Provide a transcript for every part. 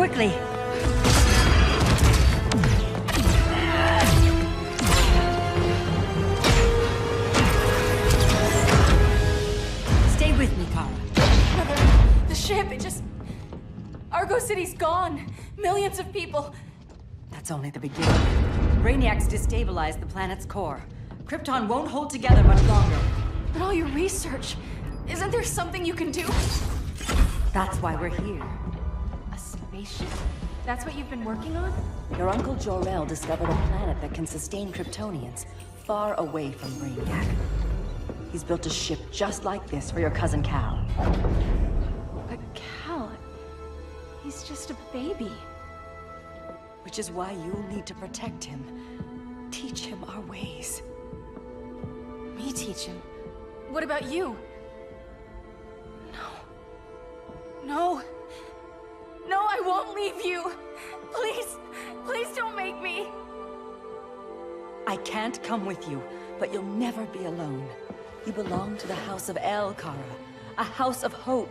quickly. Stay with me, Kara. The ship, it just... Argo City's gone. Millions of people. That's only the beginning. Brainiac's destabilized the planet's core. Krypton won't hold together much longer. But all your research, isn't there something you can do? That's why we're here. A spaceship? That's what you've been working on? Your Uncle Jor-El discovered a planet that can sustain Kryptonians far away from Brainiac. He's built a ship just like this for your cousin Cal. But Cal... he's just a baby. Which is why you'll need to protect him. Teach him our ways. Me teach him? What about you? No. No, I won't leave you. Please, please don't make me. I can't come with you, but you'll never be alone. You belong to the House of El, Kara. A house of hope.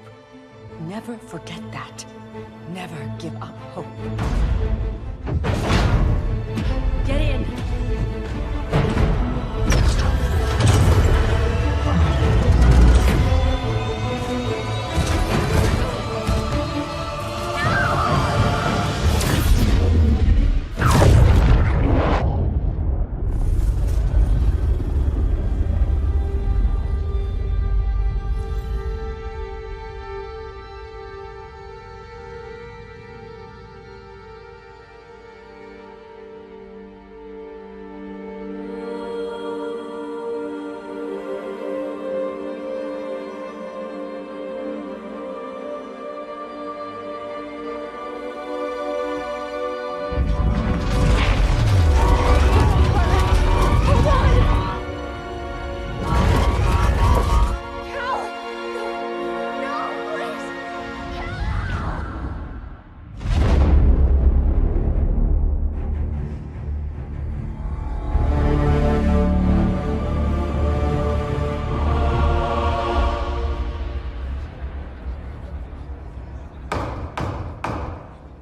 Never forget that. Never give up hope. Get in!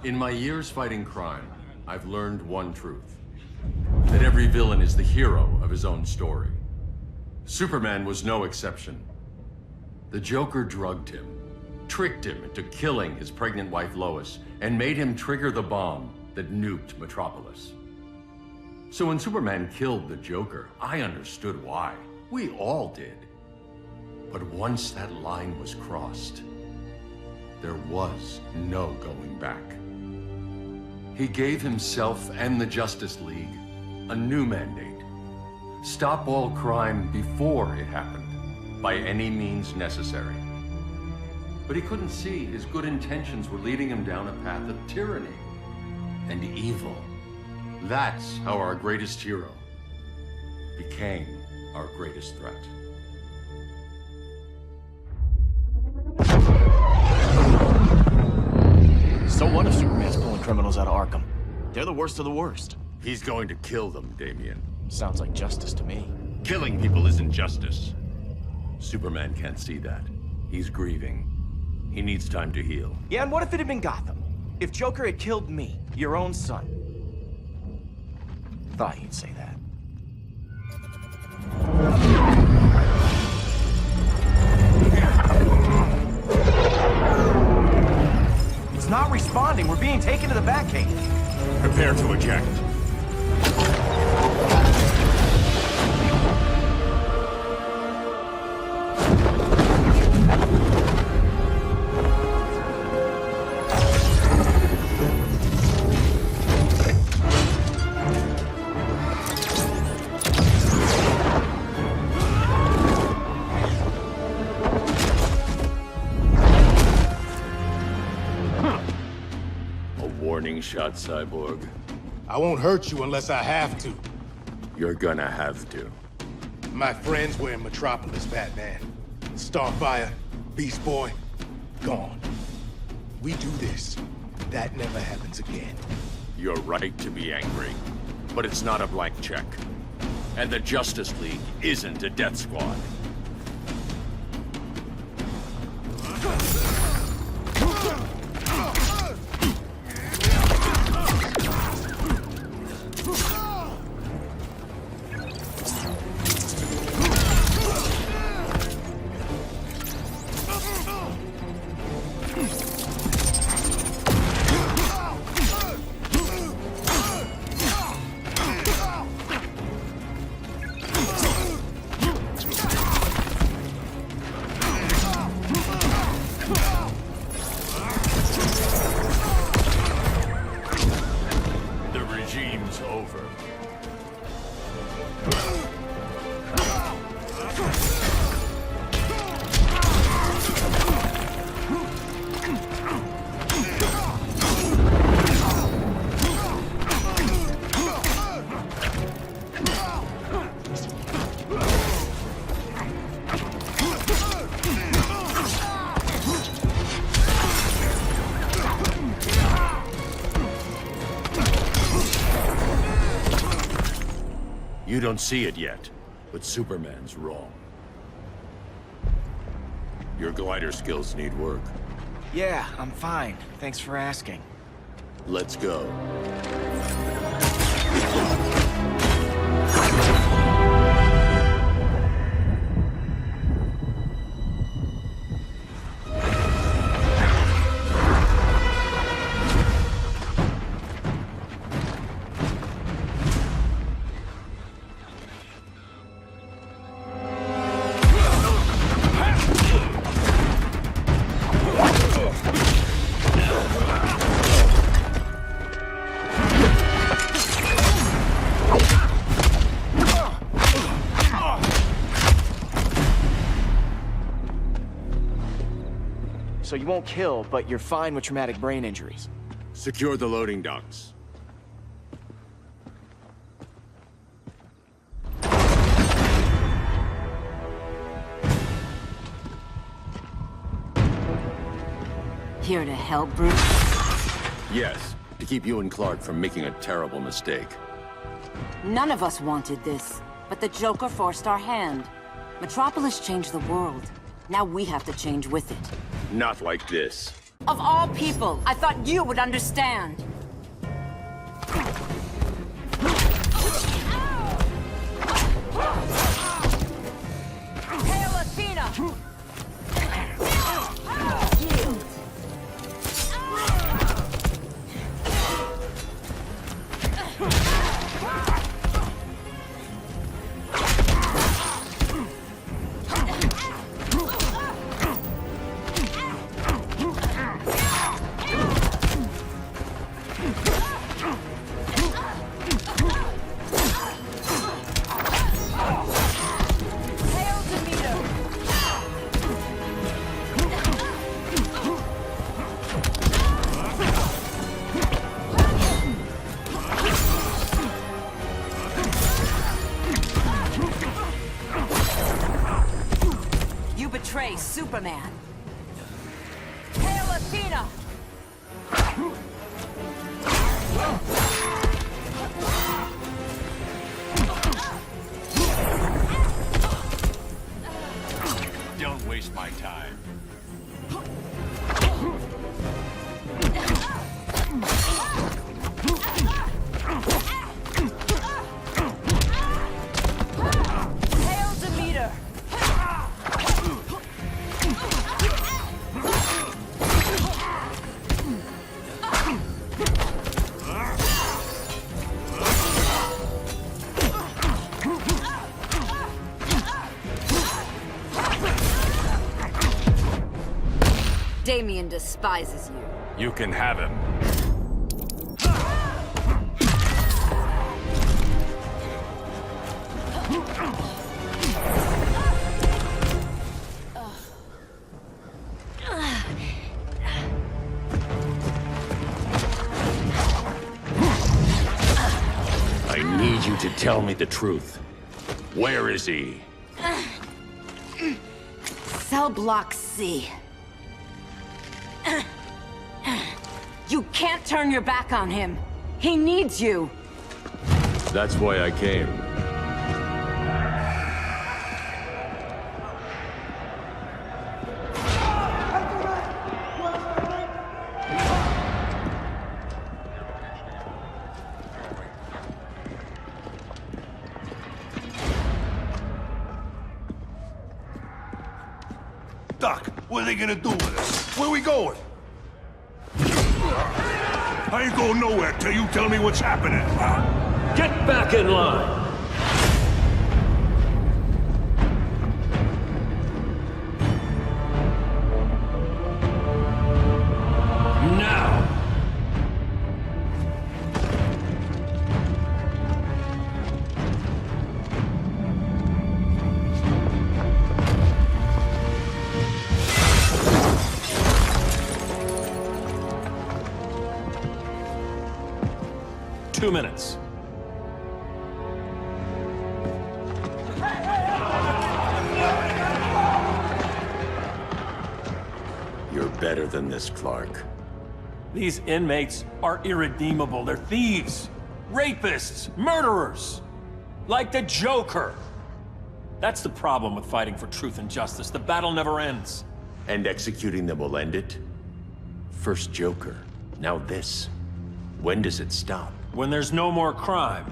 In my years fighting crime, I've learned one truth. That every villain is the hero of his own story. Superman was no exception. The Joker drugged him, tricked him into killing his pregnant wife Lois, and made him trigger the bomb that nuked Metropolis. So when Superman killed the Joker, I understood why. We all did. But once that line was crossed, there was no going back. He gave himself and the Justice League a new mandate. Stop all crime before it happened, by any means necessary. But he couldn't see his good intentions were leading him down a path of tyranny and evil. That's how our greatest hero became our greatest threat. So what if Superman's pulling criminals out of Arkham? They're the worst of the worst. He's going to kill them, Damian. Sounds like justice to me. Killing people isn't justice. Superman can't see that. He's grieving. He needs time to heal. Yeah, and what if it had been Gotham? If Joker had killed me, your own son? Thought you'd say that. It's not responding. We're being taken to the Batcave. Prepare to eject. Warning shot, Cyborg. I won't hurt you unless I have to. You're gonna have to. My friends were in Metropolis, Batman. Starfire, Beast Boy, gone. We do this. That never happens again. You're right to be angry, but it's not a blank check. And the Justice League isn't a death squad. You don't see it yet, but Superman's wrong. Your glider skills need work. Yeah, I'm fine. Thanks for asking. Let's go. So you won't kill, but you're fine with traumatic brain injuries. Secure the loading docks. Here to help, Bruce? Yes, to keep you and Clark from making a terrible mistake. None of us wanted this, but the Joker forced our hand. Metropolis changed the world. Now we have to change with it. Not like this. Of all people, I thought you would understand. Hail Athena! Yield. Betray Superman. Hail Athena! Don't waste my time. Hail Demeter! Damien despises you. You can have him. I need you to tell me the truth. Where is he? Cell Block C. You can't turn your back on him. He needs you. That's why I came. Doc, what are they gonna do with us? Where we going? I ain't going nowhere till you tell me what's happening. Get back in line! Now! Two minutes. You're better than this, Clark. These inmates are irredeemable. They're thieves, rapists, murderers. Like the Joker. That's the problem with fighting for truth and justice. The battle never ends. And executing them will end it? First Joker, now this. When does it stop? When there's no more crime.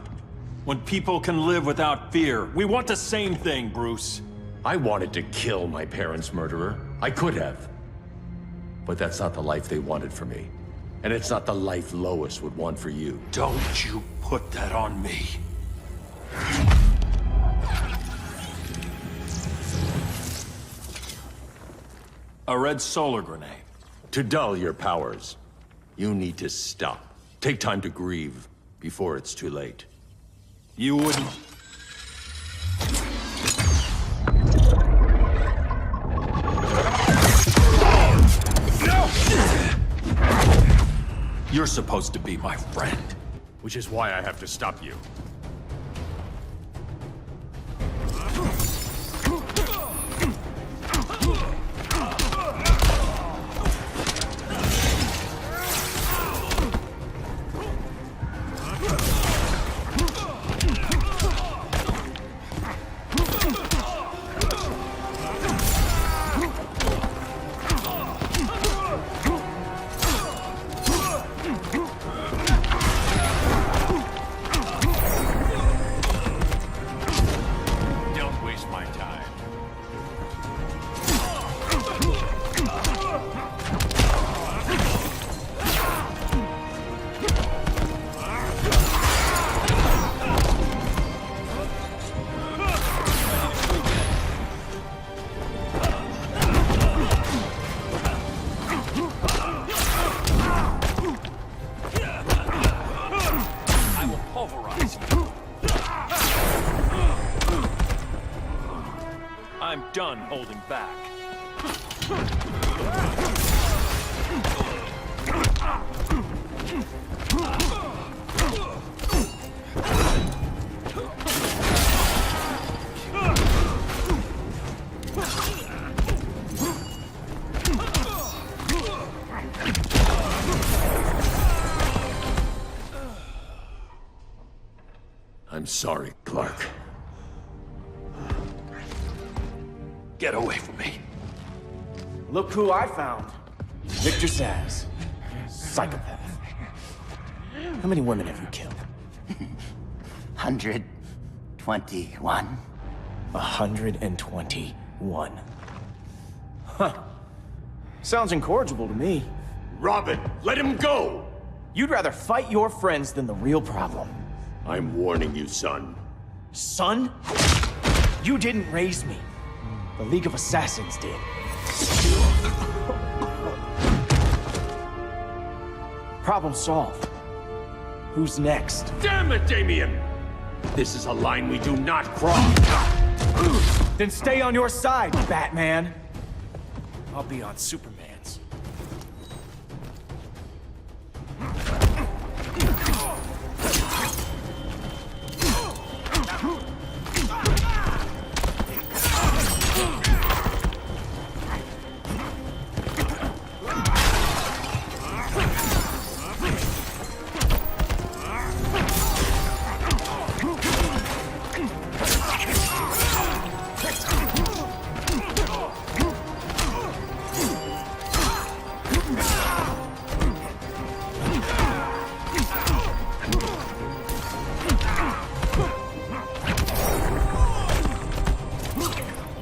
When people can live without fear. We want the same thing, Bruce. I wanted to kill my parents' murderer. I could have. But that's not the life they wanted for me. And it's not the life Lois would want for you. Don't you put that on me. A red solar grenade. To dull your powers, you need to stop. Take time to grieve before it's too late. You wouldn't... You're supposed to be my friend. Which is why I have to stop you. I'm done holding back. I'm sorry, Clark. Get away from me. Look who I found. Victor Zsasz. Psychopath. How many women have you killed? 121. 121. Huh. Sounds incorrigible to me. Robin, let him go! You'd rather fight your friends than the real problem. I'm warning you, son. Son? You didn't raise me. The League of Assassins did. Problem solved. Who's next? Damn it, Damien! This is a line we do not cross. Then stay on your side, Batman. I'll be on Superman's.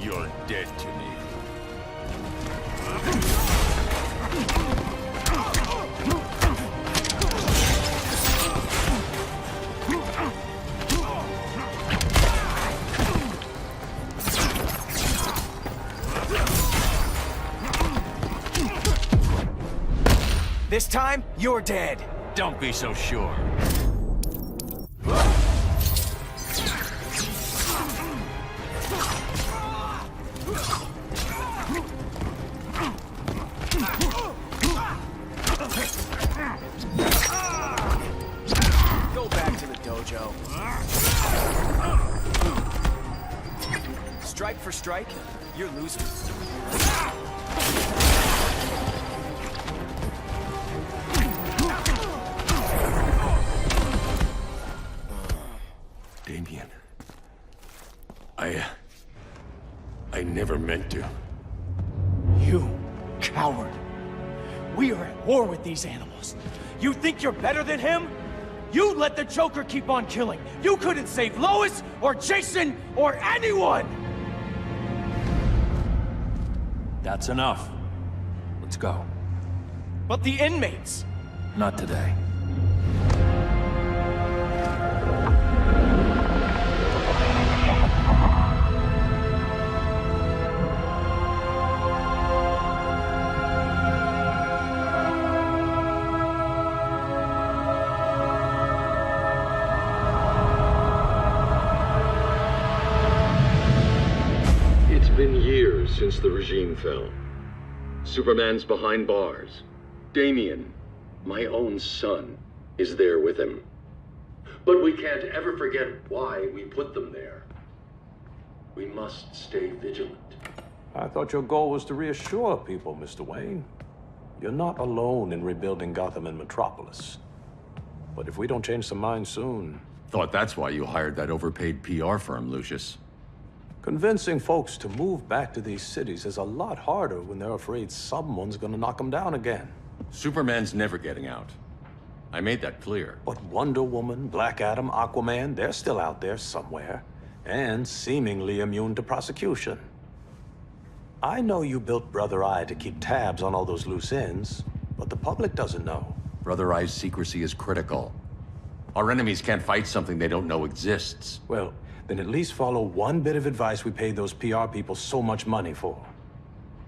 You're dead to me. This time, you're dead. Don't be so sure. Go back to the dojo. Strike for strike, you're losing. Damien, meant to. You coward. We are at war with these animals. You think you're better than him? You let the Joker keep on killing. You couldn't save Lois, or Jason, or anyone! That's enough. Let's go. But the inmates! Not today. It's been years since the regime fell. Superman's behind bars. Damian, my own son, is there with him. But we can't ever forget why we put them there. We must stay vigilant. I thought your goal was to reassure people, Mr. Wayne. You're not alone in rebuilding Gotham and Metropolis. But if we don't change some minds soon... Thought that's why you hired that overpaid PR firm, Lucius. Convincing folks to move back to these cities is a lot harder when they're afraid someone's gonna knock them down again. Superman's never getting out. I made that clear. But Wonder Woman, Black Adam, Aquaman, they're still out there somewhere. And seemingly immune to prosecution. I know you built Brother Eye to keep tabs on all those loose ends, but the public doesn't know. Brother Eye's secrecy is critical. Our enemies can't fight something they don't know exists. Well, then at least follow one bit of advice we paid those PR people so much money for.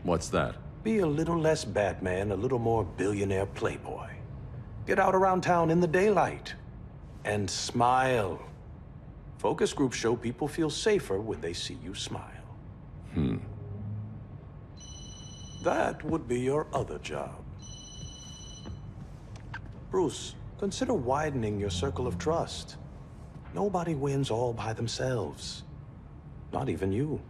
What's that? Be a little less Batman, a little more billionaire playboy. Get out around town in the daylight. And smile. Focus groups show people feel safer when they see you smile. That would be your other job. Bruce, consider widening your circle of trust. Nobody wins all by themselves. Not even you.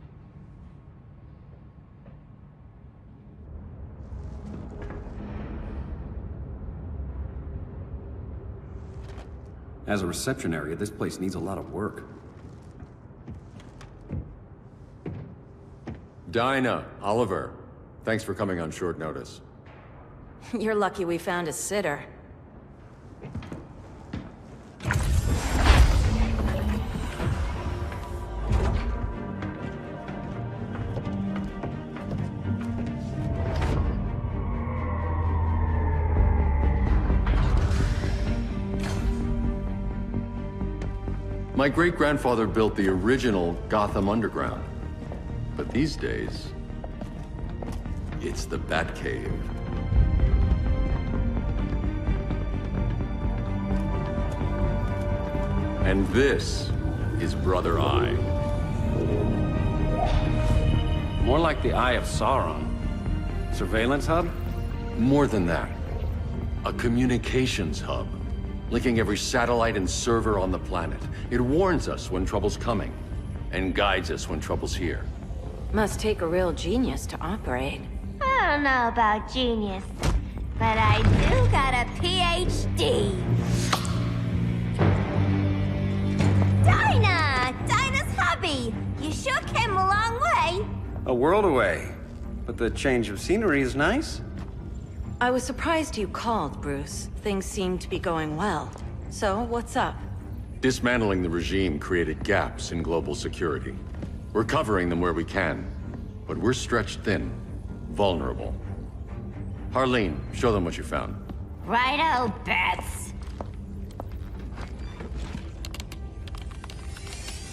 As a reception area, this place needs a lot of work. Dinah, Oliver, thanks for coming on short notice. You're lucky we found a sitter. My great-grandfather built the original Gotham Underground. But these days, it's the Batcave. And this is Brother Eye. More like the Eye of Sauron. Surveillance hub? More than that. A communications hub. Linking every satellite and server on the planet. It warns us when trouble's coming, and guides us when trouble's here. Must take a real genius to operate. I don't know about genius, but I do got a PhD. Dinah's hubby! You sure came a long way. A world away. But the change of scenery is nice. I was surprised you called, Bruce. Things seem to be going well. So, what's up? Dismantling the regime created gaps in global security. We're covering them where we can, but we're stretched thin, vulnerable. Harleen, show them what you found. Righto, Bats.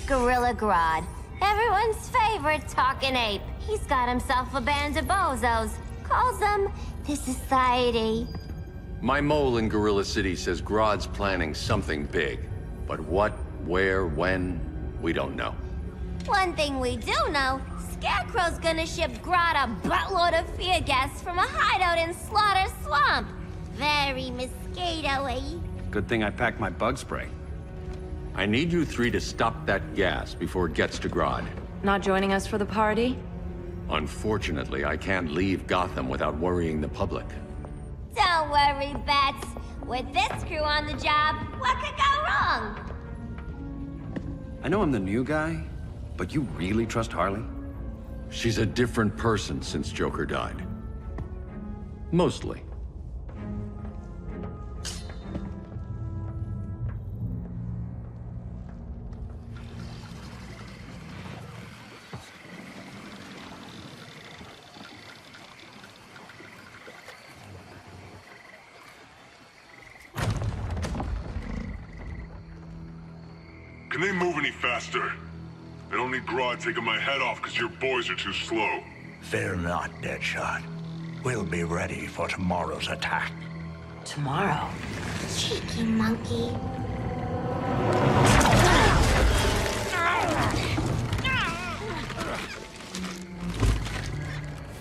Gorilla Grodd. Everyone's favorite talking ape. He's got himself a band of bozos. Calls them the Society. My mole in Gorilla City says Grodd's planning something big. But what, where, when, we don't know. One thing we do know, Scarecrow's gonna ship Grodd a buttload of fear gas from a hideout in Slaughter Swamp. Very mosquito-y. Good thing I packed my bug spray. I need you three to stop that gas before it gets to Grodd. Not joining us for the party? Unfortunately, I can't leave Gotham without worrying the public. Don't worry, Bats. With this crew on the job, what could go wrong? I know I'm the new guy, but you really trust Harley? She's a different person since Joker died. Mostly. Can they move any faster? I don't need Grodd taking my head off because your boys are too slow. Fear not, Deadshot. We'll be ready for tomorrow's attack. Tomorrow? Cheeky monkey.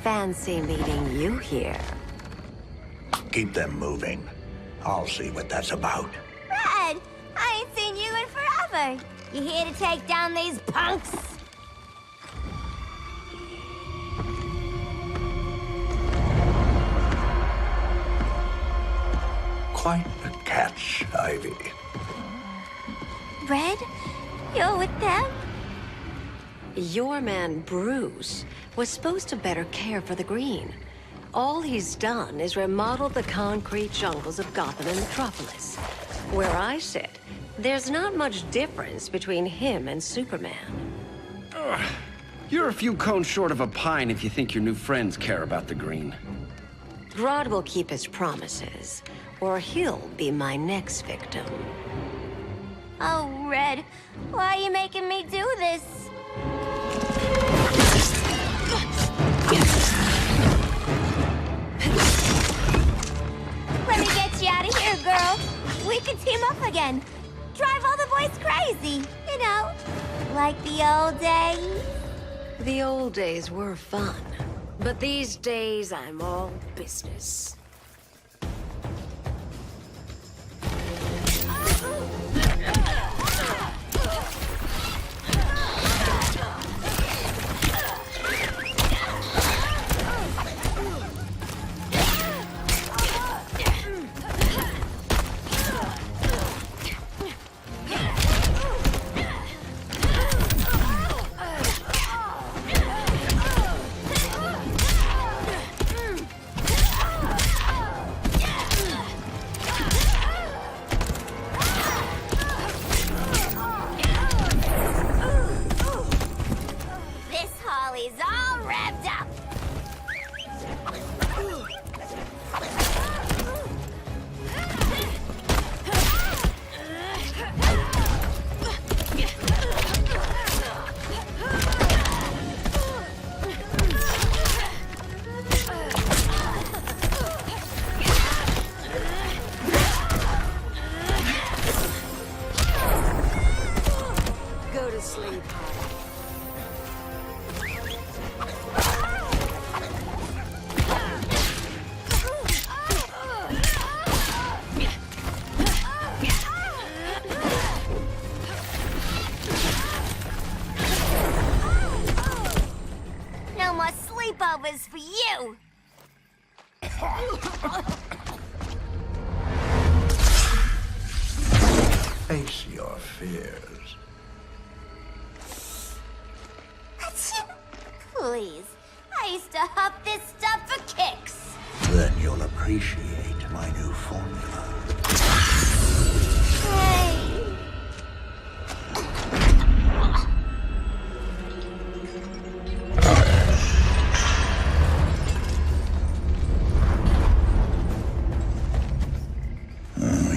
Fancy meeting you here. Keep them moving. I'll see what that's about. Red, I ain't seen you in forever. You here to take down these punks? Quite a catch, Ivy. Red, you're with them? Your man, Bruce, was supposed to better care for the Green. All he's done is remodel the concrete jungles of Gotham and Metropolis. Where I sit, there's not much difference between him and Superman. You're a few cones short of a pine if you think your new friends care about the Green. Grodd will keep his promises, or he'll be my next victim. Oh, Red, why are you making me do this? Let me get you out of here, girl. We can team up again. Drive all the boys crazy, you know, like the old days. The old days were fun, but these days I'm all business. Sleepovers for you! Face your fears. Please, I used to huff this stuff for kicks. Then you'll appreciate my new formula. Hey.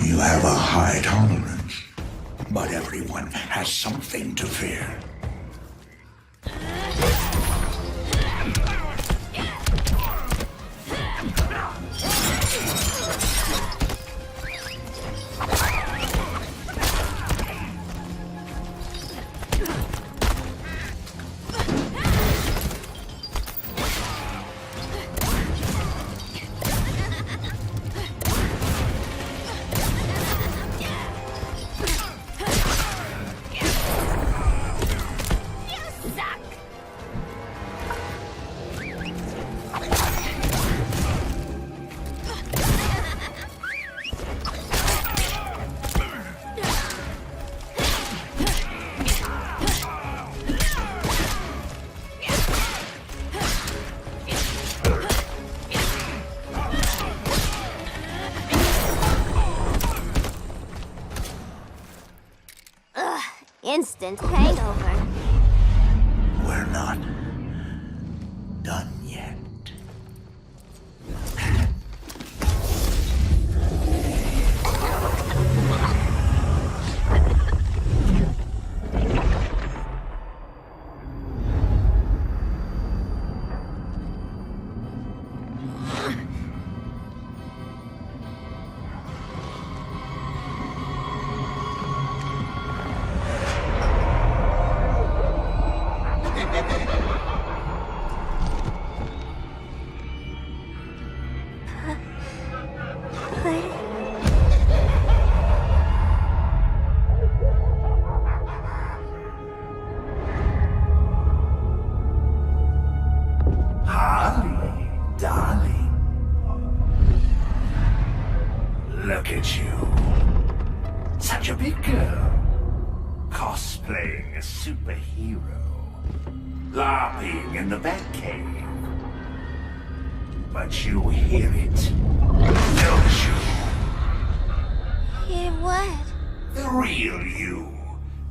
You have a high tolerance, but everyone has something to fear. instant hangover. We're not done yet. Harley, darling. Look at you. Such a big girl. Cosplaying a superhero. LARPing in the Batcave. But you hear it, don't you? Hear what? The real you,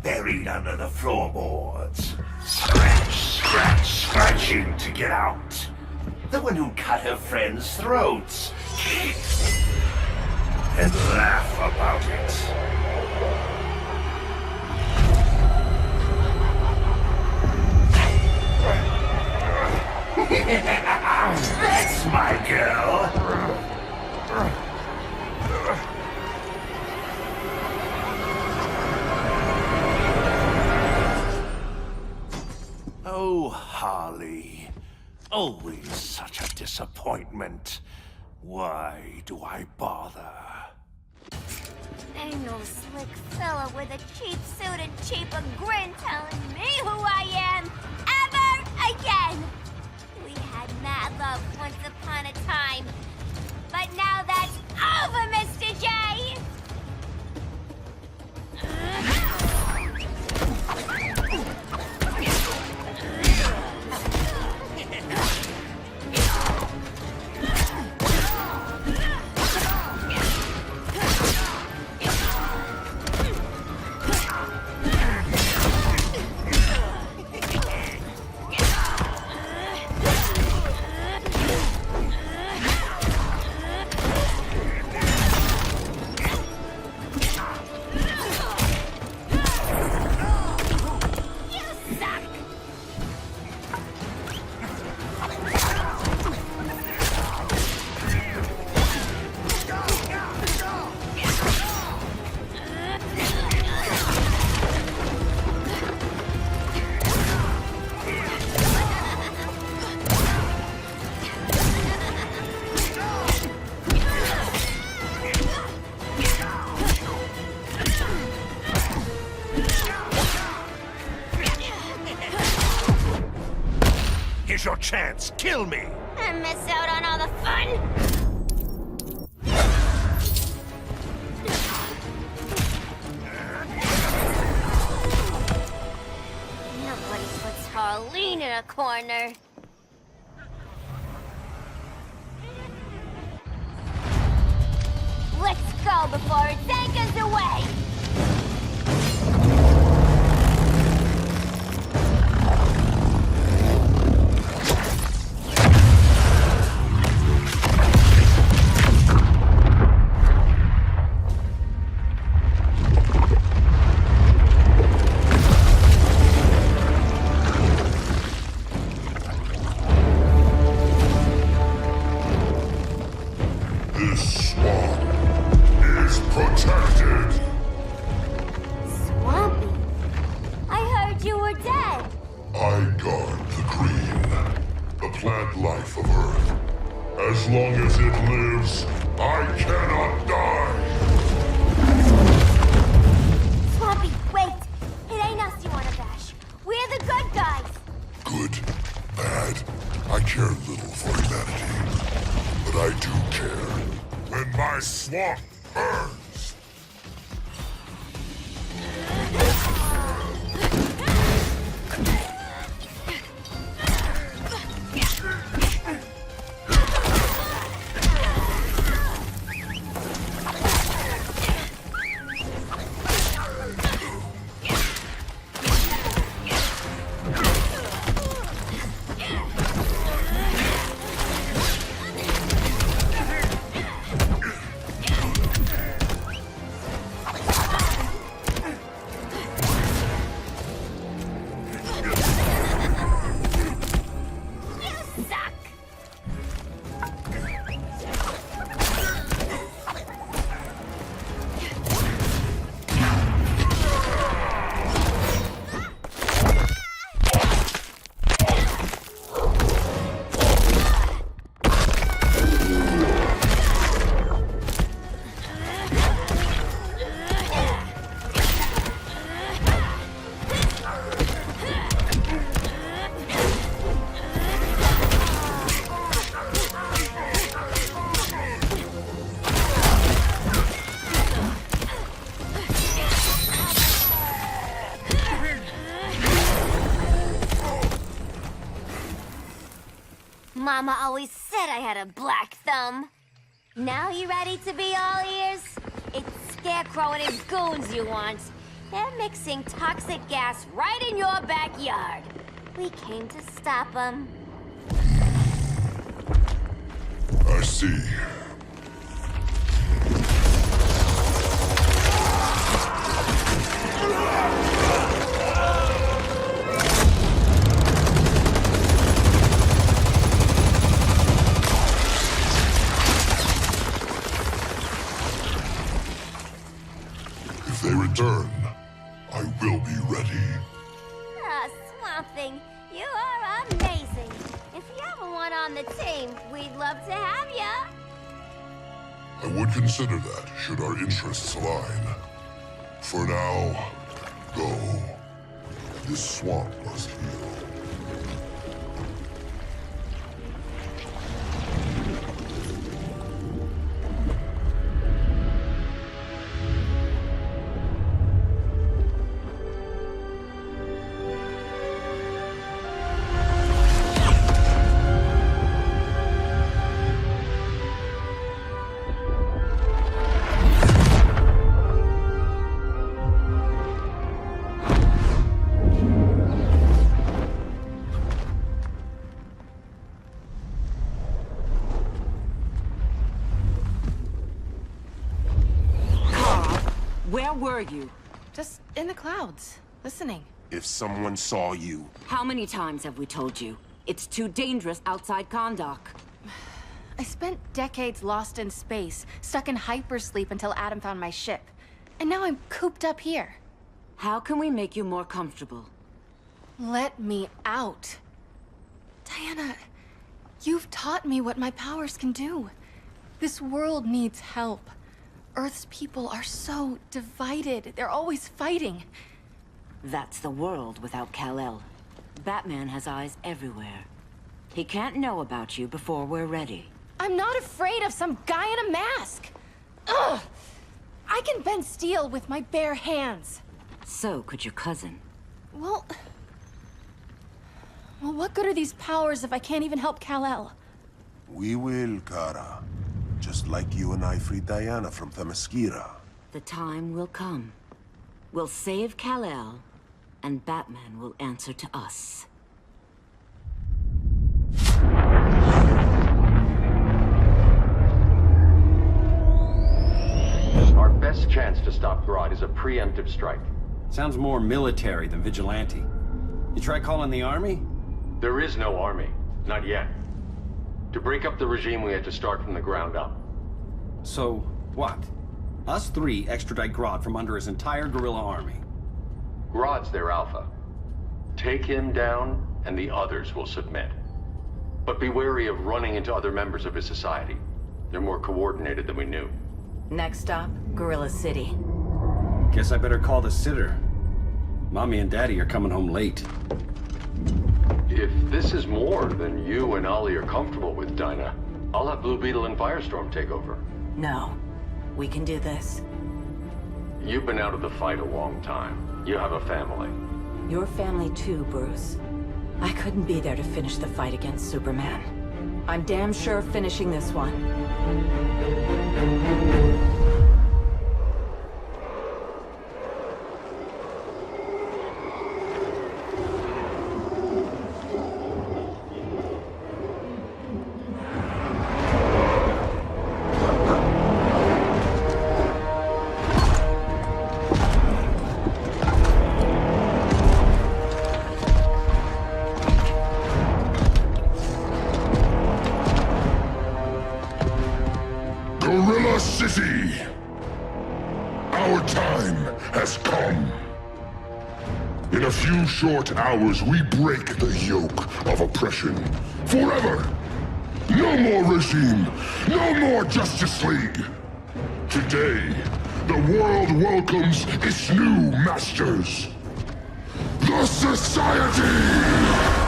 buried under the floorboards. Scratch, scratch, scratching to get out. The one who cut her friends' throats. And laugh about it. That's my girl. Oh, Harley. Always such a disappointment. Why do I bother? Ain't no slick fella with a cheap suit and cheaper grin telling me who I am ever again. We had mad love once upon a time, but now that's over, Mr. J. Here's your chance. Kill me. I miss out on all the fun. Nobody puts Harleen in a corner. Let's go before it takes us away. This swamp is protected. Swampy? I heard you were dead. I guard the green, the plant life of Earth. As long as it lives, I cannot die. Swampy, wait. It ain't us you wanna bash. We're the good guys. Good, bad, I care little for humanity. But I do care when my swamp burns. Mama always said I had a black thumb. Now you ready to be all ears? It's Scarecrow and his goons you want. They're mixing toxic gas right in your backyard. We came to stop them. I see. If they return, I will be ready. Ah, Swamp Thing, you are amazing. If you ever want on the team, we'd love to have ya. I would consider that, should our interests align. For now, go. This swamp must heal. Where were you? Just in the clouds, listening. If someone saw you, How many times have we told you? It's too dangerous outside Kahndaq. I spent decades lost in space, stuck in hypersleep until Adam found my ship. And now I'm cooped up here. How can we make you more comfortable? Let me out. Diana, you've taught me what my powers can do. This world needs help. Earth's people are so divided. They're always fighting. That's the world without Kal-El. Batman has eyes everywhere. He can't know about you before we're ready. I'm not afraid of some guy in a mask. Ugh! I can bend steel with my bare hands. So could your cousin. Well, what good are these powers if I can't even help Kal-El? we will, Kara. Just like you and I freed Diana from Themyscira. The time will come. We'll save Kal-El, and Batman will answer to us. Our best chance to stop Grodd is a preemptive strike. Sounds more military than vigilante. You try calling the army? There is no army. Not yet. To break up the regime, we had to start from the ground up. So, what? Us three extradite Grodd from under his entire guerrilla army. Grodd's their alpha. Take him down, and the others will submit. But be wary of running into other members of his society. They're more coordinated than we knew. Next stop, Gorilla City. Guess I better call the sitter. Mommy and Daddy are coming home late. If this is more than you and Ollie are comfortable with, Dinah, I'll have Blue Beetle and Firestorm take over. No. We can do this. You've been out of the fight a long time. You have a family. Your family too, Bruce. I couldn't be there to finish the fight against Superman. I'm damn sure finishing this one. Gorilla City! Our time has come. In a few short hours, we break the yoke of oppression. Forever! No more regime! No more Justice League! Today, the world welcomes its new masters. The Society!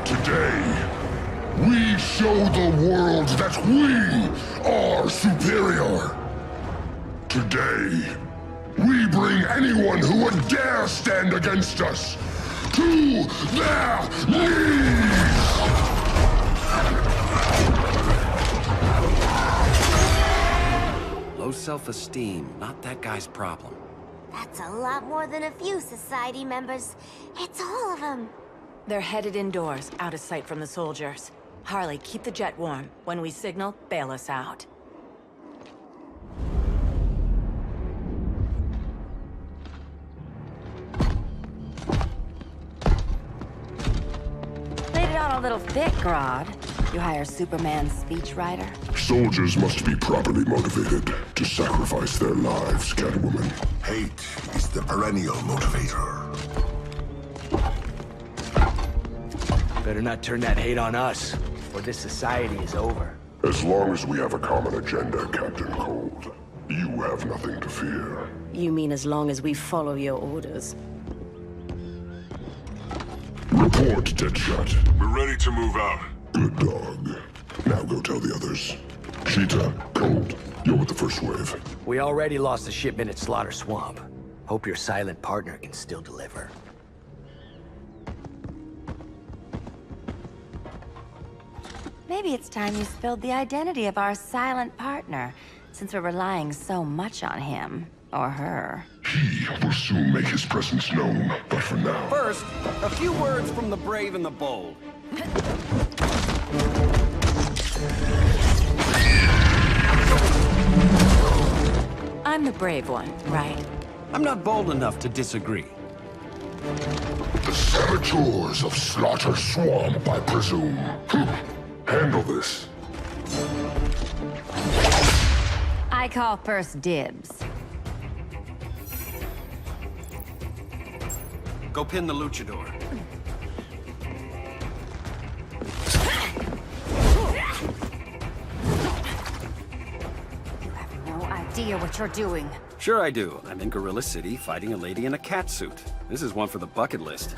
Today, we show the world that we are superior. Today, we bring anyone who would dare stand against us to their knees! Low self-esteem, not that guy's problem. That's a lot more than a few society members. It's all of them. They're headed indoors, out of sight from the soldiers. Harley, keep the jet warm. When we signal, bail us out. Laid it on a little thick, Grodd. You hire Superman's speechwriter? Soldiers must be properly motivated to sacrifice their lives, Catwoman. Hate is the perennial motivator. Better not turn that hate on us, or this society is over. As long as we have a common agenda, Captain Cold, you have nothing to fear. You mean as long as we follow your orders? Report, Deadshot. We're ready to move out. Good dog. Now go tell the others. Cheetah, Cold, you're with the first wave. We already lost a shipment at Slaughter Swamp. Hope your silent partner can still deliver. Maybe it's time you spilled the identity of our silent partner, since we're relying so much on him. Or her. He will soon make his presence known, but for now... First, a few words from the brave and the bold. I'm the brave one, right? I'm not bold enough to disagree. The saboteurs of Slaughter Swamp, I presume. Handle this. I call first dibs. Go pin the luchador. You have no idea what you're doing. Sure I do. I'm in Gorilla City fighting a lady in a cat suit. This is one for the bucket list.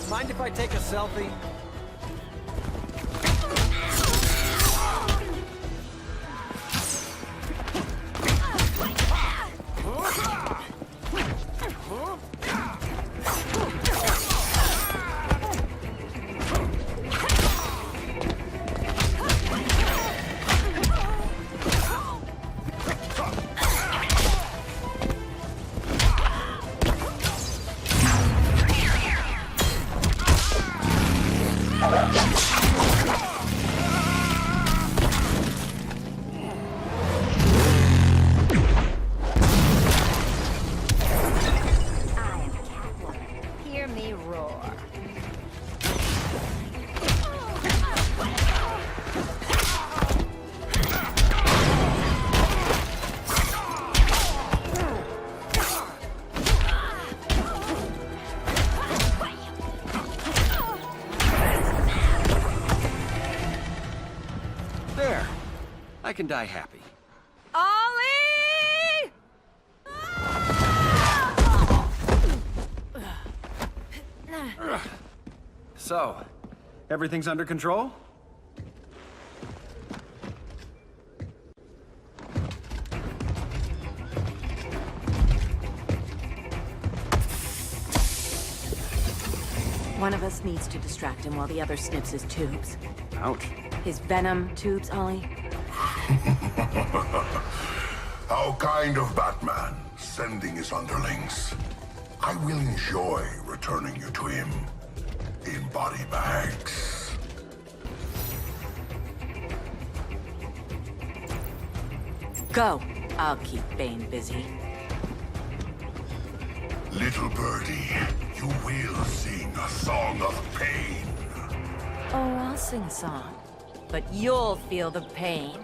Mind if I take a selfie? Hear me roar. There. I can die happy. Ollie! So, everything's under control? One of us needs to distract him while the other snips his tubes. Ouch. His venom tubes, Ollie? How kind of Batman, sending his underlings. I will enjoy returning you to him in body bags. Go. I'll keep Bane busy. Little birdie, you will sing a song of pain. Oh, I'll sing a song. But you'll feel the pain.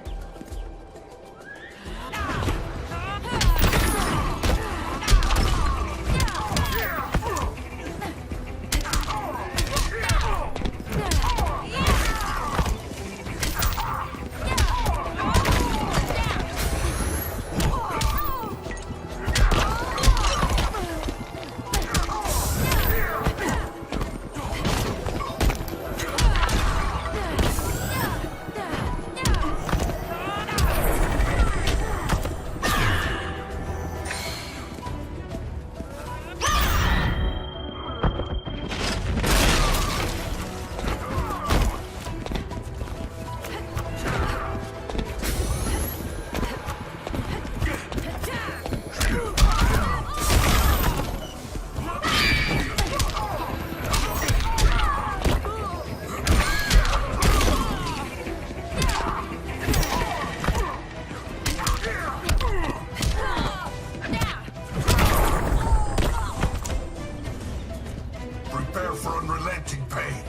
Prepare for unrelenting pain.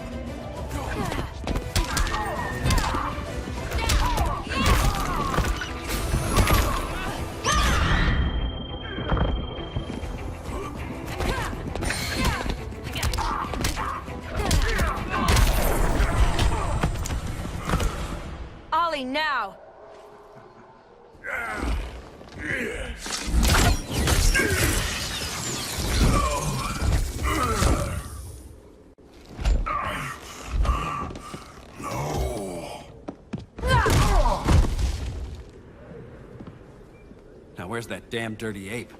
Ollie, now! Now where's that damn dirty ape?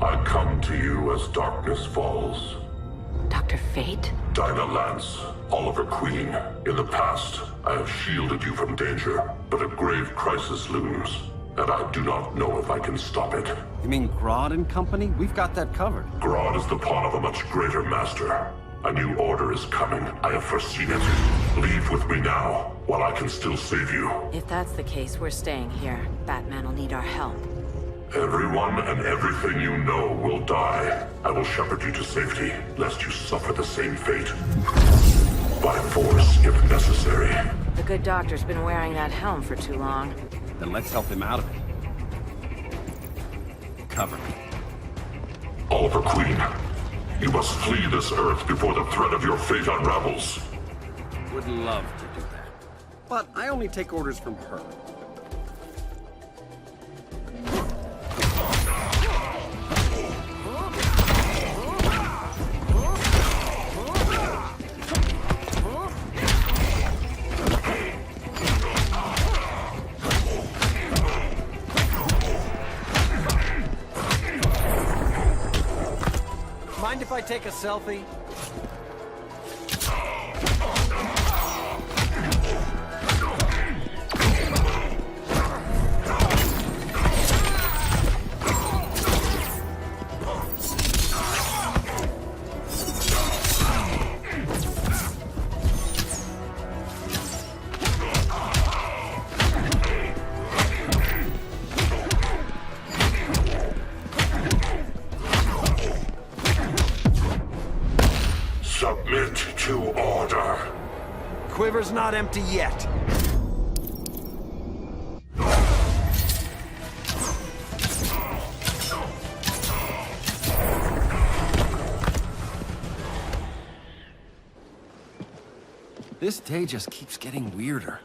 I come to you as darkness falls. Dr. Fate? Dinah Lance, Oliver Queen. In the past, I have shielded you from danger, but a grave crisis looms, and I do not know if I can stop it. You mean Grodd and company? We've got that covered. Grodd is the pawn of a much greater master. A new order is coming. I have foreseen it. Leave with me now, while I can still save you. If that's the case, we're staying here. Batman will need our help. Everyone and everything you know will die. I will shepherd you to safety, lest you suffer the same fate. By force, if necessary. The good doctor's been wearing that helm for too long. Then let's help him out of it. Cover me. Oliver Queen, you must flee this Earth before the threat of your fate unravels. Would love to do that. But I only take orders from her. Mind if I take a selfie? Submit to order. Quiver's not empty yet. This day just keeps getting weirder.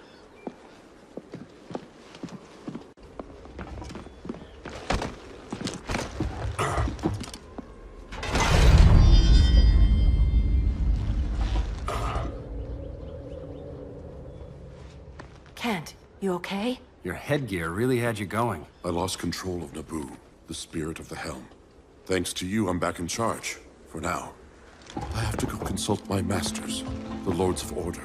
Kent, you okay? Your headgear really had you going. I lost control of Naboo, the spirit of the helm. Thanks to you, I'm back in charge. For now. I have to go consult my masters, the Lords of Order.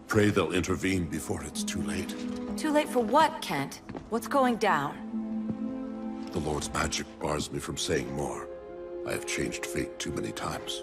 Pray they'll intervene before it's too late. Too late for what, Kent? What's going down? The Lord's magic bars me from saying more. I have changed fate too many times.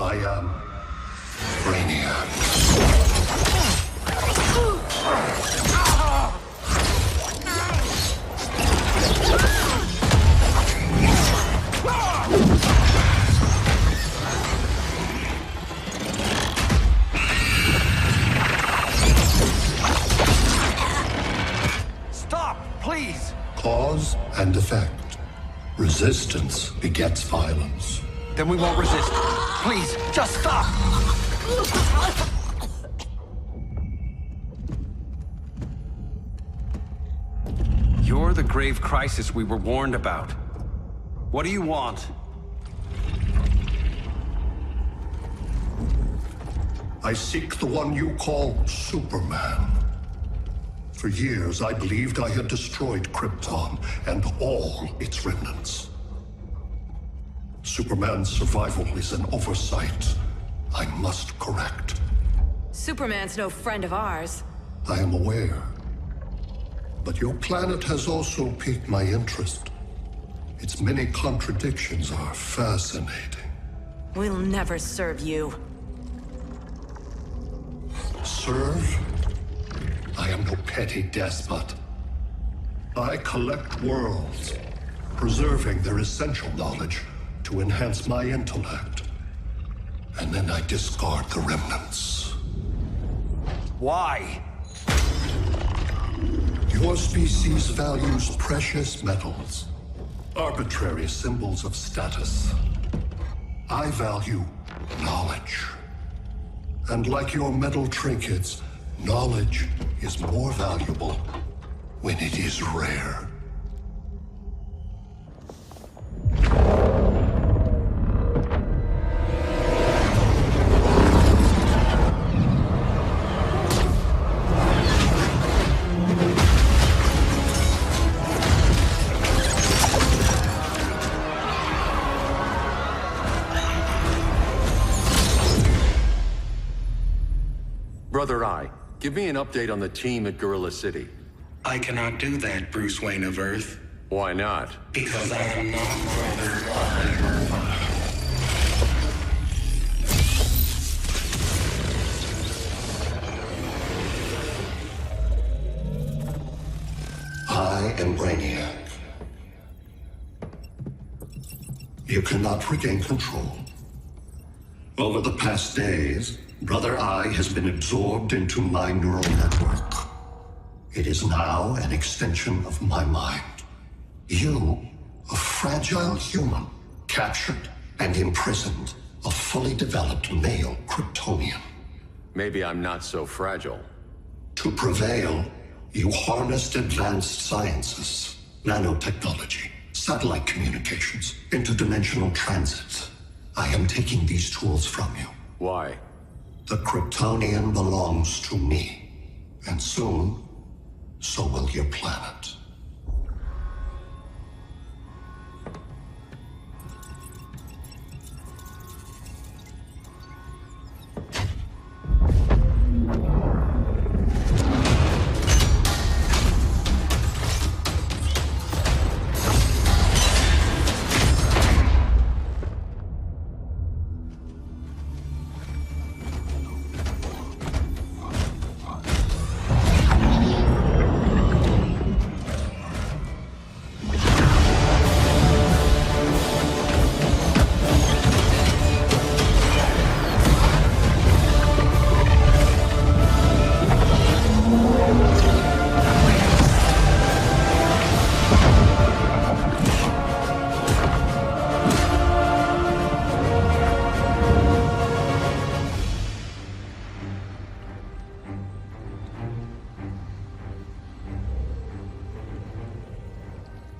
I am Brainiac. Stop, please! Cause and effect. Resistance begets violence. Then we won't resist. Please, just stop! You're the grave crisis we were warned about. What do you want? I seek the one you call Superman. For years, I believed I had destroyed Krypton and all its remnants. Superman's survival is an oversight I must correct. Superman's no friend of ours. I am aware. But your planet has also piqued my interest. Its many contradictions are fascinating. We'll never serve you. Serve? I am no petty despot. I collect worlds, preserving their essential knowledge to enhance my intellect. And then I discard the remnants. Why? Your species values precious metals, arbitrary symbols of status. I value knowledge. And like your metal trinkets, knowledge is more valuable when it is rare. Brother Eye, give me an update on the team at Gorilla City. I cannot do that, Bruce Wayne of Earth. Why not? Because I am not Brother Eye. I am Brainiac. You cannot regain control. Over the past days, Brother Eye has been absorbed into my neural network. It is now an extension of my mind. You, a fragile human, captured and imprisoned a fully developed male Kryptonian. Maybe I'm not so fragile. To prevail, you harnessed advanced sciences, nanotechnology, satellite communications, interdimensional transit. I am taking these tools from you. Why? The Kryptonian belongs to me. And soon, so will your planet.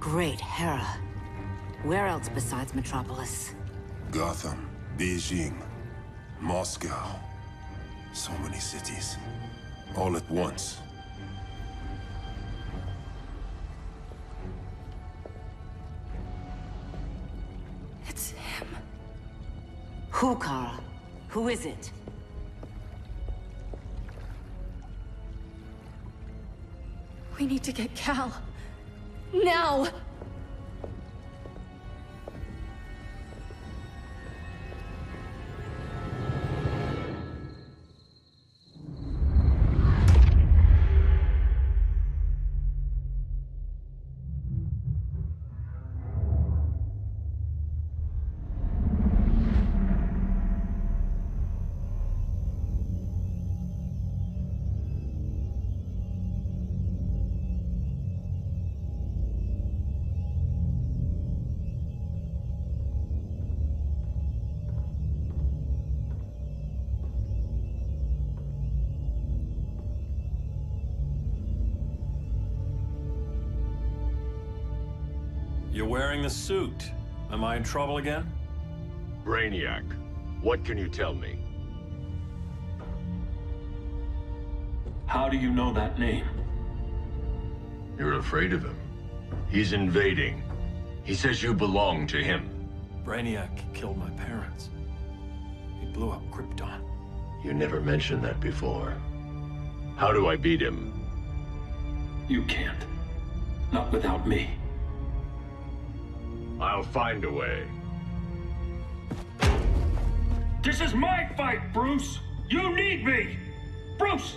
Great Hera. Where else besides Metropolis? Gotham, Beijing, Moscow. So many cities. All at once. It's him. Who, Kara? Who is it? We need to get Cal. Now! You're wearing the suit. Am I in trouble again? Brainiac, what can you tell me? How do you know that name? You're afraid of him. He's invading. He says you belong to him. Brainiac killed my parents. He blew up Krypton. You never mentioned that before. How do I beat him? You can't. Not without me. I'll find a way. This is my fight, Bruce! You need me! Bruce!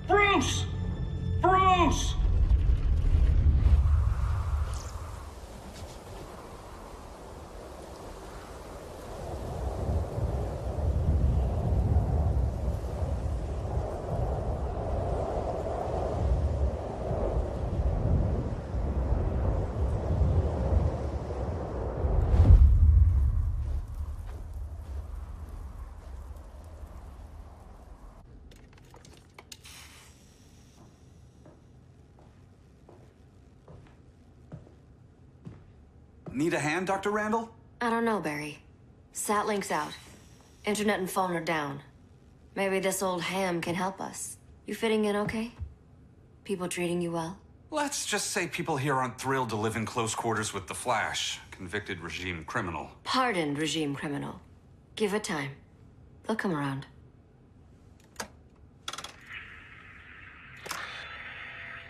Bruce! Bruce! Need a hand, Dr. Randall? I don't know, Barry. Satlink's out. Internet and phone are down. Maybe this old ham can help us. You fitting in okay? People treating you well? Let's just say people here aren't thrilled to live in close quarters with the Flash, convicted regime criminal. Pardoned regime criminal. Give it time. They'll come around.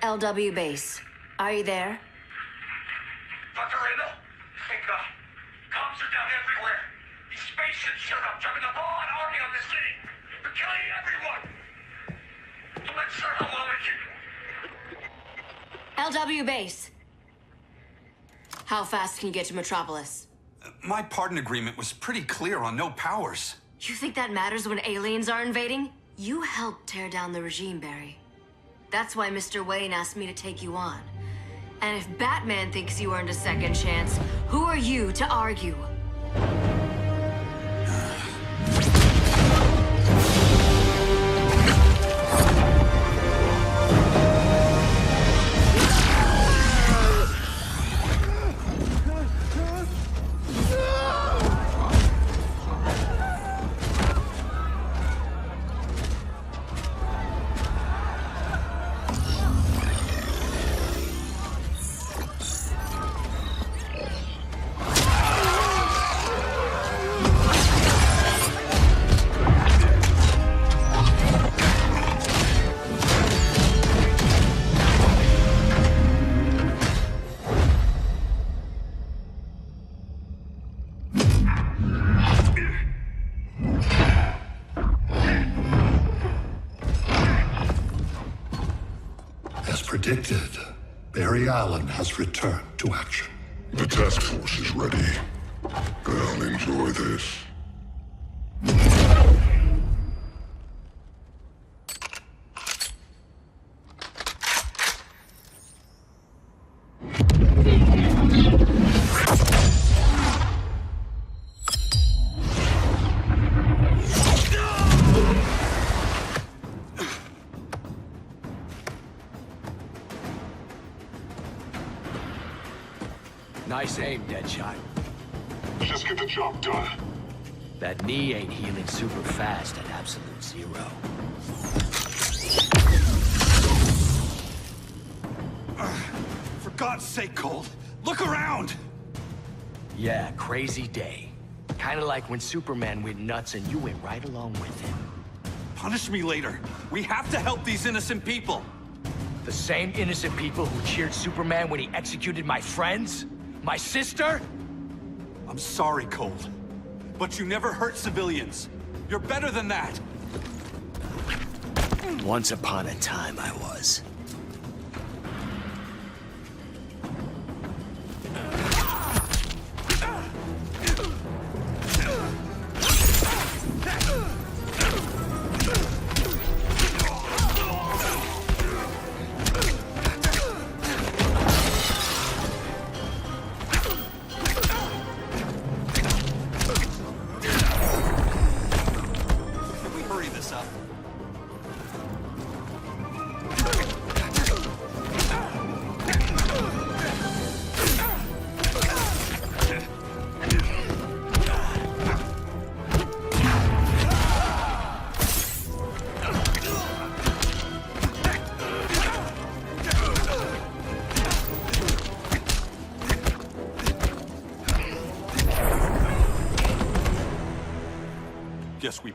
LW base. Are you there? Dr. Randall? Thank God. Cops are down everywhere. These spaceships showed up, driving a ball and army on this city. They're killing everyone. I'm not sure how long it can... LW base. How fast can you get to Metropolis? My pardon agreement was pretty clear on no powers. You think that matters when aliens are invading? You helped tear down the regime, Barry. That's why Mr. Wayne asked me to take you on. And if Batman thinks you earned a second chance, who are you to argue? Predicted, Barry Allen has returned to action. The task force is ready. They'll enjoy this. Nice aim, Deadshot. Just get the job done. That knee ain't healing super fast at absolute zero. For God's sake, Cold, look around! Yeah, crazy day. Kinda like when Superman went nuts and you went right along with him. Punish me later. We have to help these innocent people. The same innocent people who cheered Superman when he executed my friends? My sister? I'm sorry, Cold. But you never hurt civilians. You're better than that. Once upon a time, I was.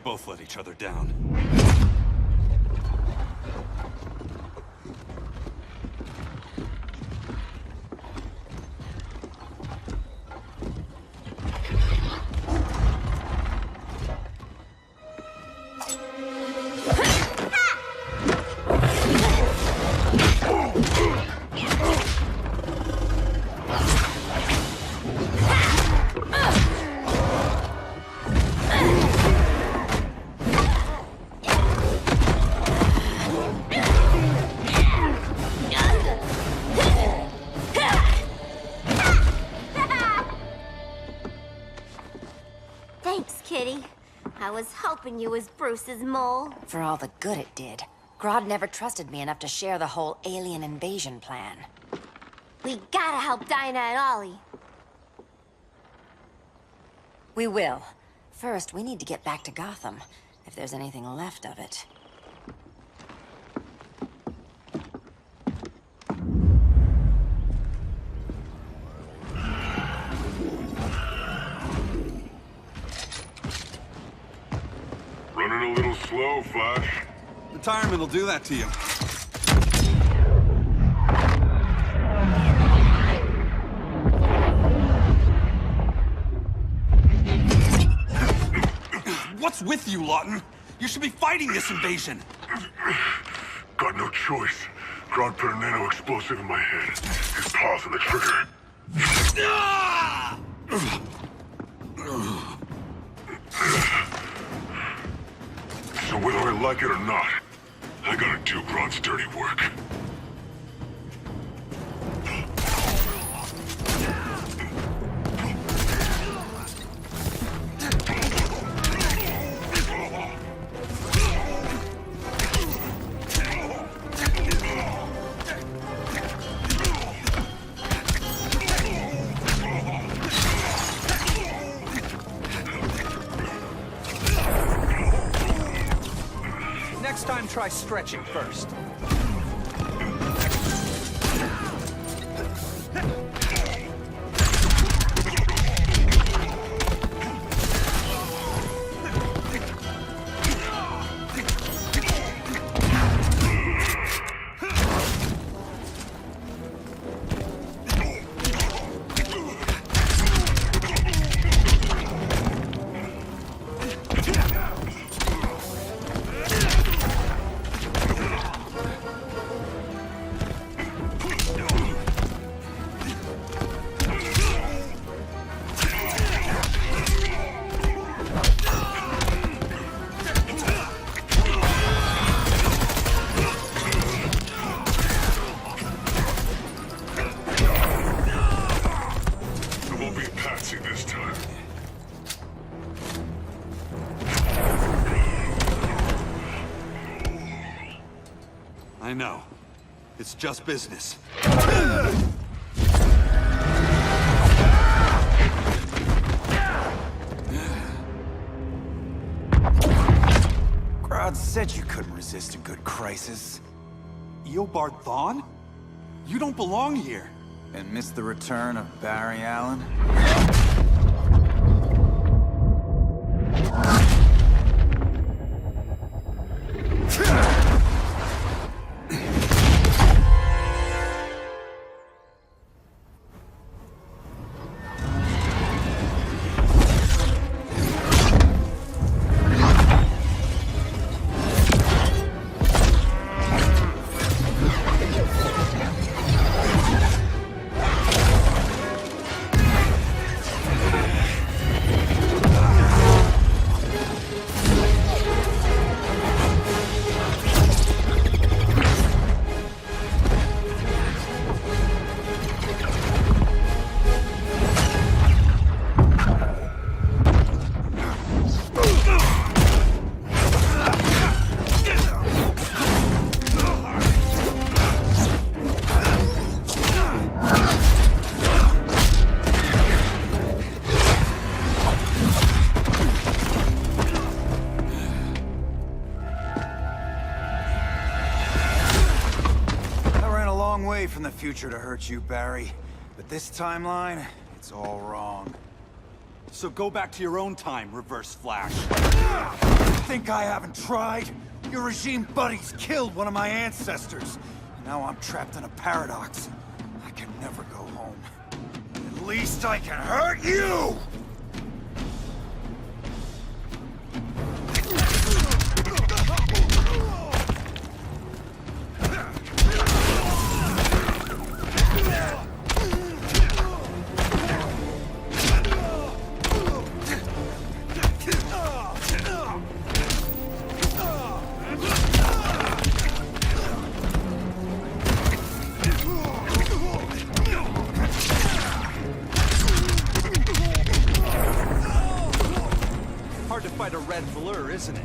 both let each other down. Thanks, Kitty. I was hoping you was Bruce's mole. For all the good it did. Grodd never trusted me enough to share the whole alien invasion plan. We gotta help Dinah and Ollie. We will. First, we need to get back to Gotham, if there's anything left of it. Running a little slow, Flash. Retirement will do that to you. What's with you, Lawton? You should be fighting this invasion. Got no choice. Grodd put a nano-explosive in my head. His paws on the trigger. So whether I like it or not, I gotta do Grodd's dirty work. Next time, try stretching first. I know. It's just business. Grodd said you couldn't resist a good crisis. Eobard Thawne? You don't belong here. And miss the return of Barry Allen? From the future to hurt you, Barry. But this timeline, it's all wrong. So go back to your own time, Reverse Flash. think I haven't tried? Your regime buddies killed one of my ancestors. Now I'm trapped in a paradox. I can never go home. At least I can hurt you! Hard to fight a red blur, isn't it?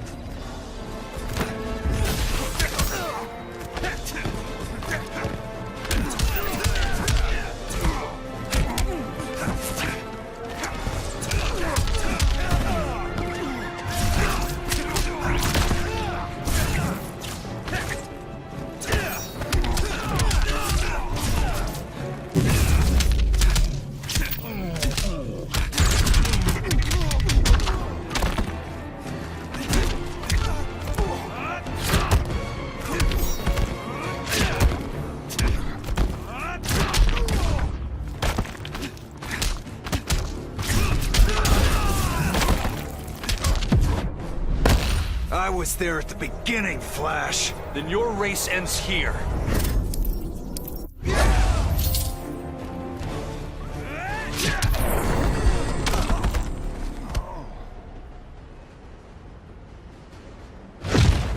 I was there at the beginning, Flash. Then your race ends here.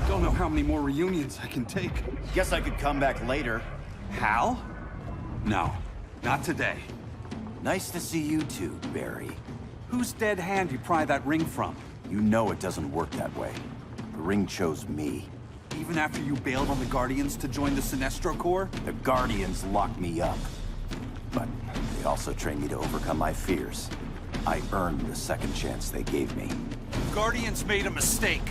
Don't know how many more reunions I can take. Guess I could come back later. Hal? No, not today. Nice to see you too, Barry. Whose dead hand you pry that ring from? You know it doesn't work that way. The ring chose me. Even after you bailed on the Guardians to join the Sinestro Corps? The Guardians locked me up. But they also trained me to overcome my fears. I earned the second chance they gave me. Guardians made a mistake.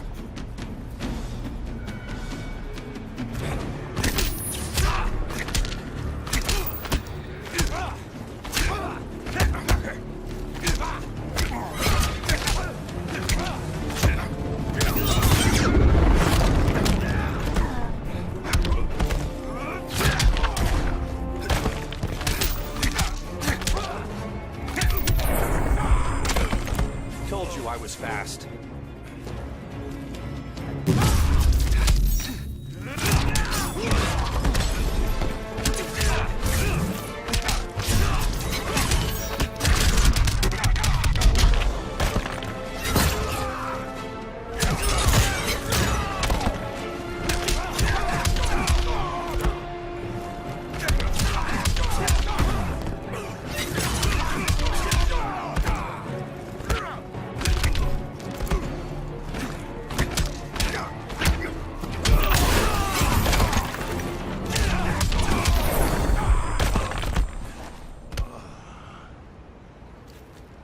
Told you I was fast.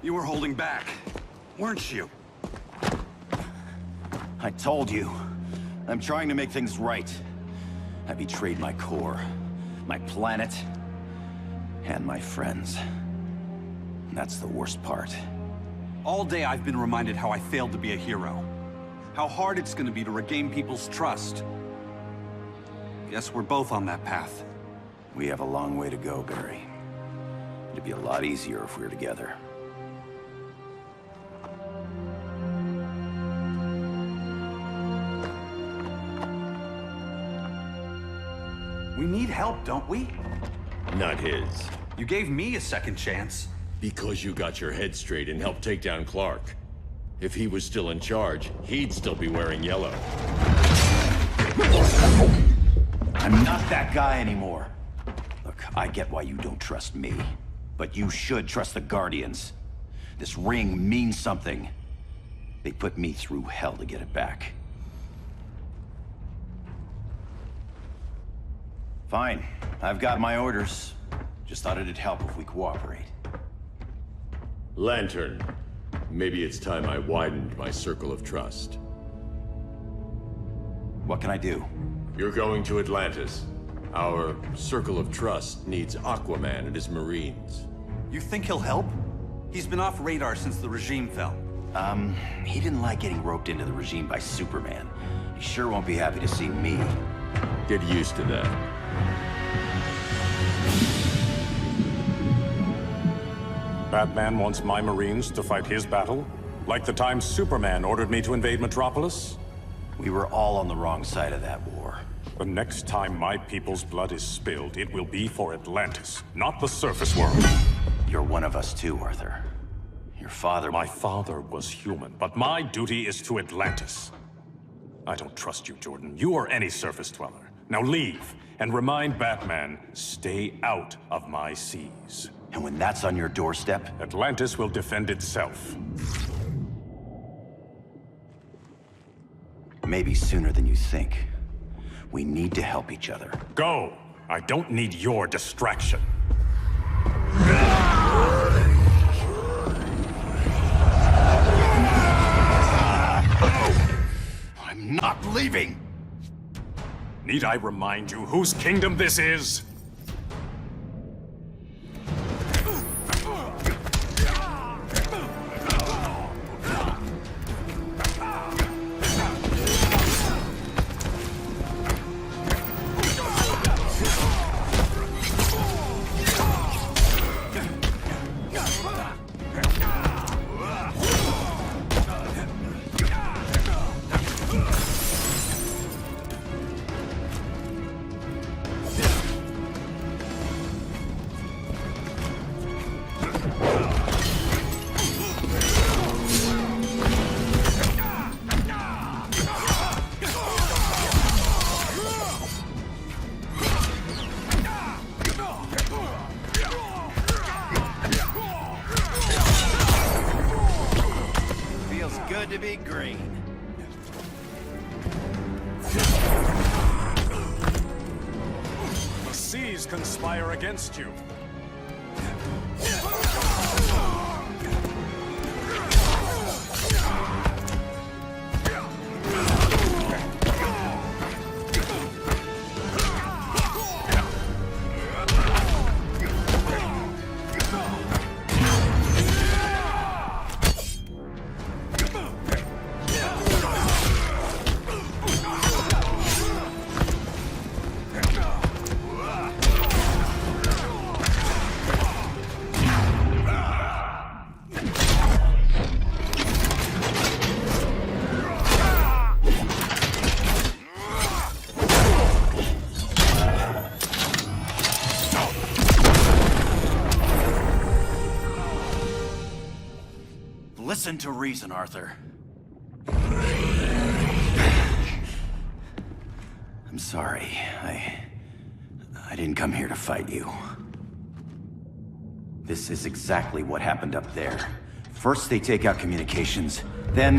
You were holding back, weren't you? I told you. I'm trying to make things right. I betrayed my core, my planet, and my friends. And that's the worst part. All day I've been reminded how I failed to be a hero. How hard it's gonna be to regain people's trust. Guess we're both on that path. We have a long way to go, Barry. It'd be a lot easier if we were together. We need help, don't we? Not his. You gave me a second chance. Because you got your head straight and helped take down Clark. If he was still in charge, he'd still be wearing yellow. I'm not that guy anymore. Look, I get why you don't trust me. But you should trust the Guardians. This ring means something. They put me through hell to get it back. Fine. I've got my orders. Just thought it'd help if we cooperate. Lantern. Maybe it's time I widened my circle of trust. What can I do? You're going to Atlantis. Our circle of trust needs Aquaman and his Marines. You think he'll help? He's been off radar since the regime fell. He didn't like getting roped into the regime by Superman. He sure won't be happy to see me. Get used to that. Batman wants my Marines to fight his battle? Like the time Superman ordered me to invade Metropolis? We were all on the wrong side of that war. The next time my people's blood is spilled, it will be for Atlantis, not the surface world. You're one of us too, Arthur. Your father... My father was human, but my duty is to Atlantis. I don't trust you, Jordan. You or any surface dweller. Now leave, and remind Batman, stay out of my seas. And when that's on your doorstep? Atlantis will defend itself. Maybe sooner than you think. We need to help each other. Go! I don't need your distraction. I'm not leaving! Need I remind you whose kingdom this is? Good to be green. The seas conspire against you. Listen to reason, Arthur. I'm sorry. I didn't come here to fight you. This is exactly what happened up there. First they take out communications, then...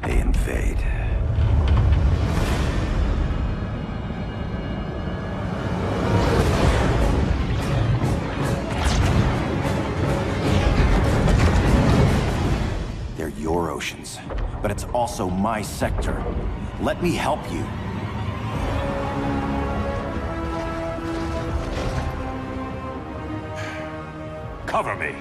they invade. Your oceans, but it's also my sector. Let me help you. Cover me.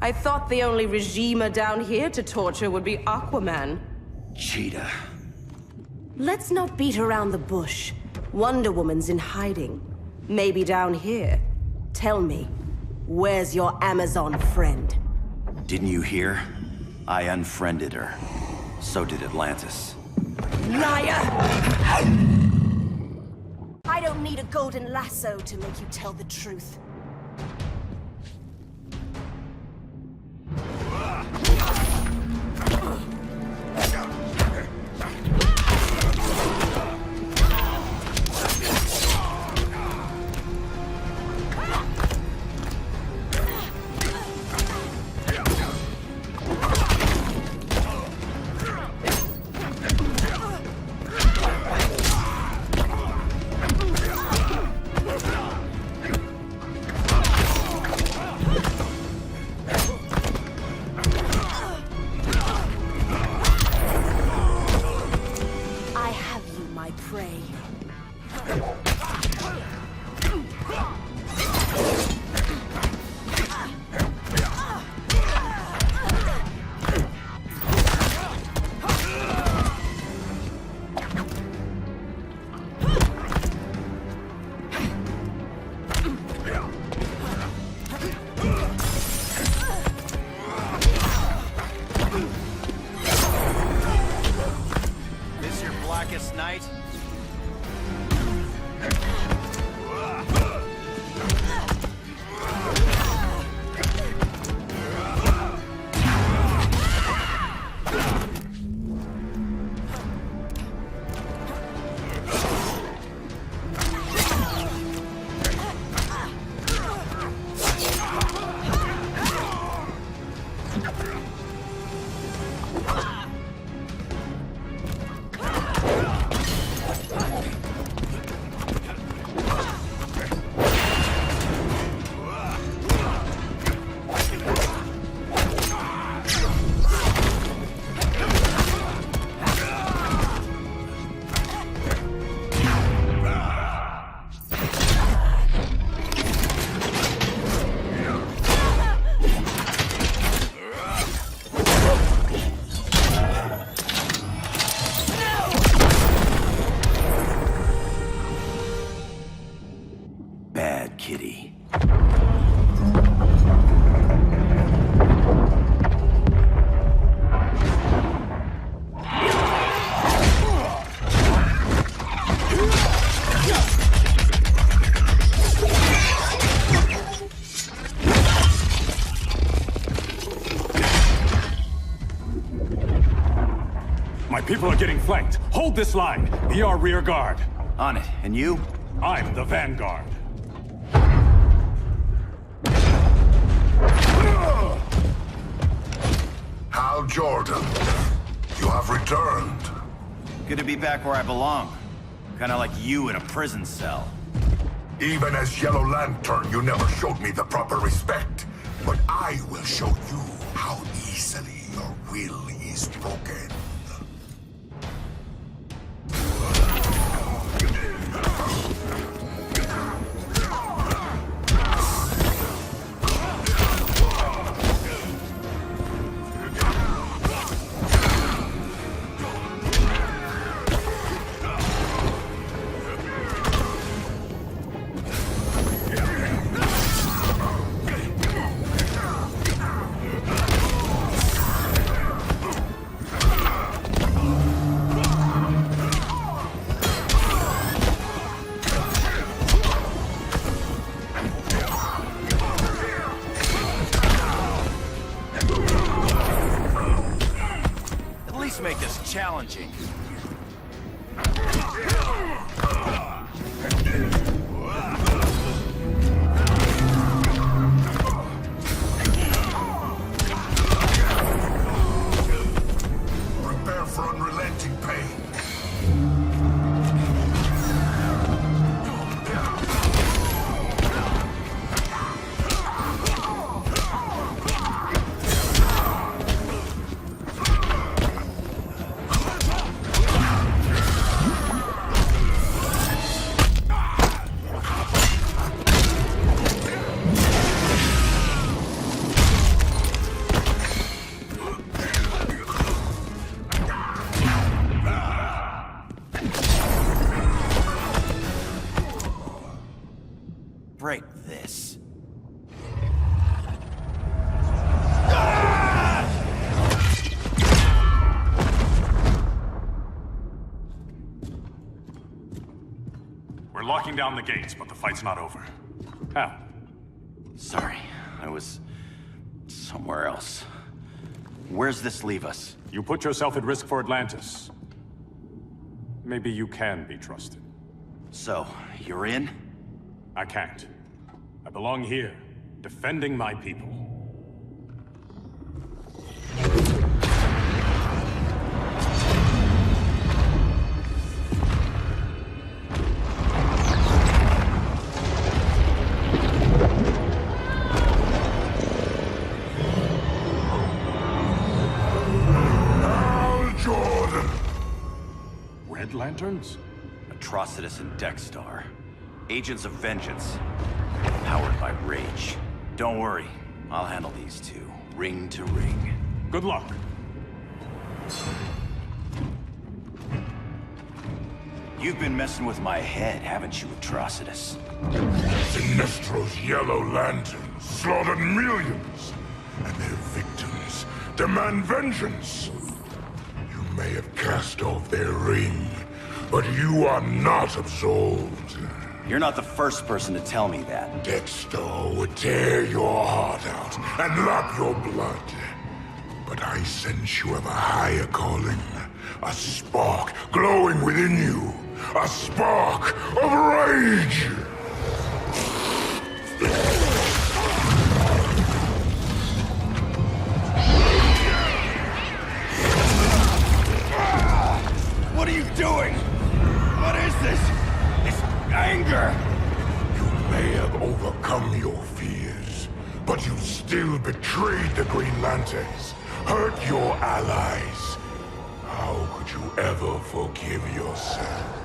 I thought the only regimer down here to torture would be Aquaman. Cheetah. Let's not beat around the bush. Wonder Woman's in hiding. Maybe down here. Tell me, where's your Amazon friend? Didn't you hear? I unfriended her. So did Atlantis. Liar! I don't need a golden lasso to make you tell the truth. Blackest Night? Bad kitty. My people are getting flanked. Hold this line. Be our rear guard. On it. And you? I'm the vanguard. Hal Jordan, you have returned. Good to be back where I belong. Kinda like you in a prison cell. Even as Yellow Lantern, you never showed me the proper respect. But I will show you how easily your will is broken. Make this challenging. Prepare for unrelenting pain. Break this. We're locking down the gates, but the fight's not over. Hal. Sorry, I was somewhere else. Where's this leave us? You put yourself at risk for Atlantis. Maybe you can be trusted. So, you're in? I can't. I belong here, defending my people. Hal Jordan! Red Lanterns? Atrocitus and Dexstar. Agents of Vengeance. Powered by rage. Don't worry, I'll handle these two, ring to ring. Good luck. You've been messing with my head, haven't you, Atrocitus? Sinestro's Yellow Lanterns slaughtered millions, and their victims demand vengeance. You may have cast off their ring, But you are not absolved. You're not the first person to tell me that. Dexter would tear your heart out and lap your blood. But I sense you have a higher calling. A spark glowing within you. A spark of rage! What are you doing? What is this? This anger! You may have overcome your fears, but you still betrayed the Green Lanterns, hurt your allies. How could you ever forgive yourself?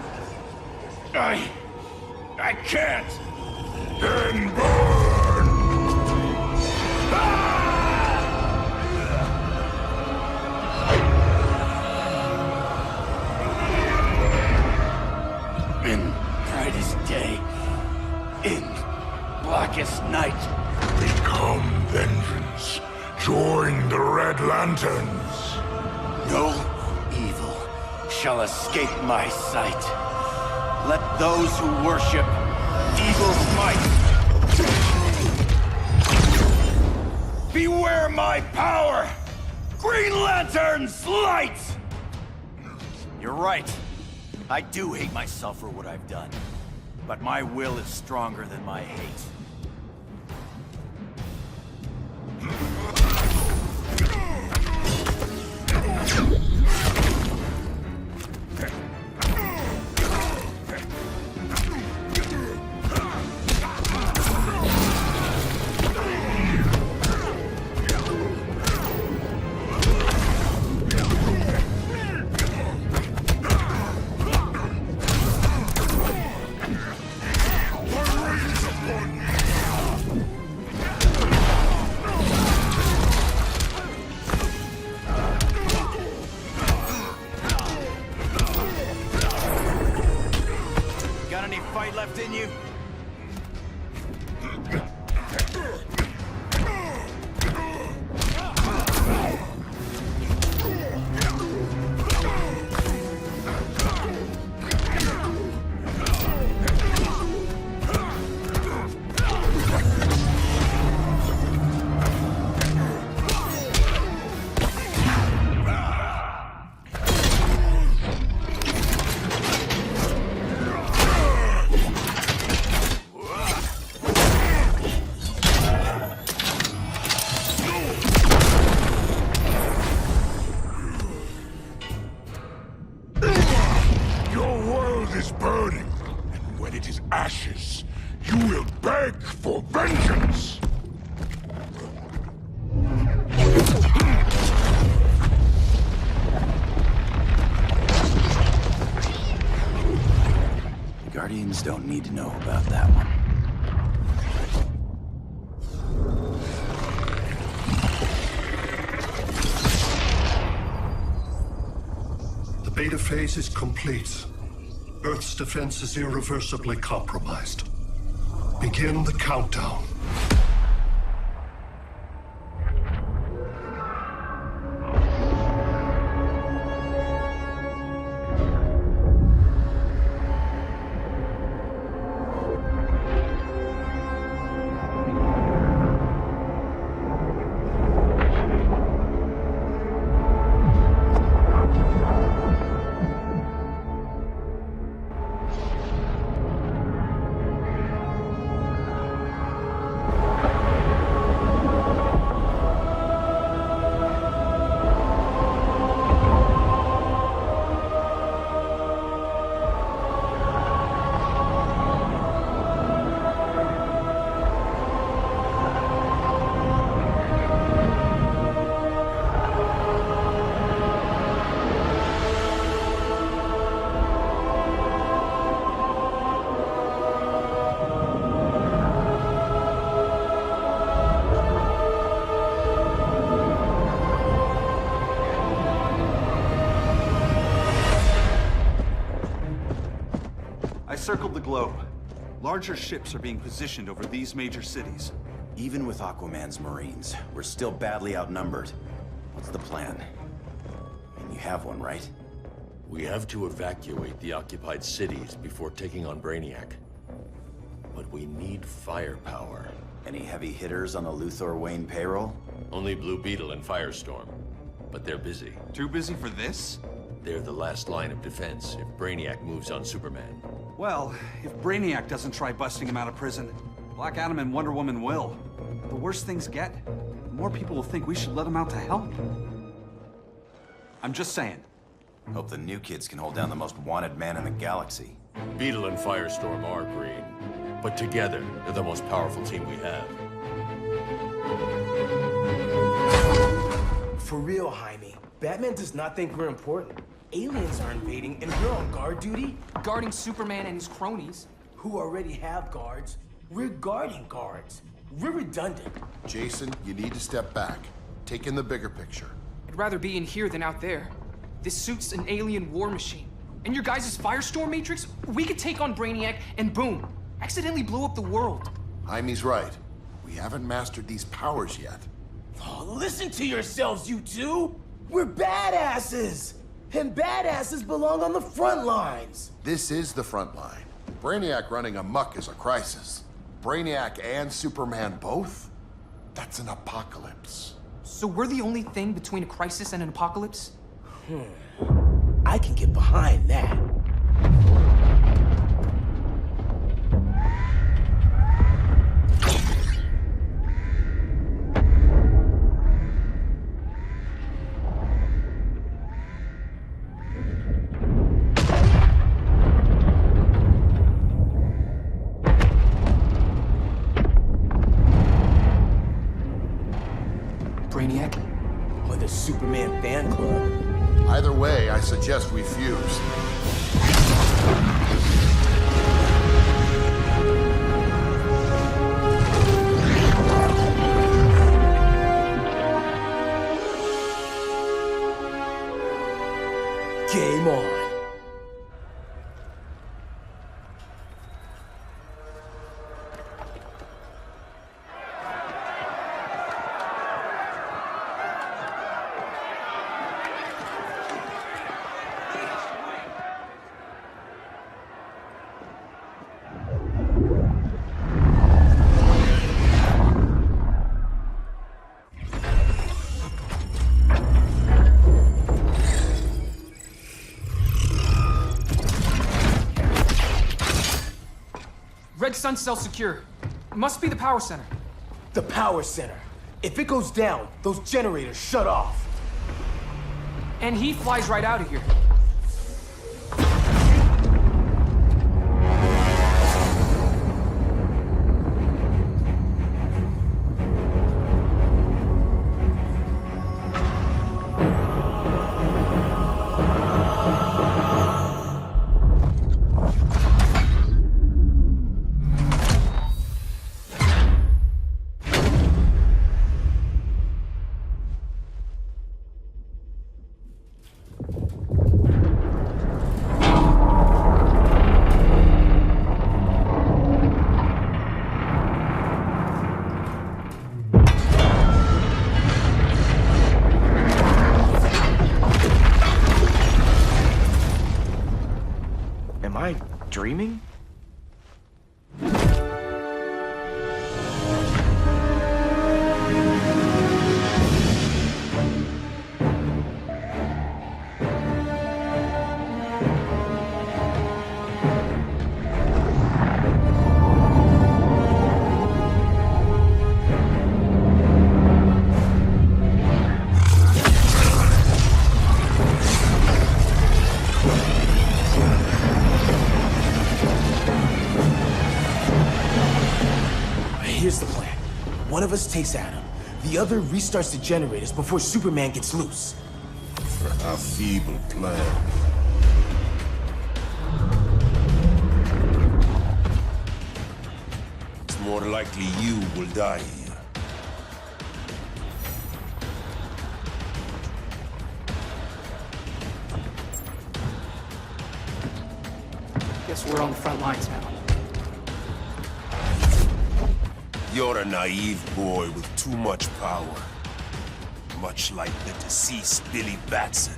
I can't! Then burn! In brightest day, in blackest night. Become vengeance. Join the Red Lanterns. No evil shall escape my sight. Let those who worship evil's might beware my power! Green Lantern's light! You're right. I do hate myself for what I've done. But my will is stronger than my hate. Got any fight left in you? Is burning, and when it is ashes, you will beg for vengeance! The Guardians don't need to know about that one. The beta phase is complete. Earth's defense is irreversibly compromised. Begin the countdown. Circled the globe. Larger ships are being positioned over these major cities. Even with Aquaman's Marines, we're still badly outnumbered. What's the plan? And you have one, right? We have to evacuate the occupied cities before taking on Brainiac. But we need firepower. Any heavy hitters on the Luthor Wayne payroll? Only Blue Beetle and Firestorm. But they're busy. Too busy for this? They're the last line of defense if Brainiac moves on Superman. Well, if Brainiac doesn't try busting him out of prison, Black Adam and Wonder Woman will. The worse things get, the more people will think we should let him out to help. I'm just saying. Hope the new kids can hold down the most wanted man in the galaxy. Beetle and Firestorm are green, but together, they're the most powerful team we have. For real, Jaime. Batman does not think we're important. Aliens are invading, and we're on guard duty? Guarding Superman and his cronies. Who already have guards. We're guarding guards. We're redundant. Jason, you need to step back. Take in the bigger picture. I'd rather be in here than out there. This suit's an alien war machine. And your guys' Firestorm Matrix, we could take on Brainiac and boom, accidentally blow up the world. Jaime's right. We haven't mastered these powers yet. Oh, listen to yourselves, you two! We're badasses! And badasses belong on the front lines! This is the front line. Brainiac running amok is a crisis. Brainiac and Superman both? That's an apocalypse. So we're the only thing between a crisis and an apocalypse? I can get behind that. Brainiac? Or the Superman fan club? Either way, I suggest we fuse. Game on. Red Sun cell secure. It must be the power center. The power center. If it goes down, those generators shut off. And he flies right out of here. Am I dreaming? Here's the plan. One of us takes Adam. The other restarts the generators before Superman gets loose. A feeble plan. It's more likely you will die here. Guess we're on the front lines now. You're a naive boy with too much power. Much like the deceased Billy Batson.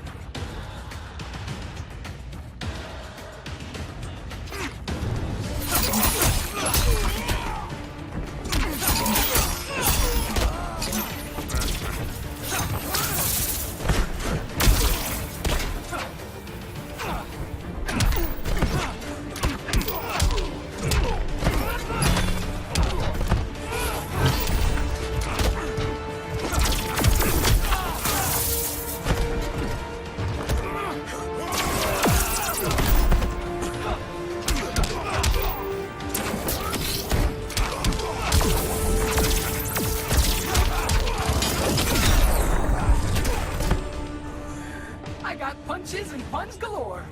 galore.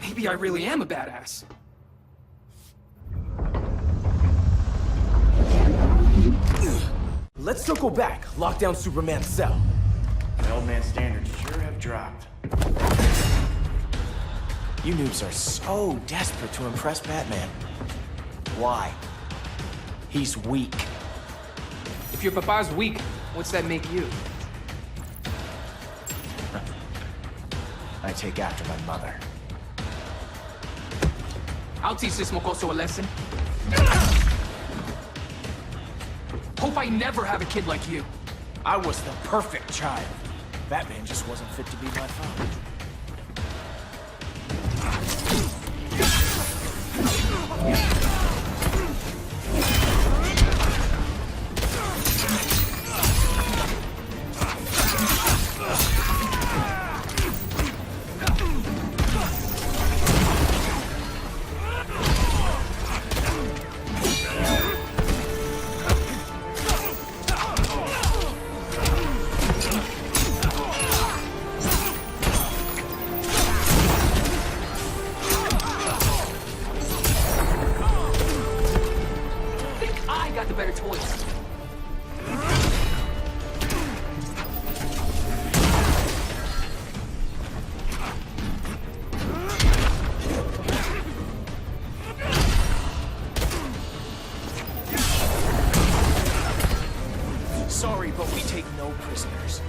Maybe I really am a badass. Let's circle back. Lock down Superman's cell. The old man's standards sure have dropped. You noobs are so desperate to impress Batman. Why? He's weak. If your papa's weak, what's that make you? I take after my mother. I'll teach this mocoso a lesson. Hope I never have a kid like you. I was the perfect child. Batman just wasn't fit to be my father. Sorry, but we take no prisoners.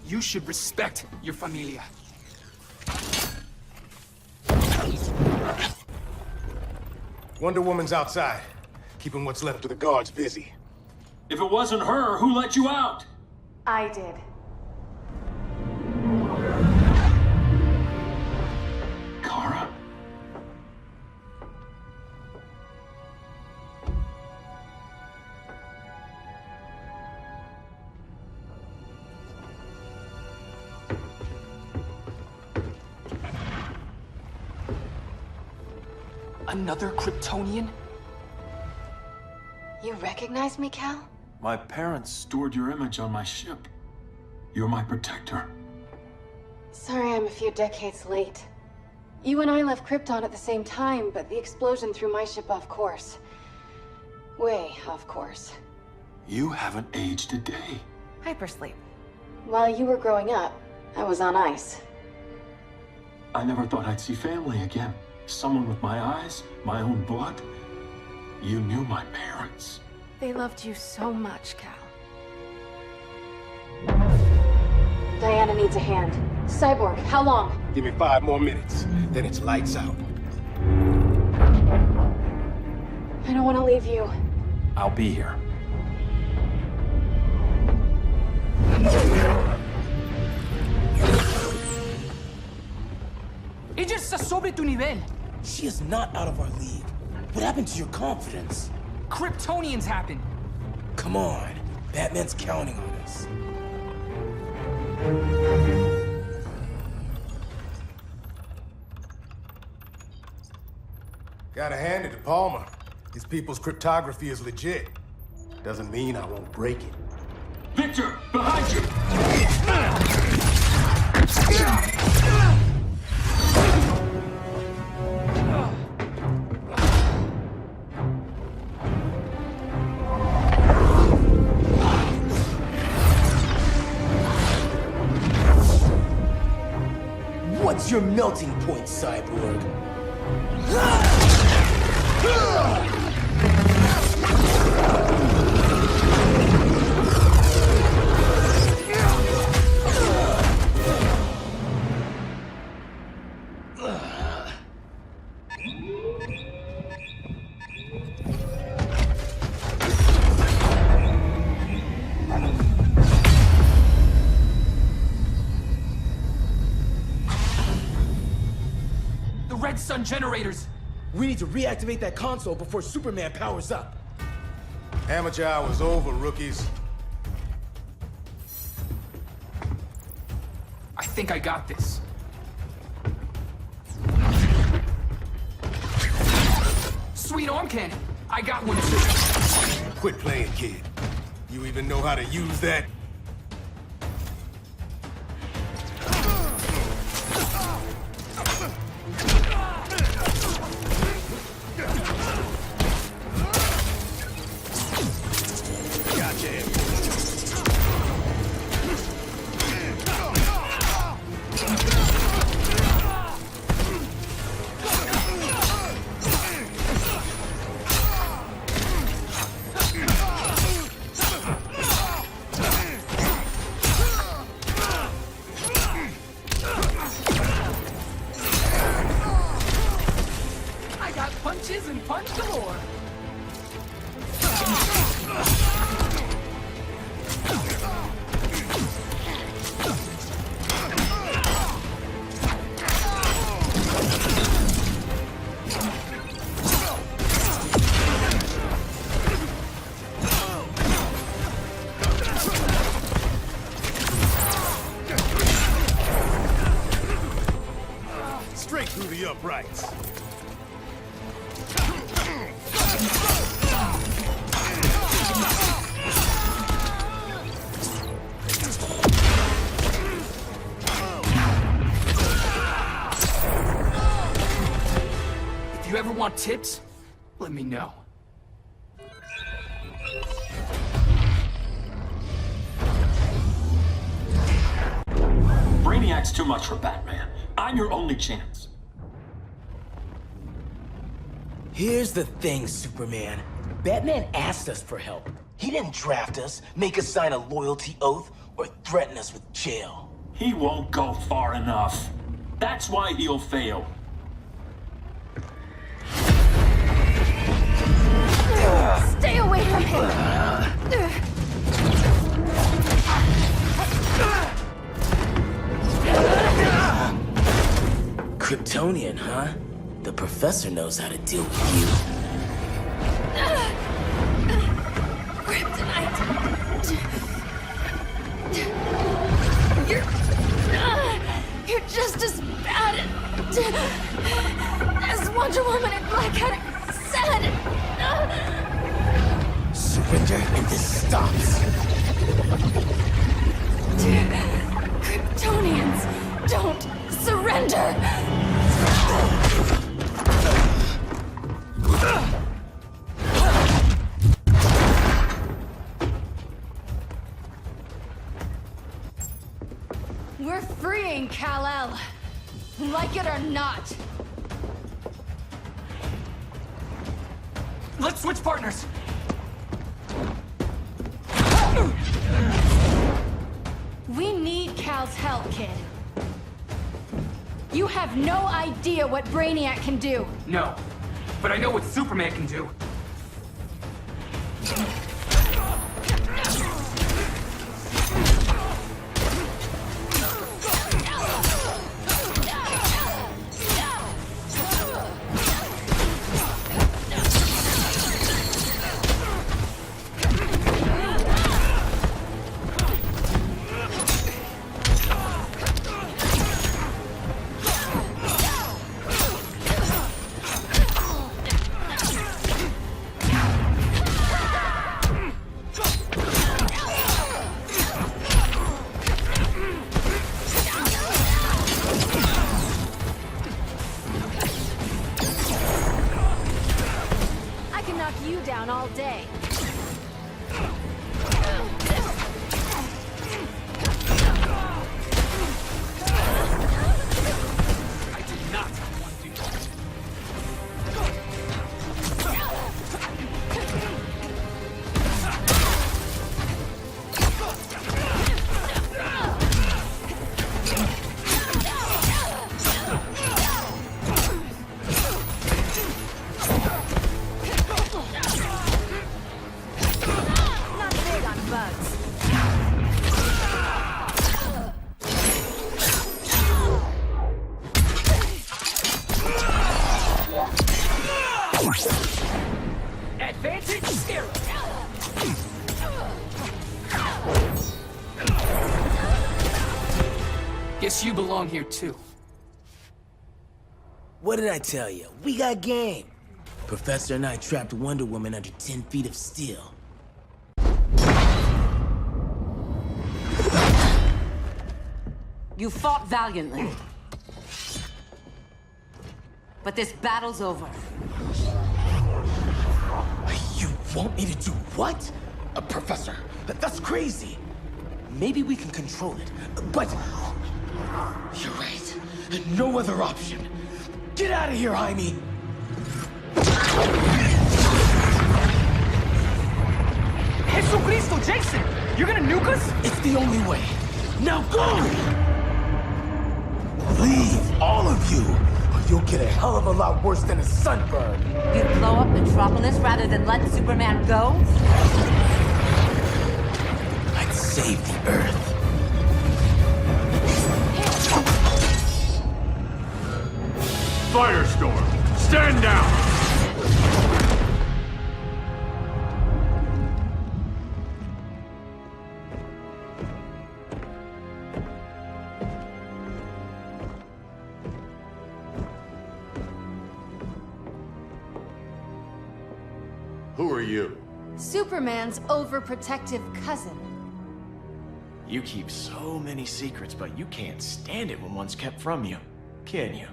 You should respect your familia. Wonder Woman's outside, keeping what's left of the guards busy. If it wasn't her, who let you out? I did. Kara? Another Kryptonian? You recognize me, Cal? My parents stored your image on my ship. You're my protector. Sorry I'm a few decades late. You and I left Krypton at the same time, but the explosion threw my ship off course. Way off course. You haven't aged a day. Hypersleep. While you were growing up, I was on ice. I never thought I'd see family again. Someone with my eyes, my own blood. You knew my parents. They loved you so much, Cal. Diana needs a hand. Cyborg, how long? Give me 5 more minutes, then it's lights out. I don't want to leave you. I'll be here. Ella está sobre tu nivel. She is not out of our league. What happened to your confidence? Kryptonians happen. Come on. Batman's counting on us. Gotta hand it to Palmer. His people's cryptography is legit. Doesn't mean I won't break it. Victor, behind you! What's your melting point, Cyborg? red sun generators. We need to reactivate that console before Superman powers up. Amateur hour's over, rookies. I think I got this. Sweet arm cannon. I got one too. Quit playing, kid. You even know how to use that? Punches and punch galore. Straight through the uprights. If you ever want tips, let me know. Brainiac's too much for Batman. I'm your only chance. Here's the thing, Superman. Batman asked us for help. He didn't draft us, make us sign a loyalty oath, or threaten us with jail. He won't go far enough. That's why he'll fail. Stay away from him! Kryptonian, huh? The professor knows how to deal with you. Kryptonite! You're just as bad as Wonder Woman and Black Cat said! Surrender and this stops. Kryptonians don't surrender! We're freeing Kal-El. Like it or not. Let's switch partners. We need Cal's help, kid. You have no idea what Brainiac can do. No, but I know what Superman can do. Guess you belong here too. What did I tell you? We got game. Professor and I trapped Wonder Woman under 10 feet of steel. You fought valiantly. But this battle's over. You want me to do what? Professor, that's crazy. Maybe we can control it, but... You're right. No other option. Get out of here, Jaime! Jesucristo, Jason! You're gonna nuke us? It's the only way. Now go! Leave, all of you, or you'll get a hell of a lot worse than a sunburn. You'd blow up Metropolis rather than let Superman go? I'd save the Earth. Firestorm, stand down! Who are you? Superman's overprotective cousin. You keep so many secrets, but you can't stand it when one's kept from you, can you?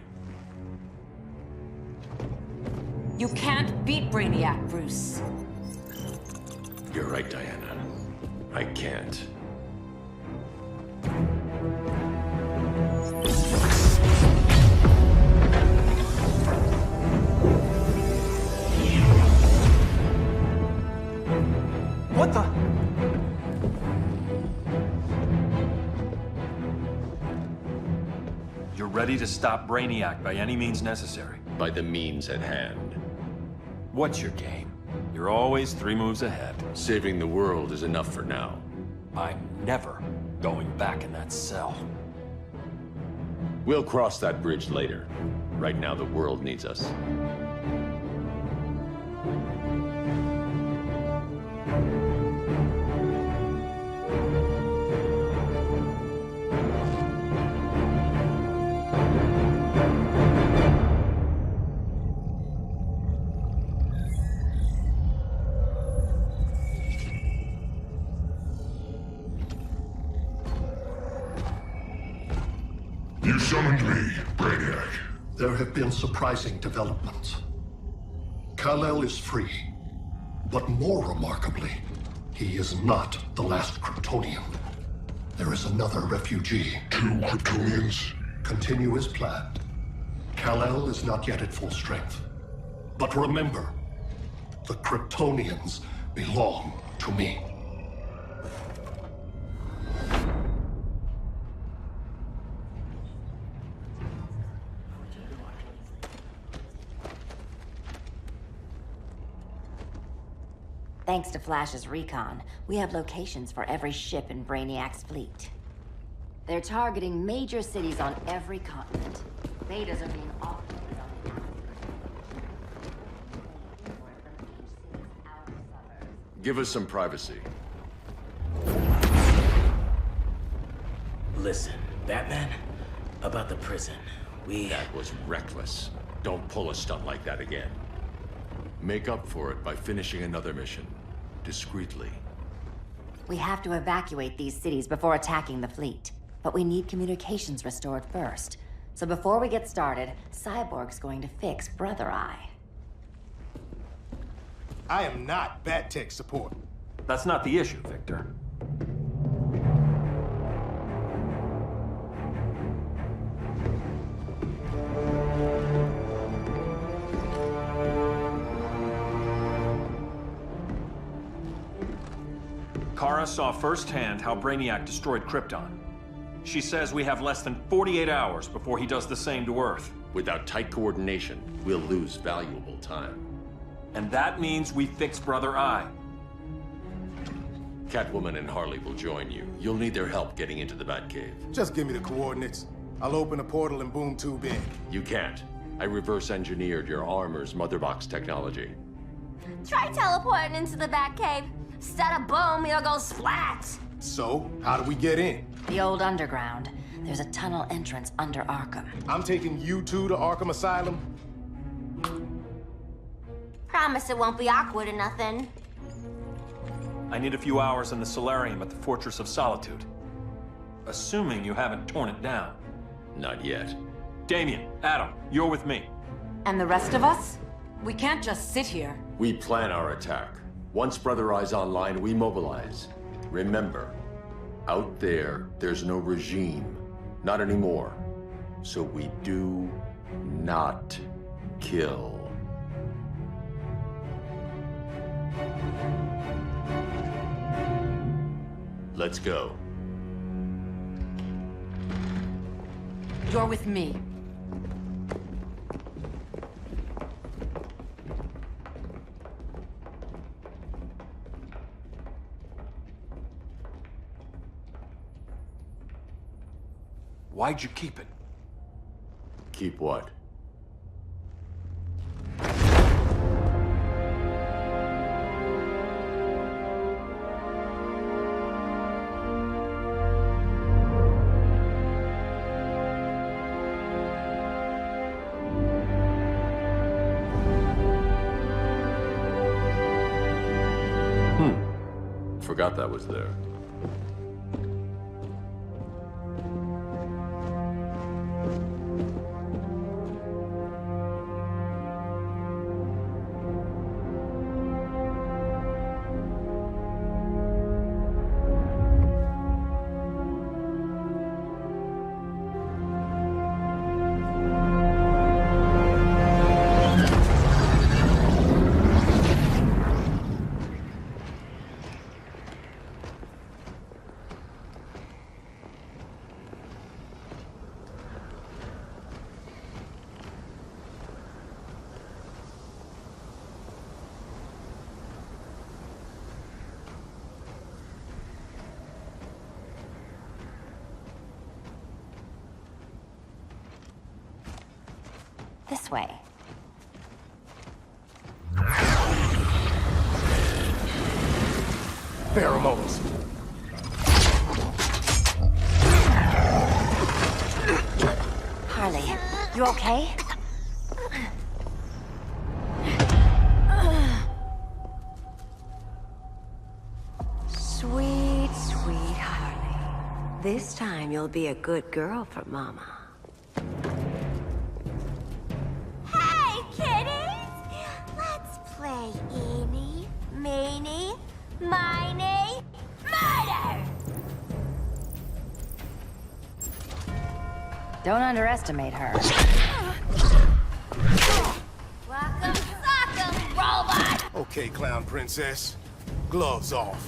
You can't beat Brainiac, Bruce. You're right, Diana. I can't. What the? You're ready to stop Brainiac by any means necessary. By the means at hand. What's your game? You're always 3 moves ahead. Saving the world is enough for now. I'm never going back in that cell. We'll cross that bridge later. Right now, the world needs us. You summoned me, Brainiac. There have been surprising developments. Kal-El is free, but more remarkably, he is not the last Kryptonian. There is another refugee. 2 Kryptonians? Continue as planned. Kal-El is not yet at full strength. But remember, the Kryptonians belong to me. Thanks to Flash's recon, we have locations for every ship in Brainiac's fleet. They're targeting major cities on every continent. Betas are being offloaded on the outskirts. Give us some privacy. Listen, Batman, about the prison, That was reckless. Don't pull a stunt like that again. Make up for it by finishing another mission. Discreetly. We have to evacuate these cities before attacking the fleet. But we need communications restored first. So before we get started, Cyborg's going to fix Brother Eye. I am not Bat-Tech support. That's not the issue, Victor. Kara saw firsthand how Brainiac destroyed Krypton. She says we have less than 48 hours before he does the same to Earth. Without tight coordination, we'll lose valuable time. And that means we fix Brother Eye. Catwoman and Harley will join you. You'll need their help getting into the Batcave. Just give me the coordinates. I'll open a portal and boom tube in. You can't. I reverse engineered your armor's motherbox technology. Try teleporting into the Batcave. Instead of boom, you'll go splat. So, how do we get in? The old underground. There's a tunnel entrance under Arkham. I'm taking you two to Arkham Asylum. Promise it won't be awkward or nothing. I need a few hours in the solarium at the Fortress of Solitude. Assuming you haven't torn it down. Not yet. Damien, Adam, you're with me. And the rest of us? We can't just sit here. We plan our attack. Once Brother Eye's online, we mobilize. Remember, out there's no regime. Not anymore. So we do not kill. Let's go. You're with me. Why'd you keep it? Keep what? Forgot that was there. This way. Pheromones. Harley, you okay? Sweet, sweet Harley. This time you'll be a good girl for Mama. Hey, kiddies! Let's play Eeny, Meeny, Miny, Murder! Don't underestimate her. Welcome, sock'em, robot! Okay, Clown Princess. Gloves off.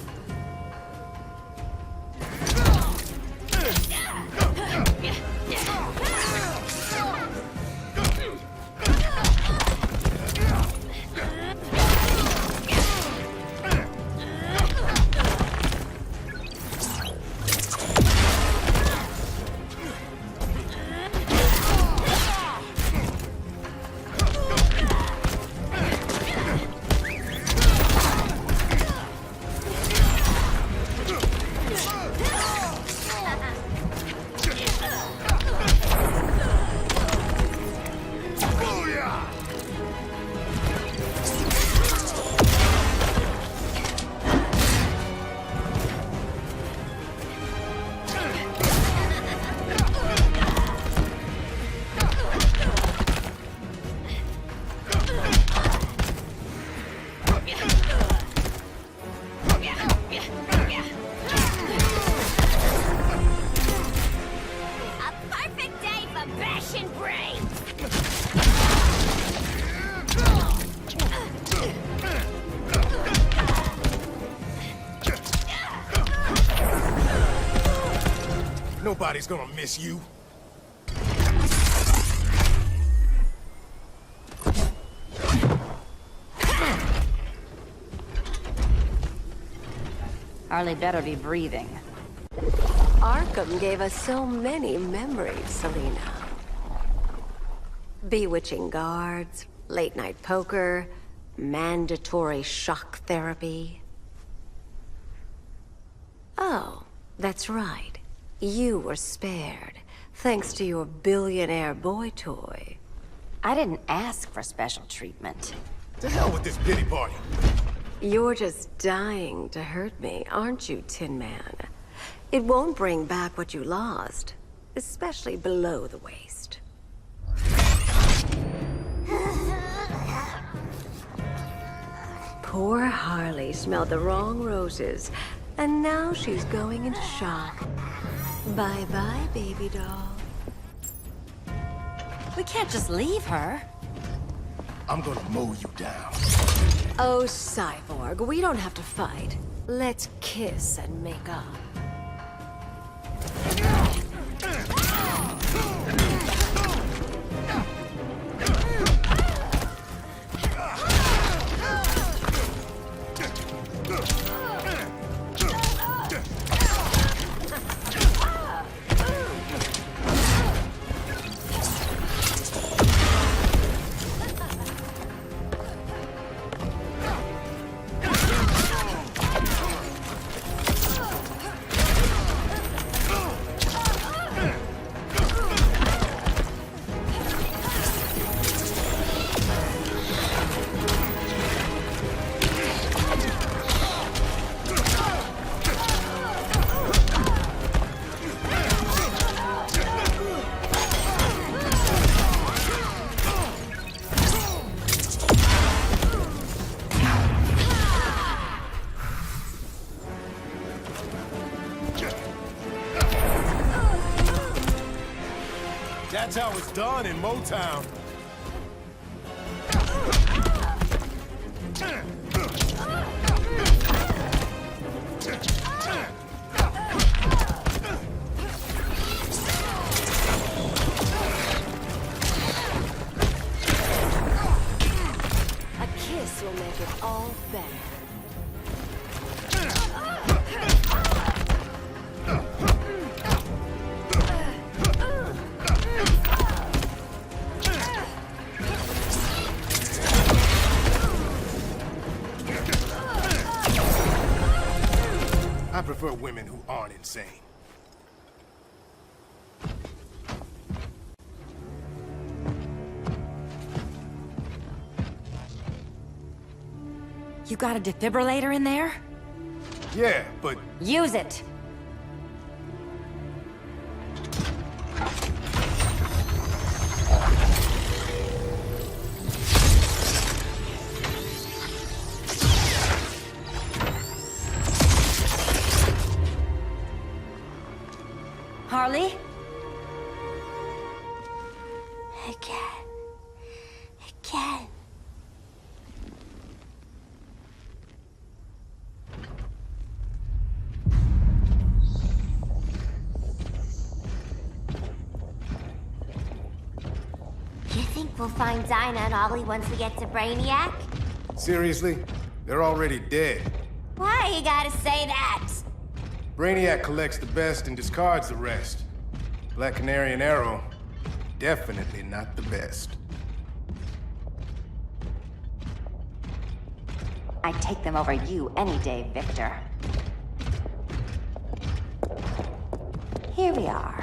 Nobody's gonna miss you. Harley better be breathing. Arkham gave us so many memories, Selina. Bewitching guards, late-night poker, mandatory shock therapy. Oh, that's right. You were spared. Thanks to your billionaire boy toy. I didn't ask for special treatment. To hell with this pity party. You're just dying to hurt me, aren't you, Tin Man? It won't bring back what you lost, especially below the waist. Poor Harley smelled the wrong roses, and now she's going into shock. Bye-bye, baby doll. We can't just leave her. I'm gonna mow you down. Oh, Cyborg, we don't have to fight. Let's kiss and make up. That's how it's done in Motown. A kiss will make it all better. I prefer women who aren't insane. You got a defibrillator in there? Yeah, but... Use it! Harley? Again. Again. You think we'll find Dinah and Ollie once we get to Brainiac? Seriously? They're already dead. Why you gotta say that? Brainiac collects the best and discards the rest. Black Canary and Arrow, definitely not the best. I'd take them over you any day, Victor. Here we are.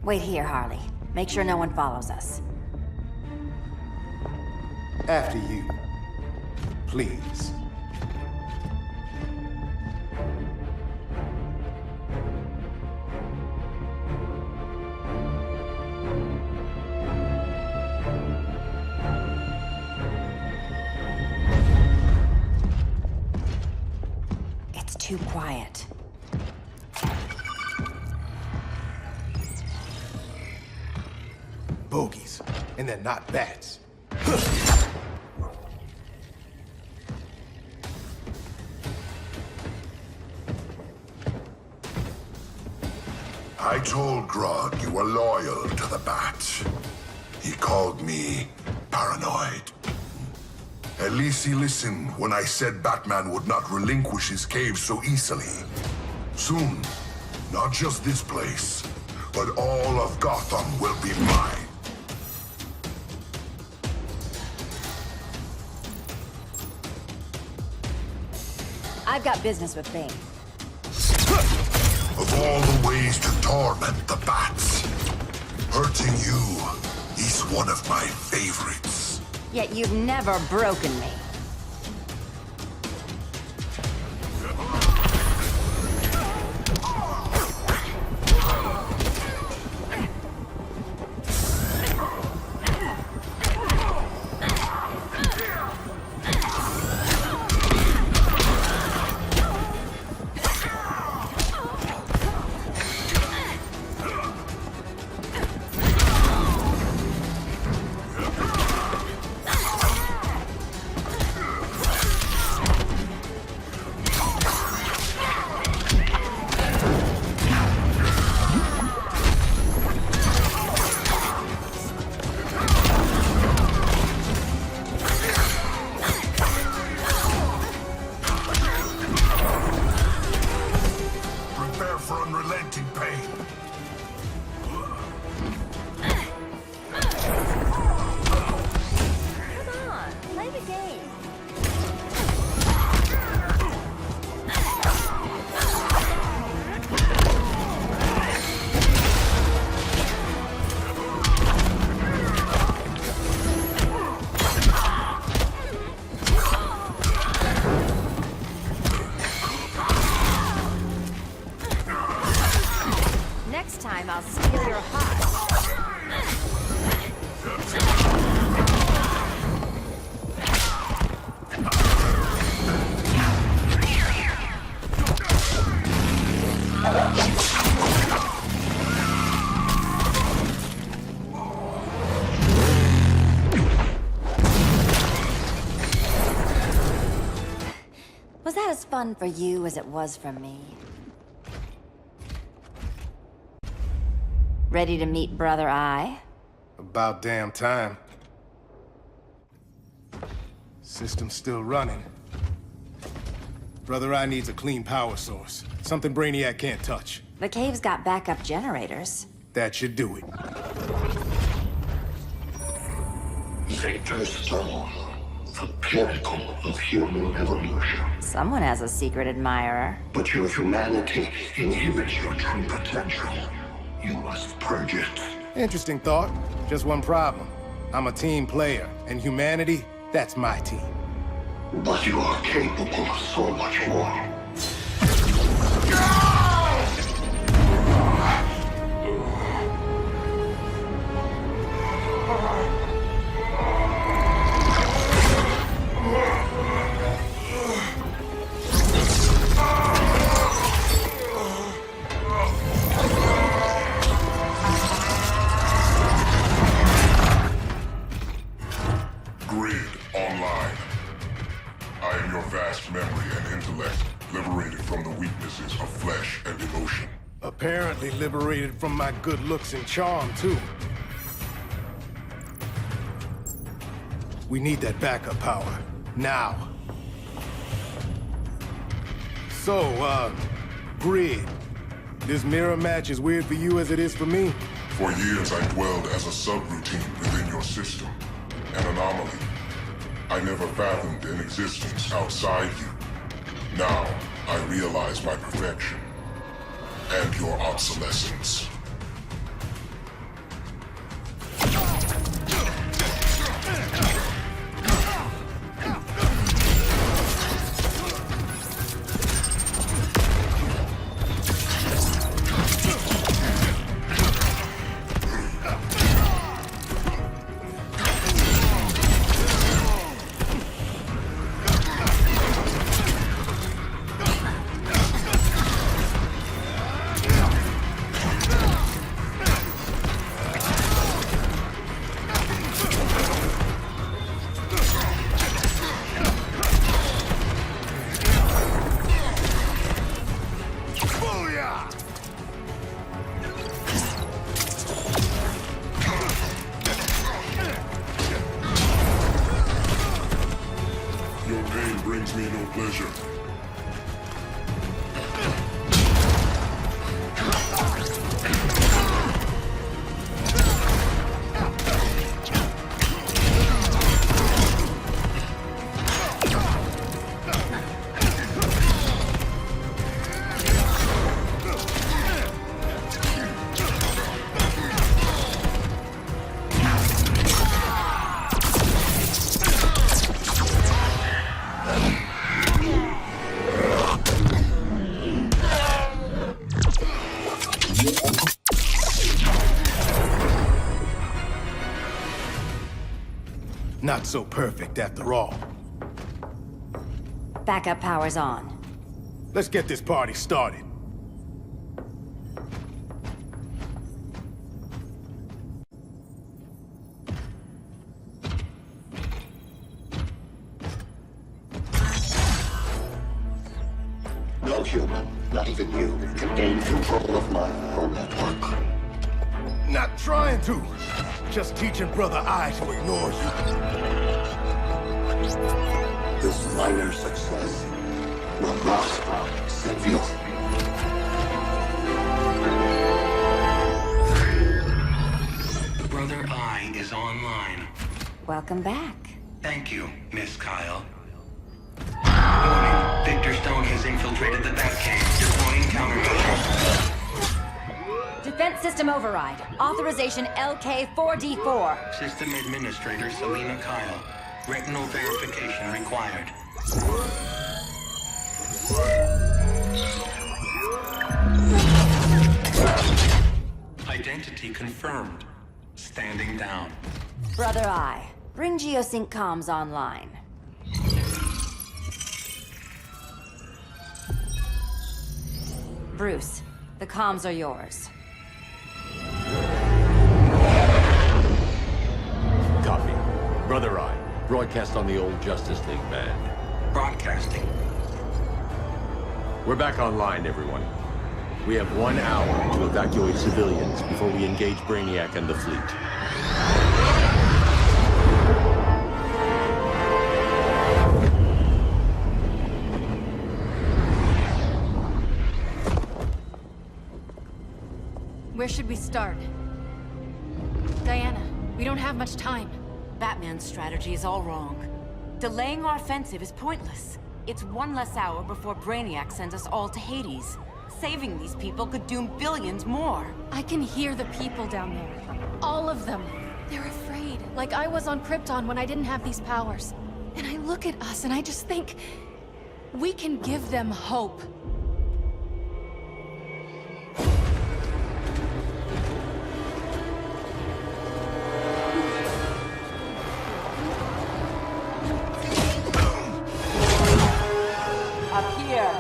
Wait here, Harley. Make sure no one follows us. After you. Please. It's too quiet. Bogies. And they're not bats. I told Grodd you were loyal to the Bat. He called me paranoid. At least he listened when I said Batman would not relinquish his cave so easily. Soon, not just this place, but all of Gotham will be mine. I've got business with Bane. Of all the ways to torment the bats, hurting you is one of my favorites. Yet you've never broken me. Next time I'll steal your heart. Was that as fun for you as it was for me? Ready to meet Brother Eye? About damn time. System's still running. Brother Eye needs a clean power source. Something Brainiac can't touch. The cave's got backup generators. That should do it. Victor's Stone, the pinnacle of human evolution. Someone has a secret admirer. But your humanity inhibits your true potential. You must purge it. Interesting thought. Just one problem. I'm a team player, and humanity, that's my team. But you are capable of so much more. Apparently liberated from my good looks and charm, too. We need that backup power. Now. So, Grid. This mirror match is weird for you as it is for me? For years I dwelled as a subroutine within your system. An anomaly. I never fathomed an existence outside you. Now, I realize my perfection. And your obsolescence. brings me no pleasure. Not so perfect after all. Backup power's on. Let's get this party started. No human, not even you, can gain control of my neural network. Not trying to. Just teaching Brother Eye to ignore you. This minor success will not save you. Brother Eye is online. Welcome back. Thank you, Miss Kyle. Warning, Victor Stone has infiltrated the Batcave, deploying countermeasures. Defense system override. Authorization LK4D4. System Administrator Selena Kyle. Retinal verification required. Identity confirmed. Standing down. Brother Eye, bring Geosync comms online. Bruce, the comms are yours. Copy. Brother Eye, broadcast on the old Justice League band. Broadcasting. We're back online, everyone. We have 1 hour to evacuate civilians before we engage Brainiac and the fleet. Where should we start? Diana, we don't have much time. Batman's strategy is all wrong. Delaying our offensive is pointless. It's one less hour before Brainiac sends us all to Hades. Saving these people could doom billions more. I can hear the people down there. All of them. They're afraid, like I was on Krypton when I didn't have these powers. And I look at us and I just think, we can give them hope. Up here.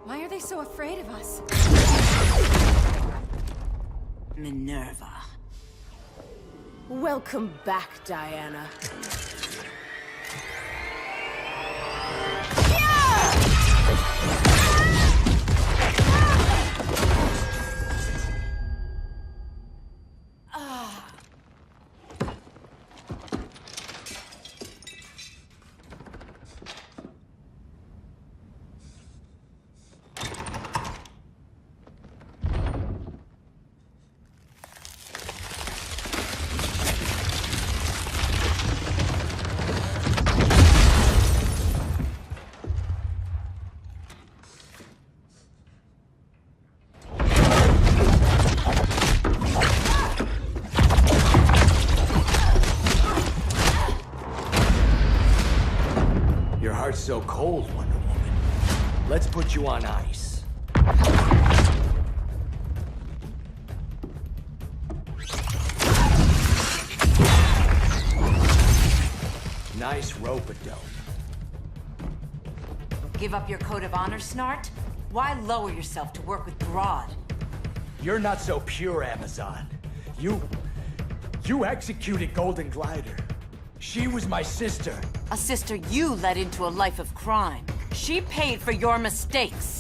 Why are they so afraid of us? Minerva. Welcome back, Diana. Your heart's so cold, Wonder Woman. Let's put you on ice. Nice rope-a-dope. Give up your code of honor, Snart? Why lower yourself to work with Grodd? You're not so pure, Amazon. You executed Golden Glider. She was my sister. A sister you led into a life of crime. She paid for your mistakes.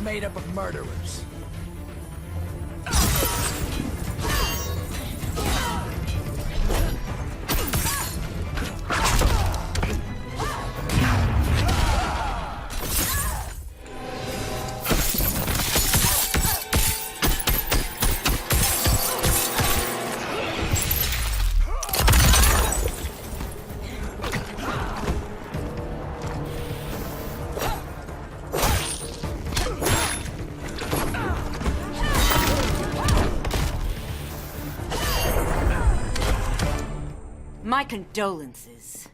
Made up of murderers. My condolences.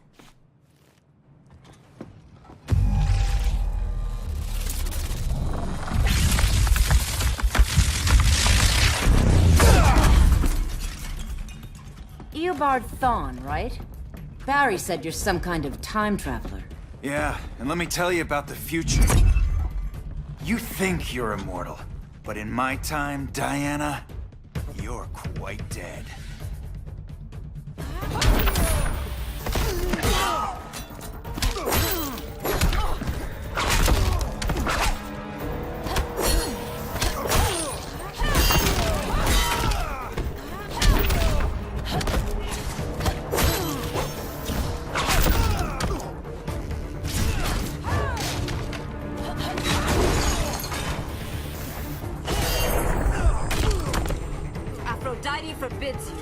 Eobard Thawne, right? Barry said you're some kind of time traveler. Yeah, and let me tell you about the future. You think you're immortal, but in my time, Diana, you're quite dead. Aphrodite forbids you.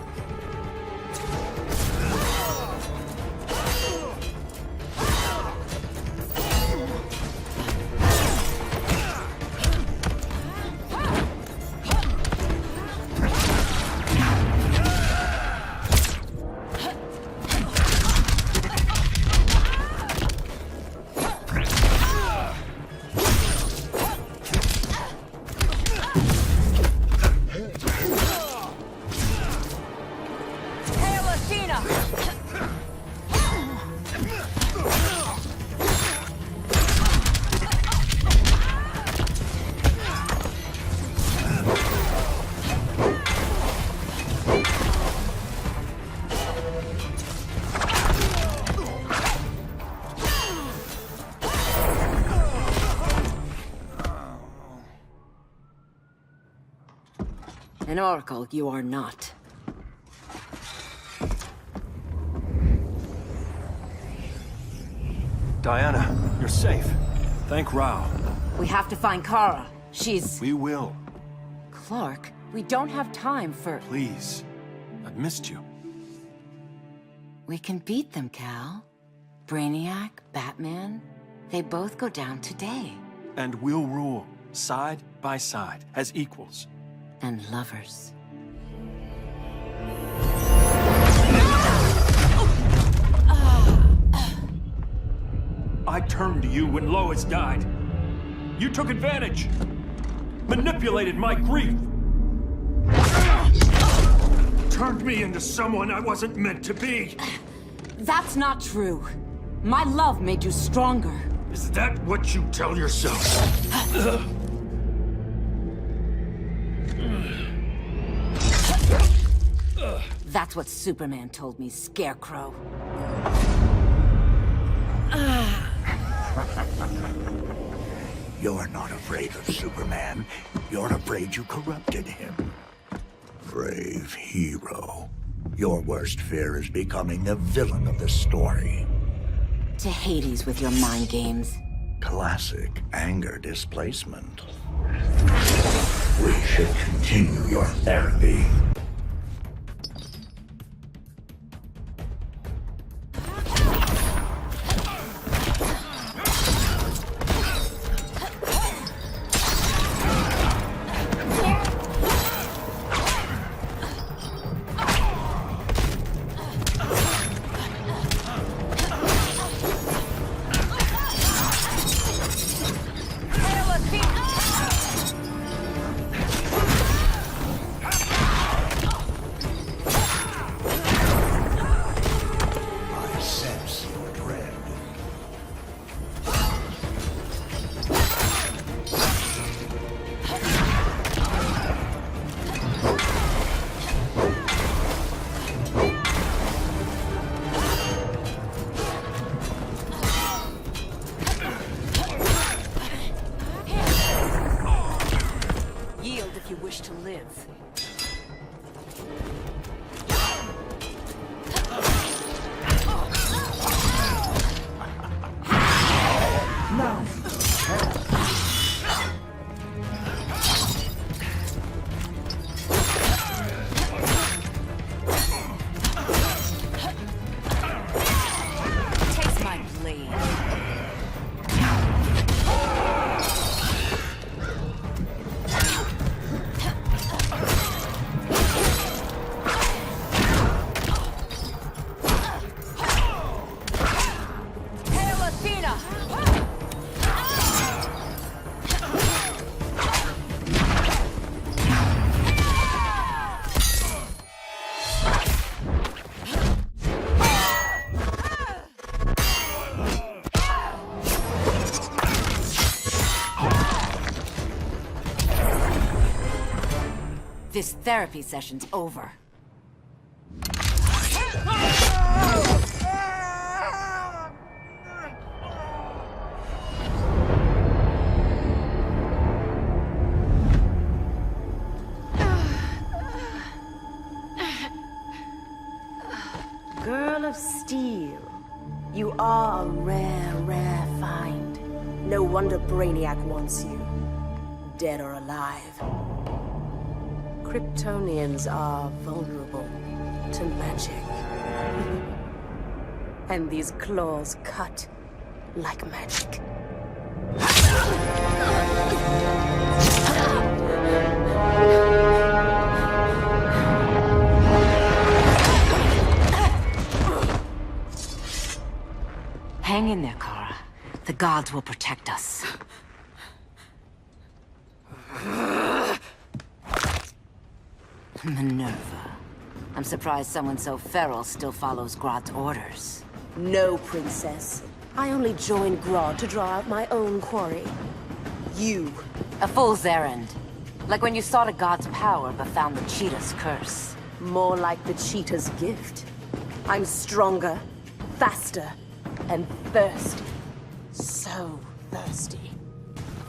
An oracle you are not. Diana, you're safe. Thank Rao. We have to find Kara. She's... We will. Clark, we don't have time for... Please. I've missed you. We can beat them, Cal. Brainiac, Batman, they both go down today. And we'll rule, side by side, as equals. And lovers. I turned to you when Lois died. You took advantage. Manipulated my grief. Turned me into someone I wasn't meant to be. That's not true. My love made you stronger. Is that what you tell yourself? That's what Superman told me, Scarecrow. You're not afraid of Superman. You're afraid you corrupted him. Brave hero. Your worst fear is becoming the villain of the story. To Hades with your mind games. Classic anger displacement. We should continue your therapy. If you wish to live. Taste my blade. This therapy session's over. Girl of Steel, you are a rare, rare find. No wonder Brainiac wants you, dead or alive. Kryptonians are vulnerable to magic. And these claws cut like magic. Hang in there, Kara. The gods will protect us. Minerva. I'm surprised someone so feral still follows Grodd's orders. No, Princess. I only joined Grodd to draw out my own quarry. You. A fool's errand. Like when you sought a god's power but found the cheetah's curse. More like the cheetah's gift. I'm stronger, faster, and thirsty. So thirsty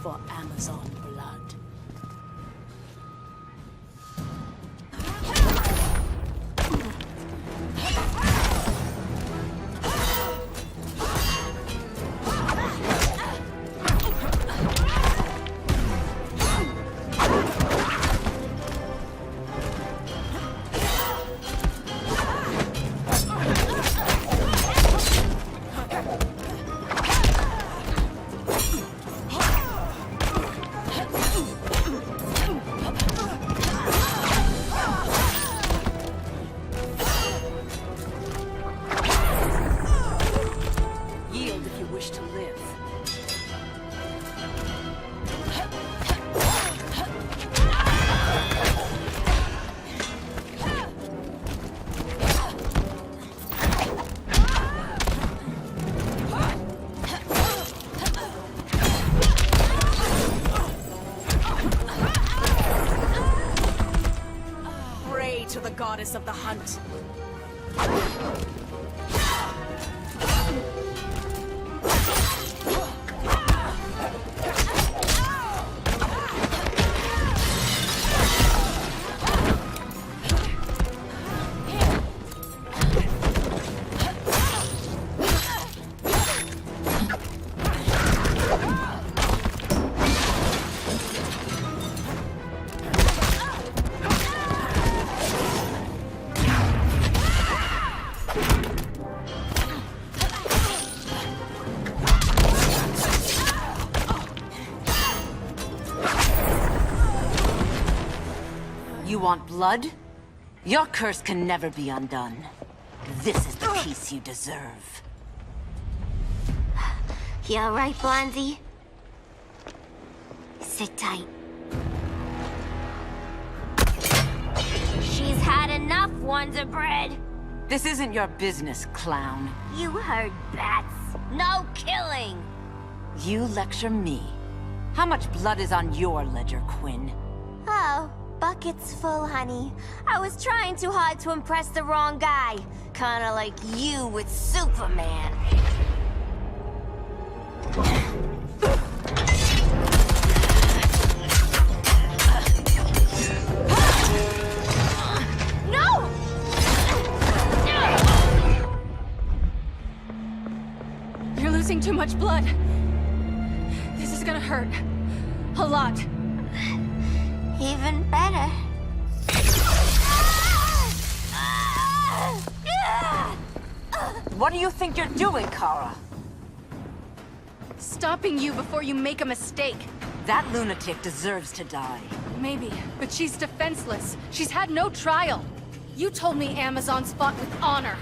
for Amazon blood. fierceness of the hunt. You want blood? Your curse can never be undone. This is the peace you deserve. You alright, Blondie? Sit tight. She's had enough, Wonder Bread. This isn't your business, clown. You heard bats. No killing. You lecture me. How much blood is on your ledger, Quinn? Oh, bucket's full, honey. I was trying too hard to impress the wrong guy. Kinda like you with Superman. No! You're losing too much blood. This is gonna hurt. A lot. Even better. What do you think you're doing, Kara? Stopping you before you make a mistake. That lunatic deserves to die. Maybe, but she's defenseless. She's had no trial. You told me Amazons fought with honor.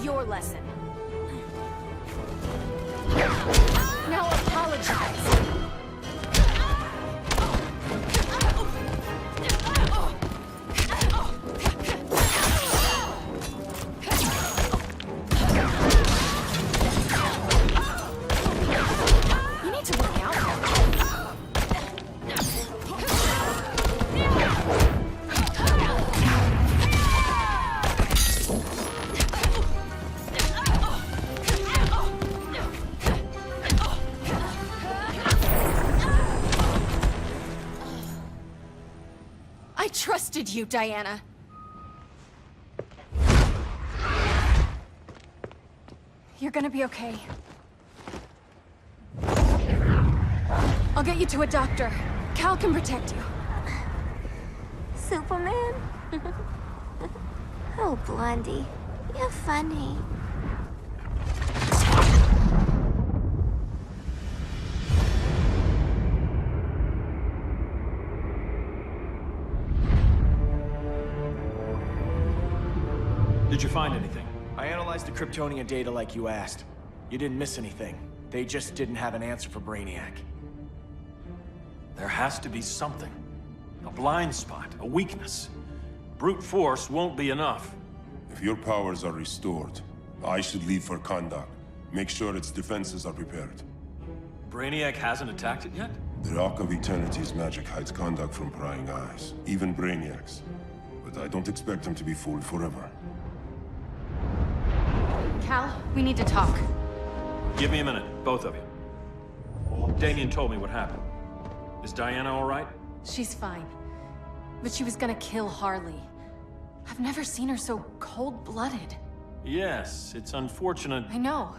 Your lesson. Now apologize. You need to work out. I trusted you, Diana. You're gonna be okay. I'll get you to a doctor. Cal can protect you. Superman? Oh, Blondie, you're funny. Did you find anything? I analyzed the Kryptonian data like you asked. You didn't miss anything. They just didn't have an answer for Brainiac. There has to be something. A blind spot, a weakness. Brute force won't be enough. If your powers are restored, I should leave for Kahndaq. Make sure its defenses are prepared. Brainiac hasn't attacked it yet? The Rock of Eternity's magic hides Kahndaq from prying eyes, even Brainiac's. But I don't expect him to be fooled forever. Cal, we need to talk. Give me a minute, both of you. Damien told me what happened. Is Diana all right? She's fine. But she was gonna kill Harley. I've never seen her so cold-blooded. Yes, it's unfortunate. I know.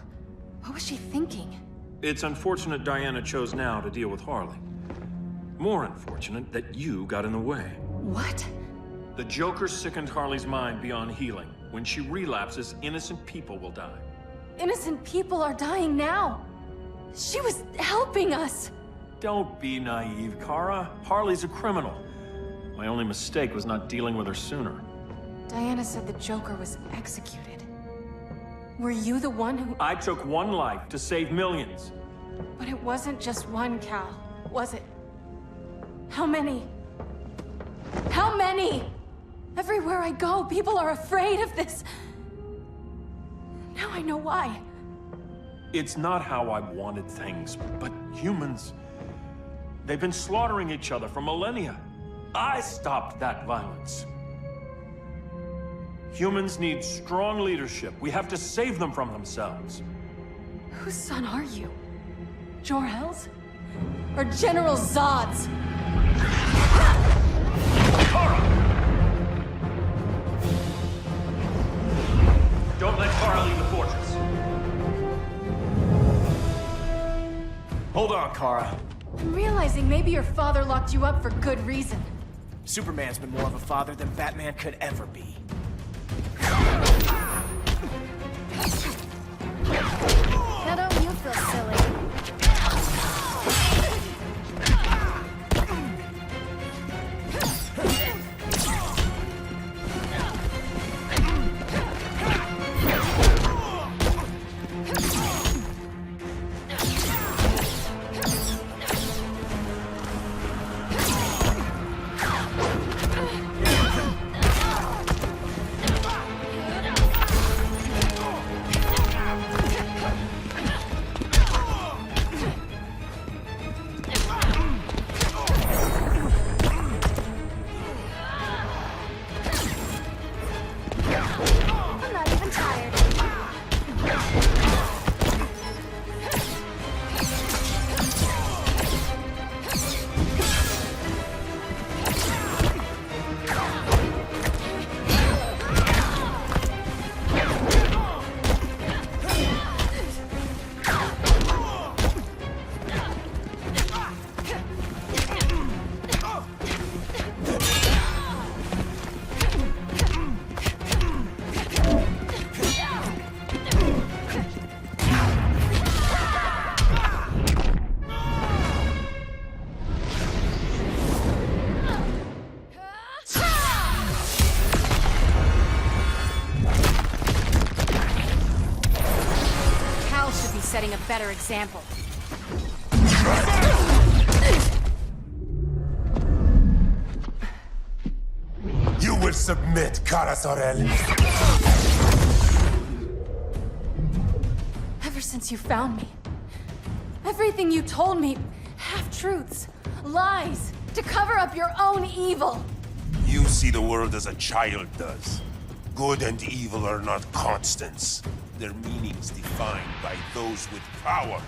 What was she thinking? It's unfortunate Diana chose now to deal with Harley. More unfortunate that you got in the way. What? The Joker sickened Harley's mind beyond healing. When she relapses, innocent people will die. Innocent people are dying now. She was helping us! Don't be naive, Kara. Harley's a criminal. My only mistake was not dealing with her sooner. Diana said the Joker was executed. Were you the one who... I took one life to save millions. But it wasn't just one, Cal, was it? How many? How many? Everywhere I go, people are afraid of this. Now I know why. It's not how I wanted things, but humans... they've been slaughtering each other for millennia. I stopped that violence. Humans need strong leadership. We have to save them from themselves. Whose son are you? Jor-El's? Or General Zod's? Kara! Don't let Kara leave the fortress. Hold on, Kara. I'm realizing maybe your father locked you up for good reason. Superman's been more of a father than Batman could ever be. Now don't you feel silly? I'm not even tired. Cal should be setting a better example. You will submit, Kara Zor-El. Ever since you found me, everything you told me, half-truths, lies, to cover up your own evil. You see the world as a child does. Good and evil are not constants. Their meanings defined by those with power.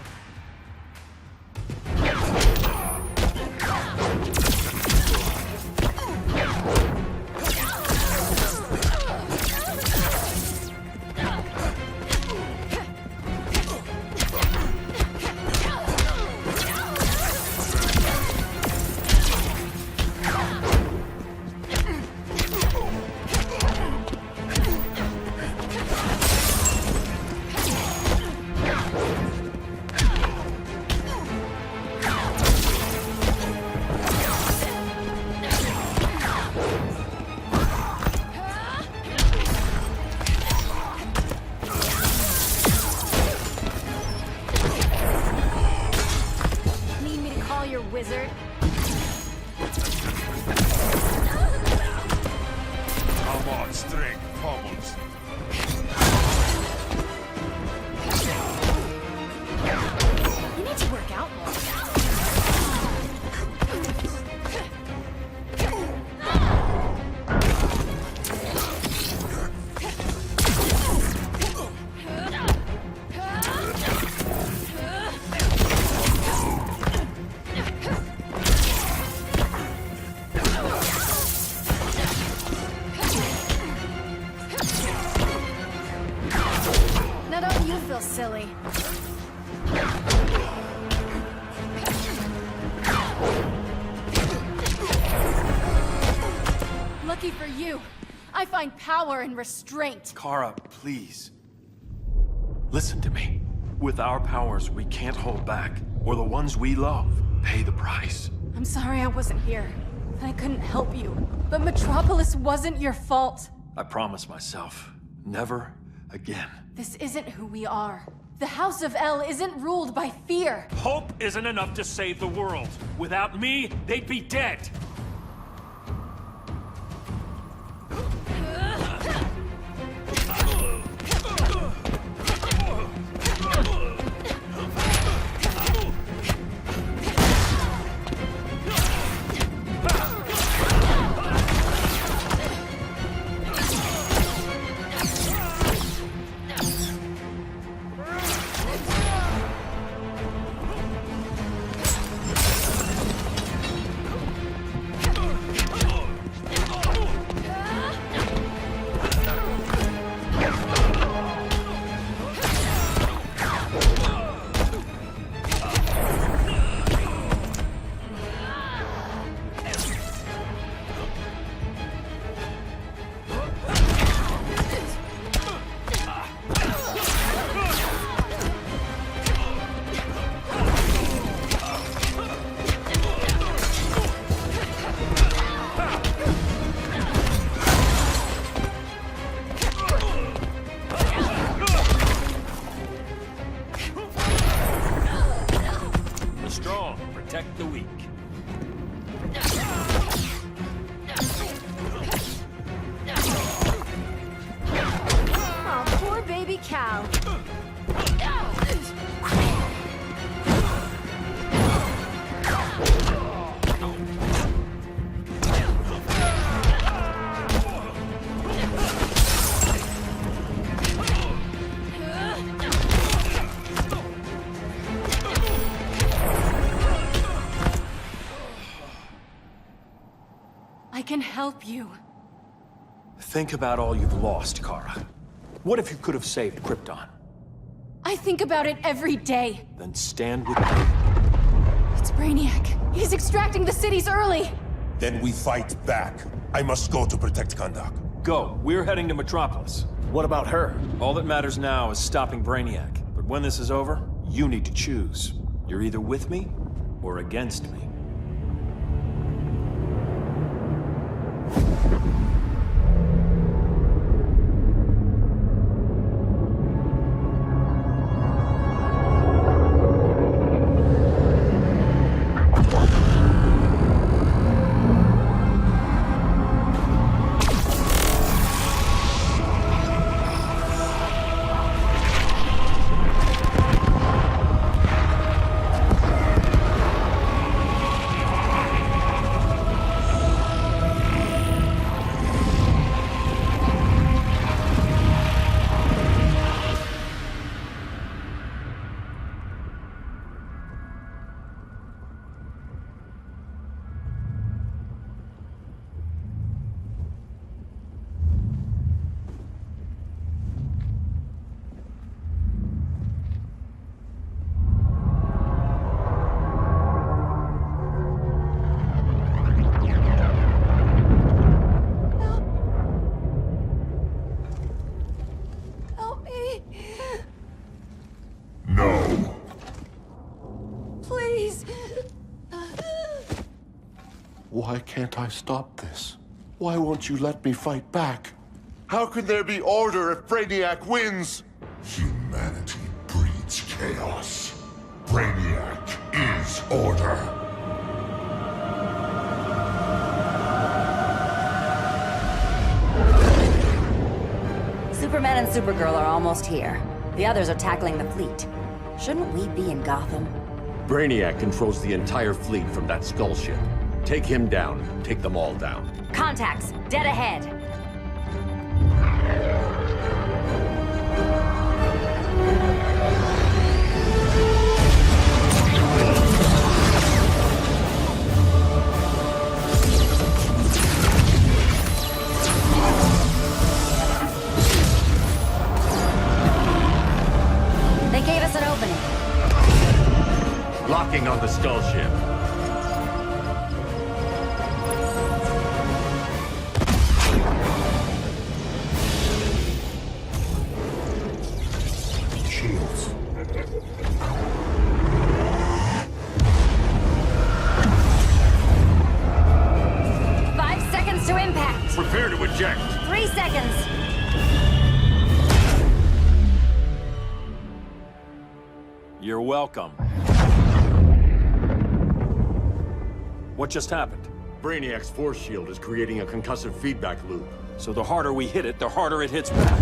Need me to call your wizard? Come on, strength pummels. You need to work out more. Now don't you feel silly? Lucky for you, I find power in restraint. Kara, please. Listen to me. With our powers, we can't hold back, or the ones we love pay the price. I'm sorry I wasn't here, and I couldn't help you. But Metropolis wasn't your fault. I promise myself, never again. This isn't who we are. The House of El isn't ruled by fear. Hope isn't enough to save the world. Without me, they'd be dead. Protect the weak. Oh, poor baby cow. I can help you. Think about all you've lost, Kara. What if you could have saved Krypton? I think about it every day. Then stand with me. It's Brainiac. He's extracting the cities early. Then we fight back. I must go to protect Kahndaq. Go. We're heading to Metropolis. What about her? All that matters now is stopping Brainiac. But when this is over, you need to choose. You're either with me or against me. No. Please. Why can't I stop this? Why won't you let me fight back? How can there be order if Brainiac wins? Humanity breeds chaos. Brainiac is order. Superman and Supergirl are almost here. The others are tackling the fleet. Shouldn't we be in Gotham? Brainiac controls the entire fleet from that skull ship. Take him down. Take them all down. Contacts, dead ahead. They gave us an opening. Locking on the skull ship. Shields. Prepare to eject. 3 seconds. You're welcome. What just happened? Brainiac's force shield is creating a concussive feedback loop. So the harder we hit it, the harder it hits back.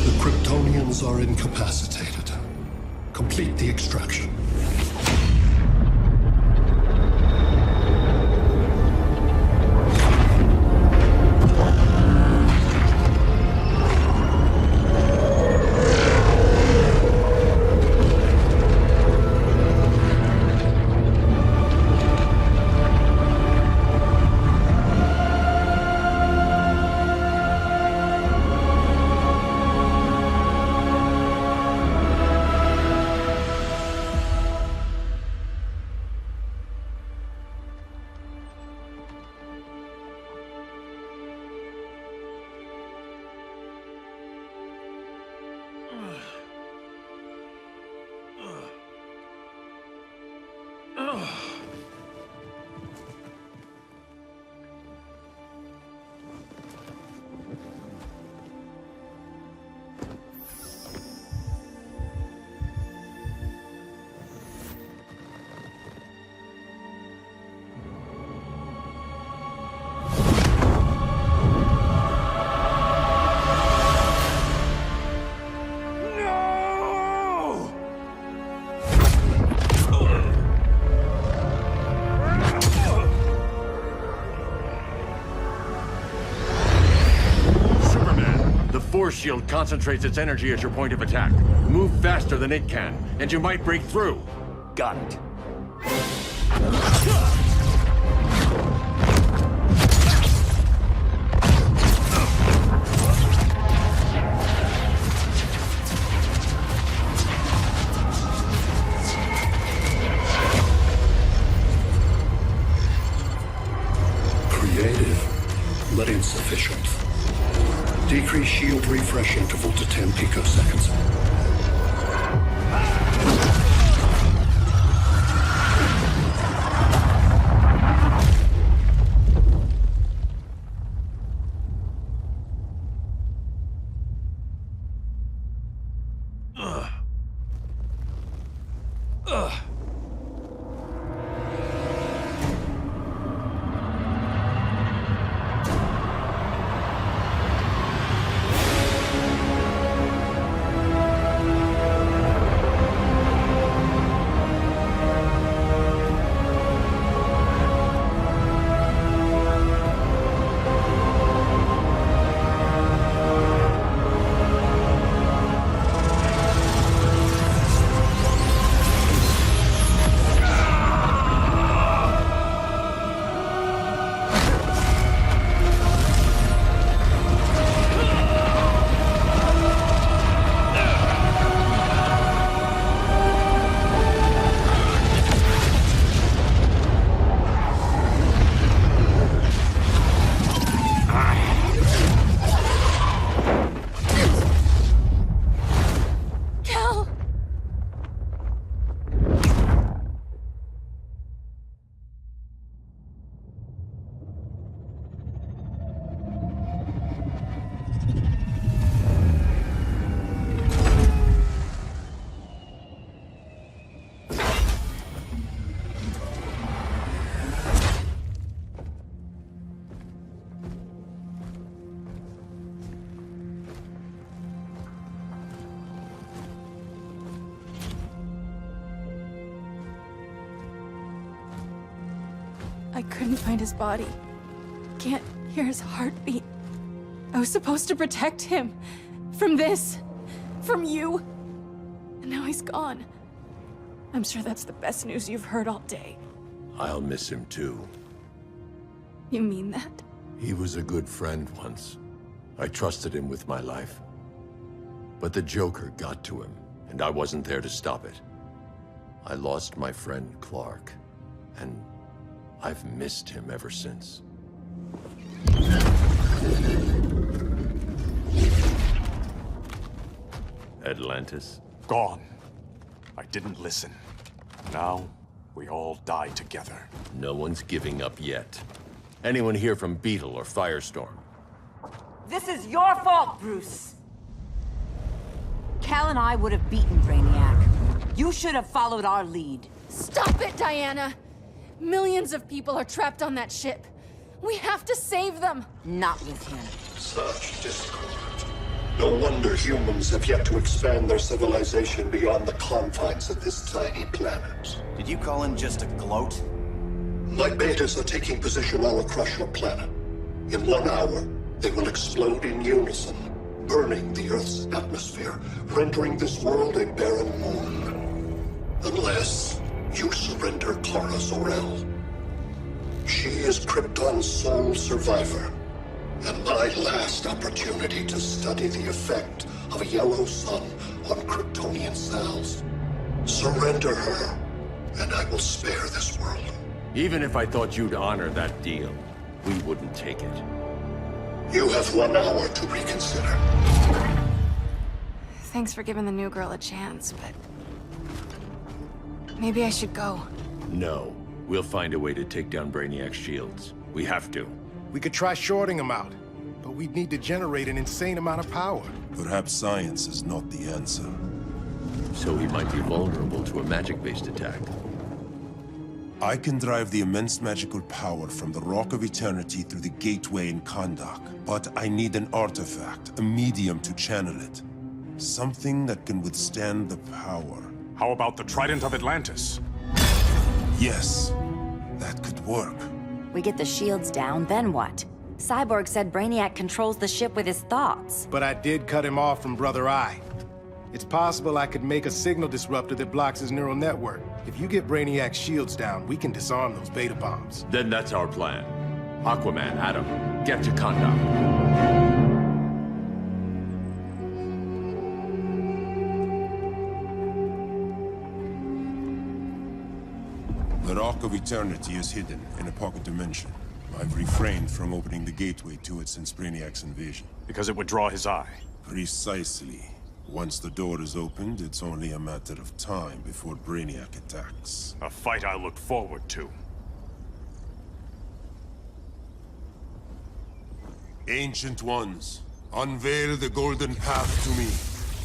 The Kryptonians are incapacitated. Complete the extraction. Force shield concentrates its energy as your point of attack. Move faster than it can, and you might break through. Got it. Creative, but insufficient. Decrease shield refresh interval to 10 picoseconds. I couldn't find his body. Can't hear his heartbeat. I was supposed to protect him. From this. From you. And now he's gone. I'm sure that's the best news you've heard all day. I'll miss him too. You mean that? He was a good friend once. I trusted him with my life. But the Joker got to him, and I wasn't there to stop it. I lost my friend Clark, and I've missed him ever since. Atlantis? Gone. I didn't listen. Now, we all die together. No one's giving up yet. Anyone here from Beetle or Firestorm? This is your fault, Bruce! Cal and I would have beaten Brainiac. You should have followed our lead. Stop it, Diana! Millions of people are trapped on that ship. We have to save them! Not with him. Such discord. No wonder humans have yet to expand their civilization beyond the confines of this tiny planet. Did you call him just a gloat? My betas are taking position all across your planet. In 1 hour, they will explode in unison, burning the Earth's atmosphere, rendering this world a barren moon. Unless you surrender Kara Zor-El. She is Krypton's sole survivor, and my last opportunity to study the effect of a yellow sun on Kryptonian cells. Surrender her, and I will spare this world. Even if I thought you'd honor that deal, we wouldn't take it. You have 1 hour to reconsider. Thanks for giving the new girl a chance, but... maybe I should go. No. We'll find a way to take down Brainiac's shields. We have to. We could try shorting him out, but we'd need to generate an insane amount of power. Perhaps science is not the answer. So he might be vulnerable to a magic-based attack. I can drive the immense magical power from the Rock of Eternity through the gateway in Kahndaq, but I need an artifact, a medium to channel it. Something that can withstand the power. How about the Trident of Atlantis? Yes, that could work. We get the shields down, then what? Cyborg said Brainiac controls the ship with his thoughts. But I did cut him off from Brother Eye. It's possible I could make a signal disruptor that blocks his neural network. If you get Brainiac's shields down, we can disarm those beta bombs. Then that's our plan. Aquaman, Adam, get to Kahndaq. The Rock of Eternity is hidden in a pocket dimension. I've refrained from opening the gateway to it since Brainiac's invasion. Because it would draw his eye. Precisely. Once the door is opened, it's only a matter of time before Brainiac attacks. A fight I look forward to. Ancient Ones, unveil the golden path to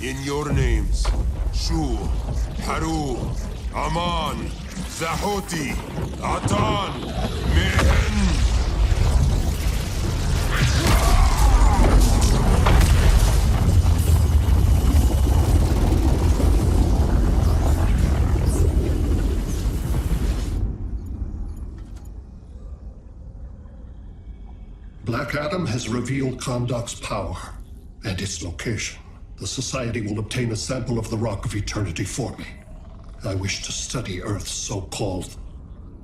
me. In your names, Shu, Haru, Aman, Zahoti, Atan, Mehen! Black Adam has revealed Kahndaq's power and its location. The Society will obtain a sample of the Rock of Eternity for me. I wish to study Earth's so-called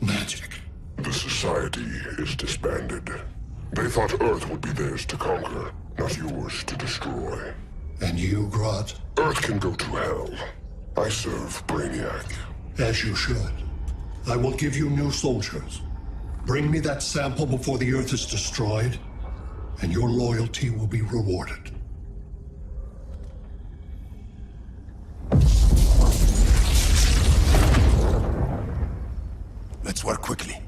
magic. The Society is disbanded. They thought Earth would be theirs to conquer, not yours to destroy. And you, Grodd? Earth can go to hell. I serve Brainiac. As you should. I will give you new soldiers. Bring me that sample before the Earth is destroyed, and your loyalty will be rewarded. Let's work quickly.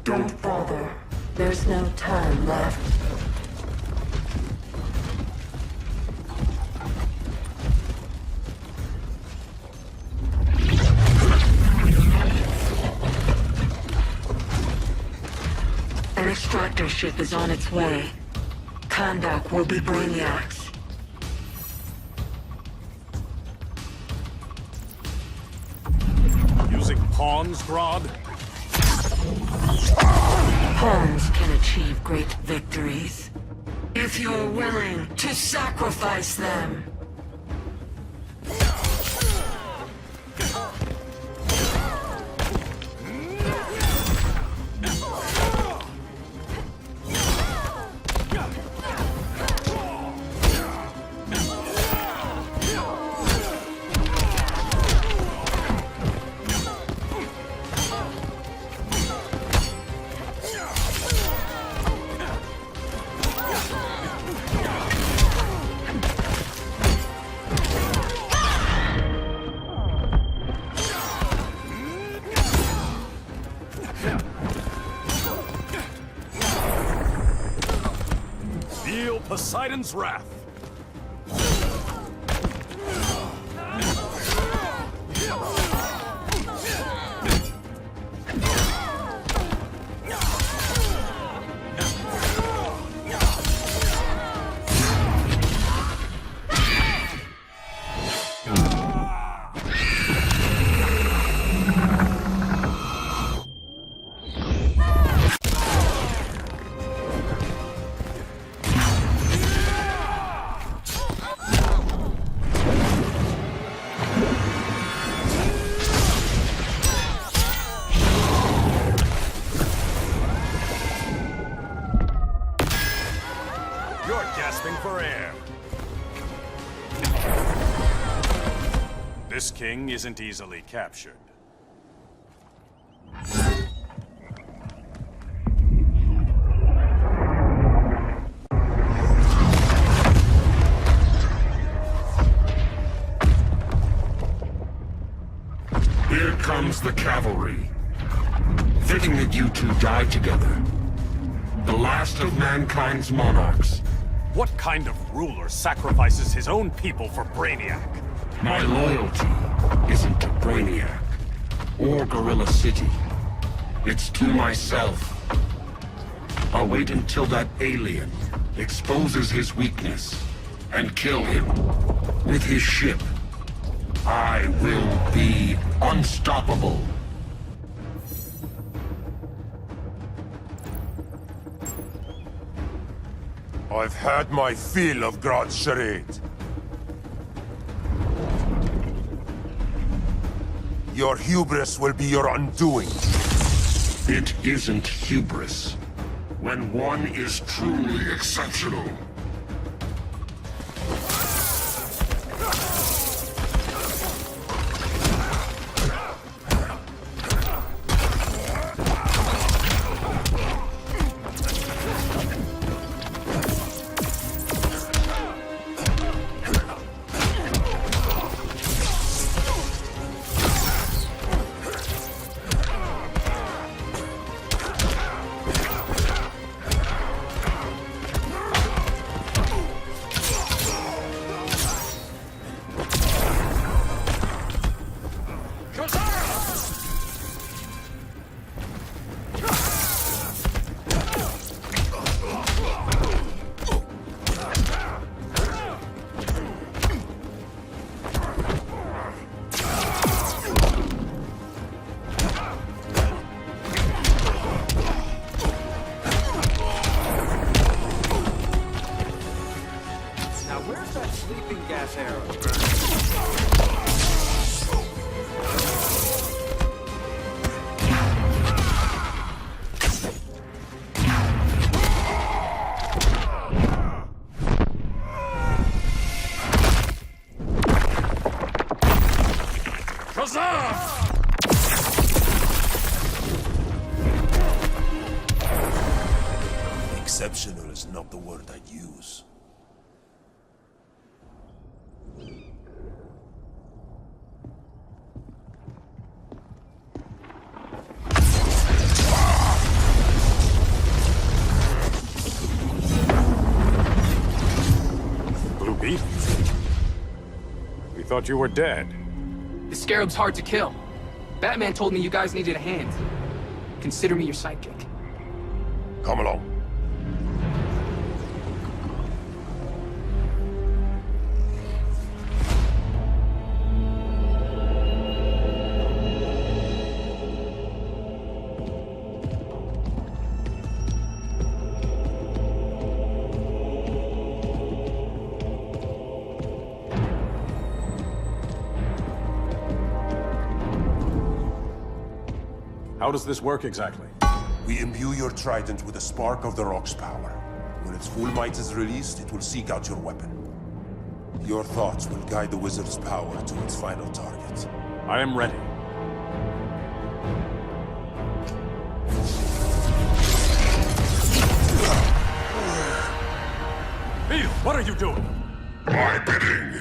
Don't bother. There's no time left. An extractor ship is on its way. Kahndaq will be Brainiac's. Using pawns, Grodd? Pawns can achieve great victories. If you're willing to sacrifice them. Poseidon's wrath. For air. This king isn't easily captured. Here comes the cavalry. Fitting that you two die together. The last of mankind's monarchs. What kind of ruler sacrifices his own people for Brainiac? My loyalty isn't to Brainiac or Gorilla City. It's to myself. I'll wait until that alien exposes his weakness and kill him with his ship. I will be unstoppable. I've had my fill of Grodd's charade. Your hubris will be your undoing. It isn't hubris when one is truly exceptional. Exceptional is not the word I'd use. Blue Beetle? We thought you were dead. The Scarab's hard to kill. Batman told me you guys needed a hand. Consider me your sidekick. Come along. How does this work exactly? We imbue your trident with a spark of the rock's power. When its full might is released, it will seek out your weapon. Your thoughts will guide the wizard's power to its final target. I am ready. Beetle, what are you doing? My bidding.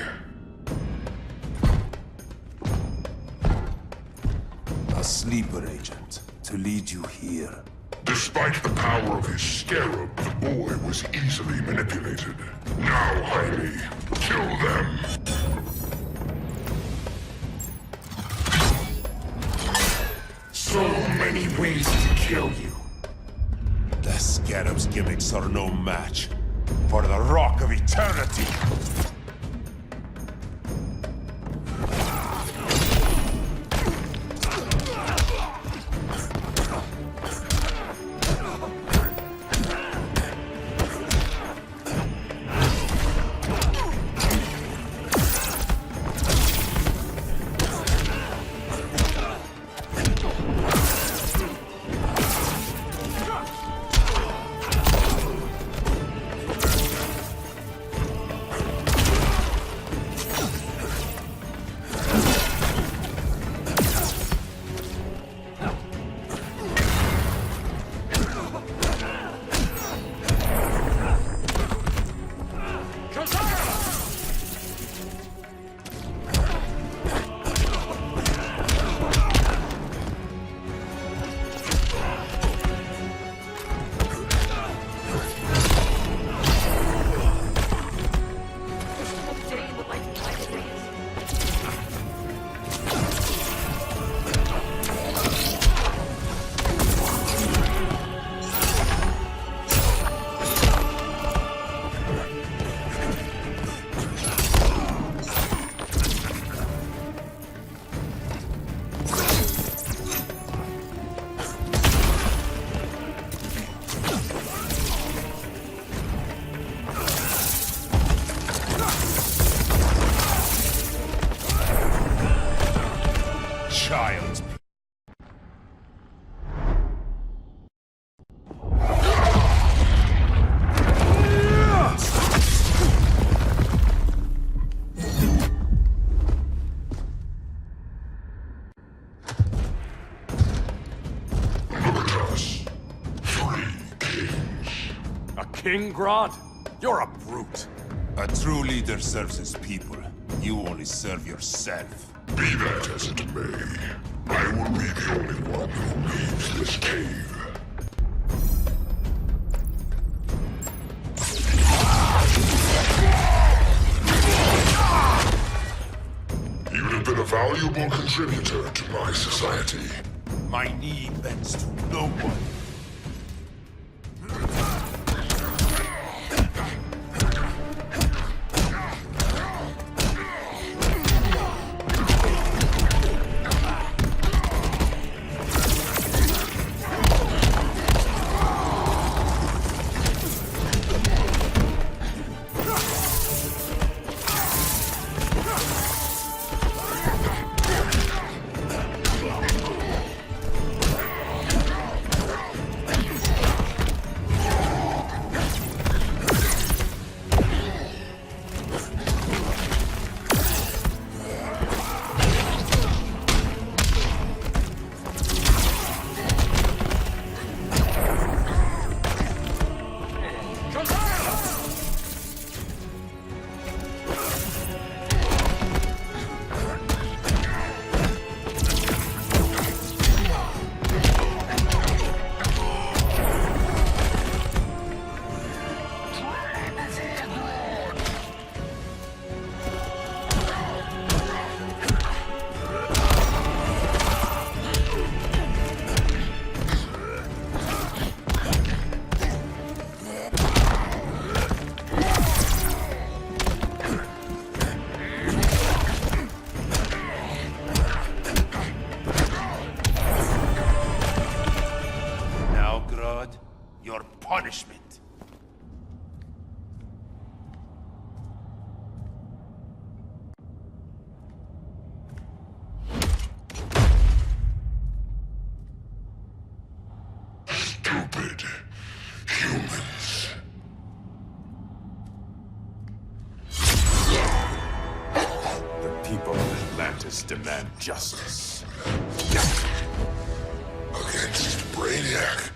A sleeper agent to lead you here. Despite the power of his scarab, the boy was easily manipulated. Now, Jaime, kill them! So many ways to kill you. The Scarab's gimmicks are no match for the Rock of Eternity. King Grodd? You're a brute. A true leader serves his people. You only serve yourself. Be that as it may, I will be the only one who leaves this cave. You'd have been a valuable contributor to my society. My knee bends to no one. Punishment. Stupid humans. The people of Atlantis demand justice. Against Brainiac.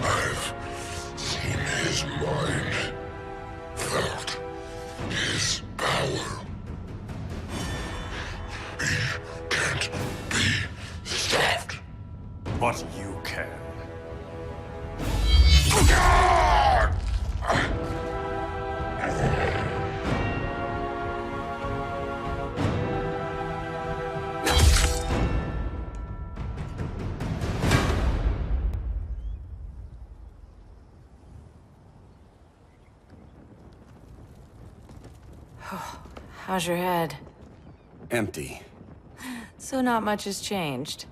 I've seen his mind, felt his power. He can't be stopped. But you can. How's your head? Empty. So not much has changed.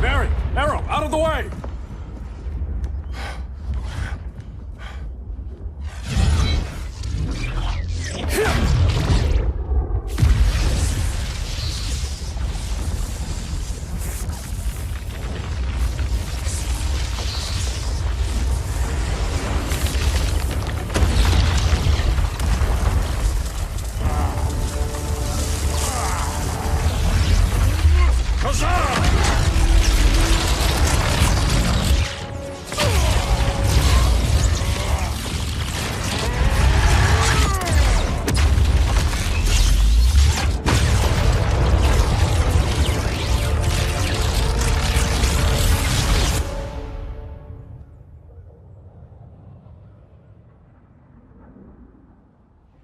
Barry! Arrow, out of the way!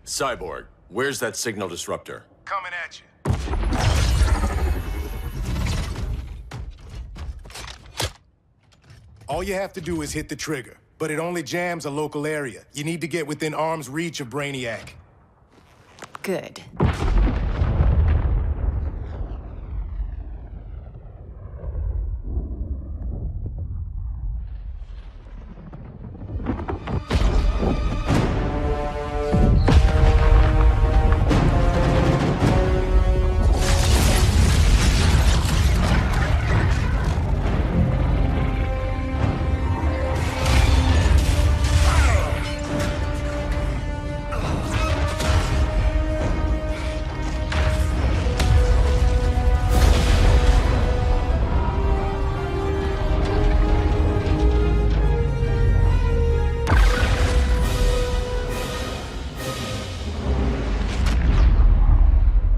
Cyborg, where's that signal disruptor? Coming at you. All you have to do is hit the trigger, but it only jams a local area. You need to get within arm's reach of Brainiac. Good.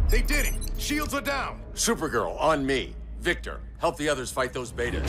They did it! Shields are down! Supergirl, on me. Victor, help the others fight those betas.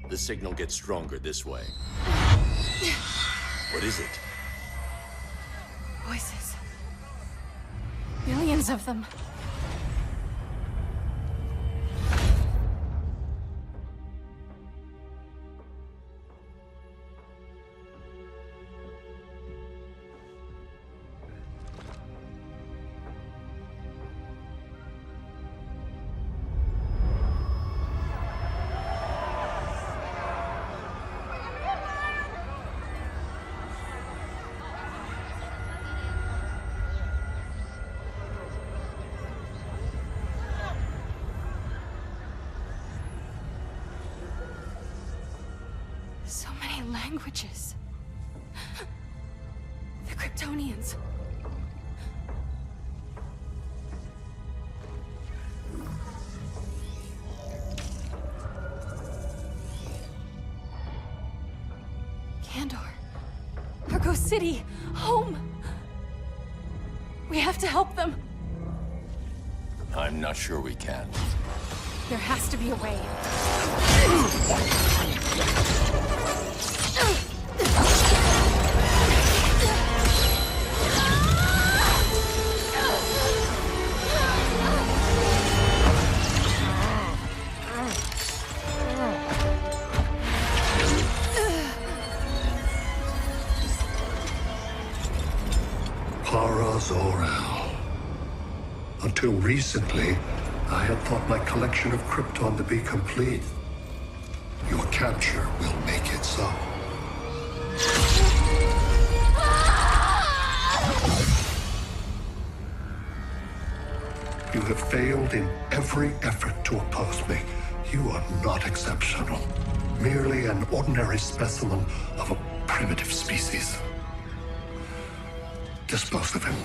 The signal gets stronger this way. What is it? Voices. Millions of them. So many languages. The Kryptonians. Kandor. Argo City. Home. We have to help them. I'm not sure we can. There has to be a way. Zor-El. Until recently, I had thought my collection of Krypton to be complete. Your capture will make it so. You have failed in every effort to oppose me. You are not exceptional. Merely an ordinary specimen of a primitive species. Dispose of him.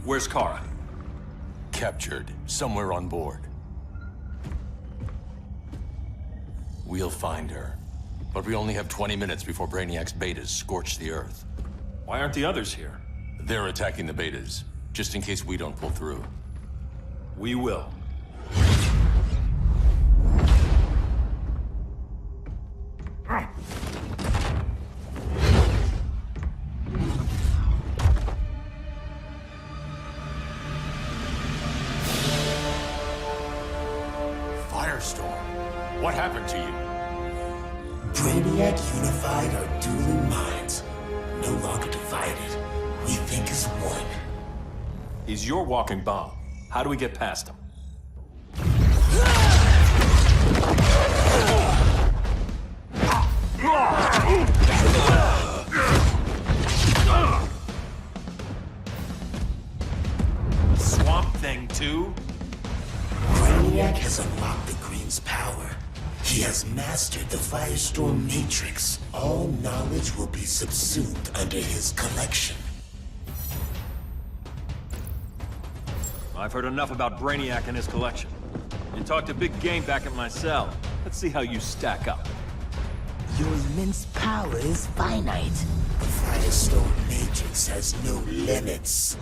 Where's Kara? Captured, somewhere on board. We'll find her. But we only have 20 minutes before Brainiac's betas scorch the Earth. Why aren't the others here? They're attacking the betas, just in case we don't pull through. We will. Firestorm, what happened to you? Brainiac unified our dueling minds. No longer divided. We think as one. He's your walking bomb. How do we get past him? Swamp Thing 2? Brainiac has unlocked the Green's power. He has mastered the Firestorm Matrix. All knowledge will be subsumed under his collection. I've heard enough about Brainiac and his collection. You talked a big game back at my cell. Let's see how you stack up. Your immense power is finite. The Firestorm Matrix has no limits.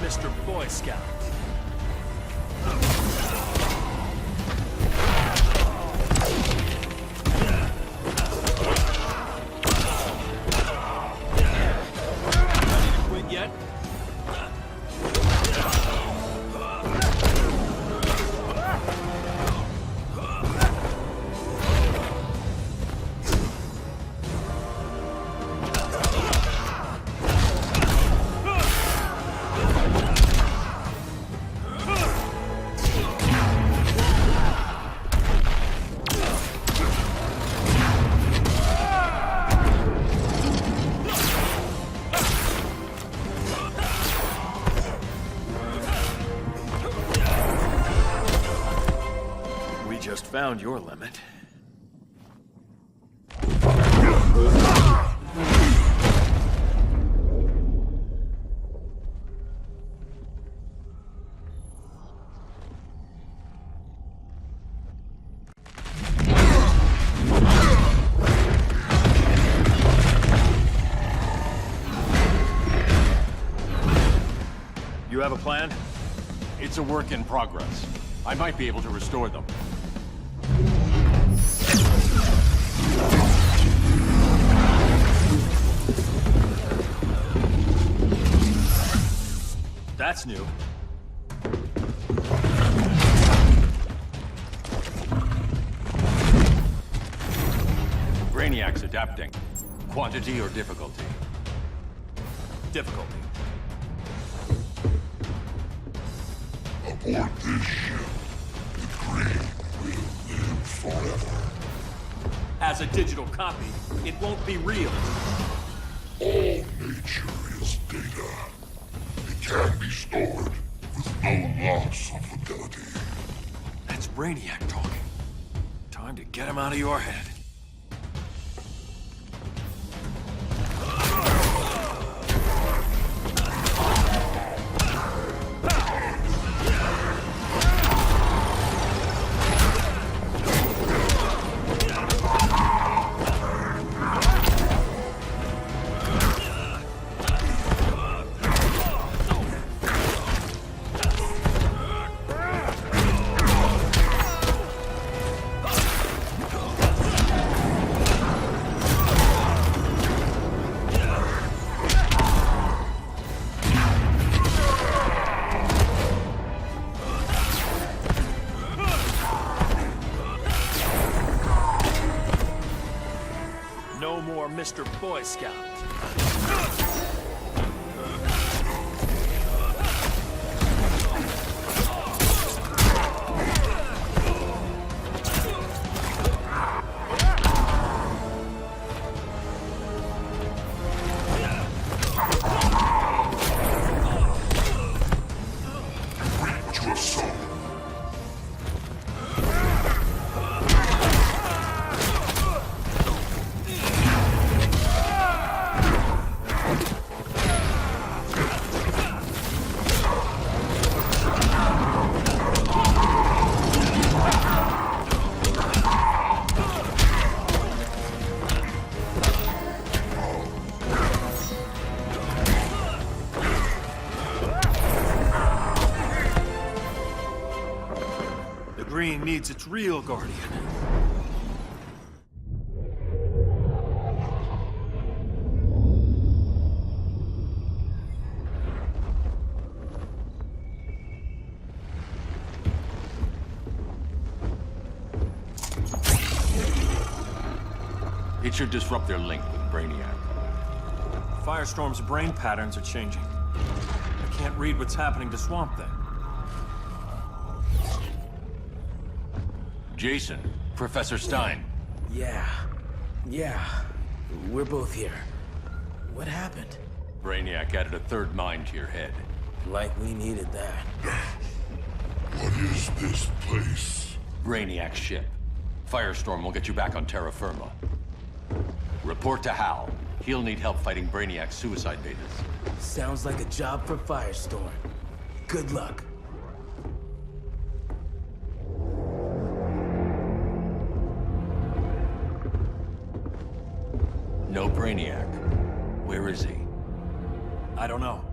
Mr. Boy Scout. Ready to quit yet? Just found your limit. You have a plan? It's a work in progress. I might be able to restore them. That's new. Brainiac's adapting. Quantity or difficulty? Difficulty. Aboard this ship, the Green will live forever. As a digital copy, it won't be real. All nature is data. It can be stored with no loss of fidelity. That's Brainiac talking. Time to get him out of your head. No more Mr. Boy Scout. Reach your soul. The Green needs its real guardian. It should disrupt their link with Brainiac. Firestorm's brain patterns are changing. I can't read what's happening to Swamp Thing. Jason, Professor Stein. Yeah. We're both here. What happened? Brainiac added a third mind to your head. Like we needed that. What is this place? Brainiac's ship. Firestorm will get you back on terra firma. Report to Hal. He'll need help fighting Brainiac's suicide betas. Sounds like a job for Firestorm. Good luck. No Brainiac. Where is he? I don't know.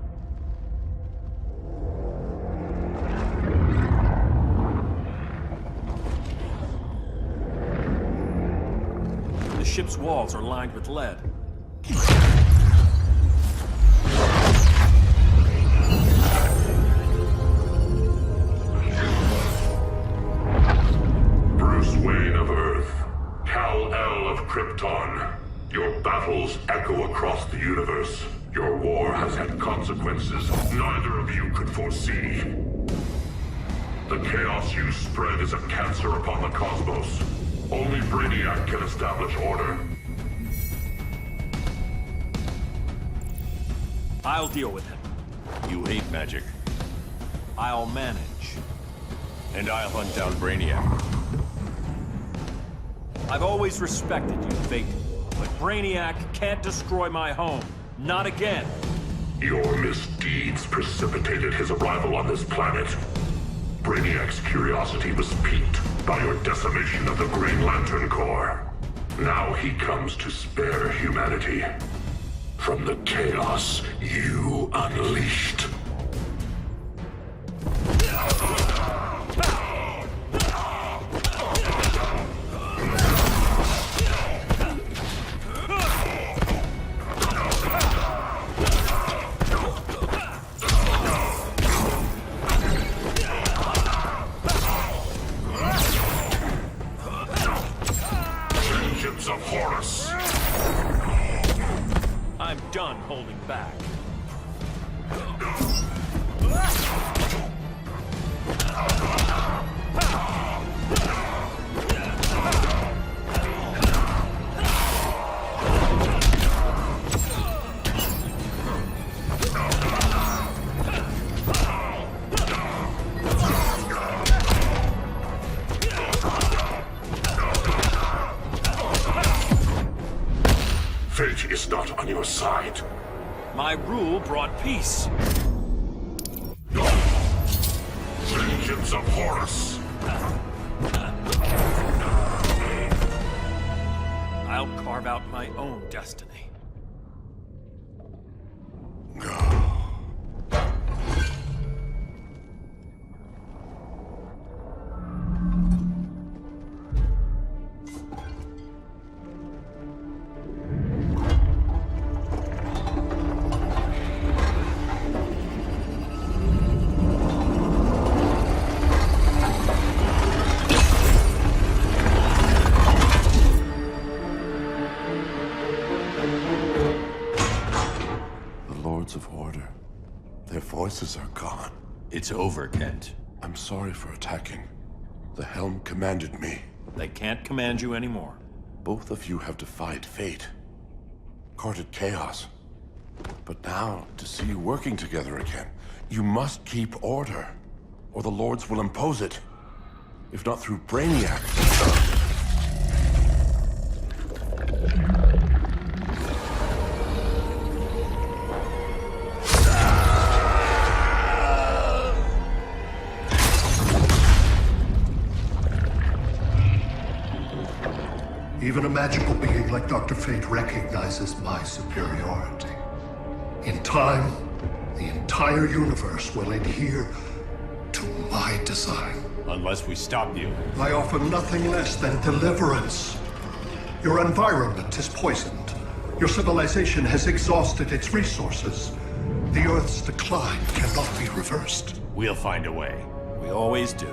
The ship's walls are lined with lead. Bruce Wayne of Earth, Kal-El of Krypton. Your battles echo across the universe. Your war has had consequences neither of you could foresee. The chaos you spread is a cancer upon the cosmos. Only Brainiac can establish order. I'll deal with him. You hate magic. I'll manage. And I'll hunt down Brainiac. I've always respected you, Fate. But Brainiac can't destroy my home. Not again. Your misdeeds precipitated his arrival on this planet. Brainiac's curiosity was piqued by your decimation of the Green Lantern Corps. Now he comes to spare humanity from the chaos you unleashed. Legions of Horus! I'm done holding back. Fate is not on your side. My rule brought peace. Legions of Horus! I'll carve out my own destiny. Of Order. Their voices are gone. It's over, Kent. I'm sorry for attacking. The Helm commanded me. They can't command you anymore. Both of you have defied fate. Courted chaos. But now, to see you working together again, you must keep order, or the Lords will impose it. If not through Brainiac. Even a magical being like Dr. Fate recognizes my superiority. In time, the entire universe will adhere to my design. Unless we stop you. I offer nothing less than deliverance. Your environment is poisoned. Your civilization has exhausted its resources. The Earth's decline cannot be reversed. We'll find a way. We always do.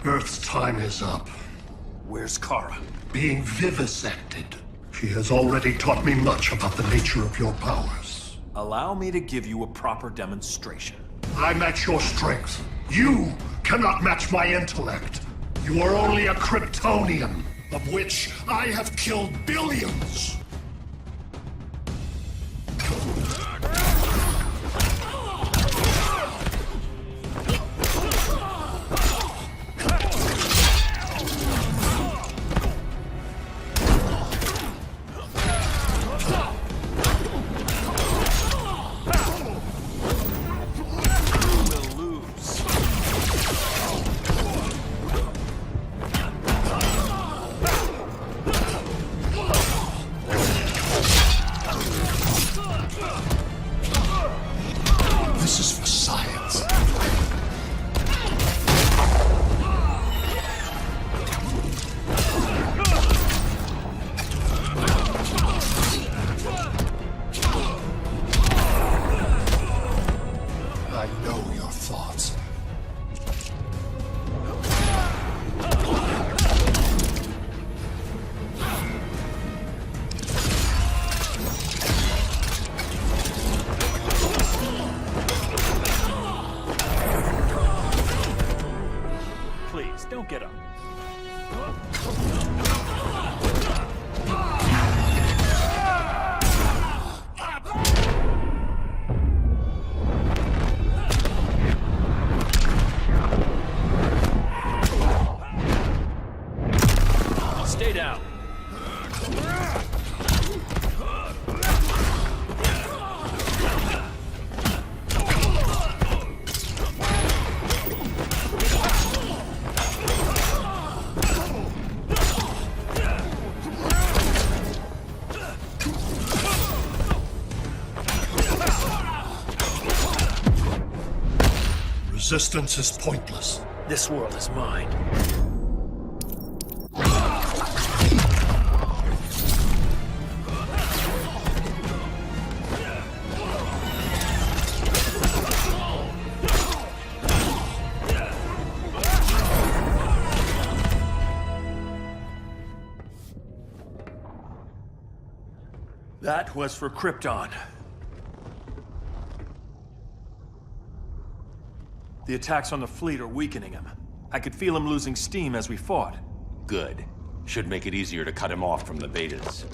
Earth's time is up. Where's Kara? Being vivisected. She has already taught me much about the nature of your powers. Allow me to give you a proper demonstration. I match your strength. You cannot match my intellect. You are only a Kryptonian, of which I have killed billions. This is for science. I know your thoughts. Please, don't get up. Stay down. Resistance is pointless. This world is mine. That was for Krypton. The attacks on the fleet are weakening him. I could feel him losing steam as we fought. Good. Should make it easier to cut him off from the betas.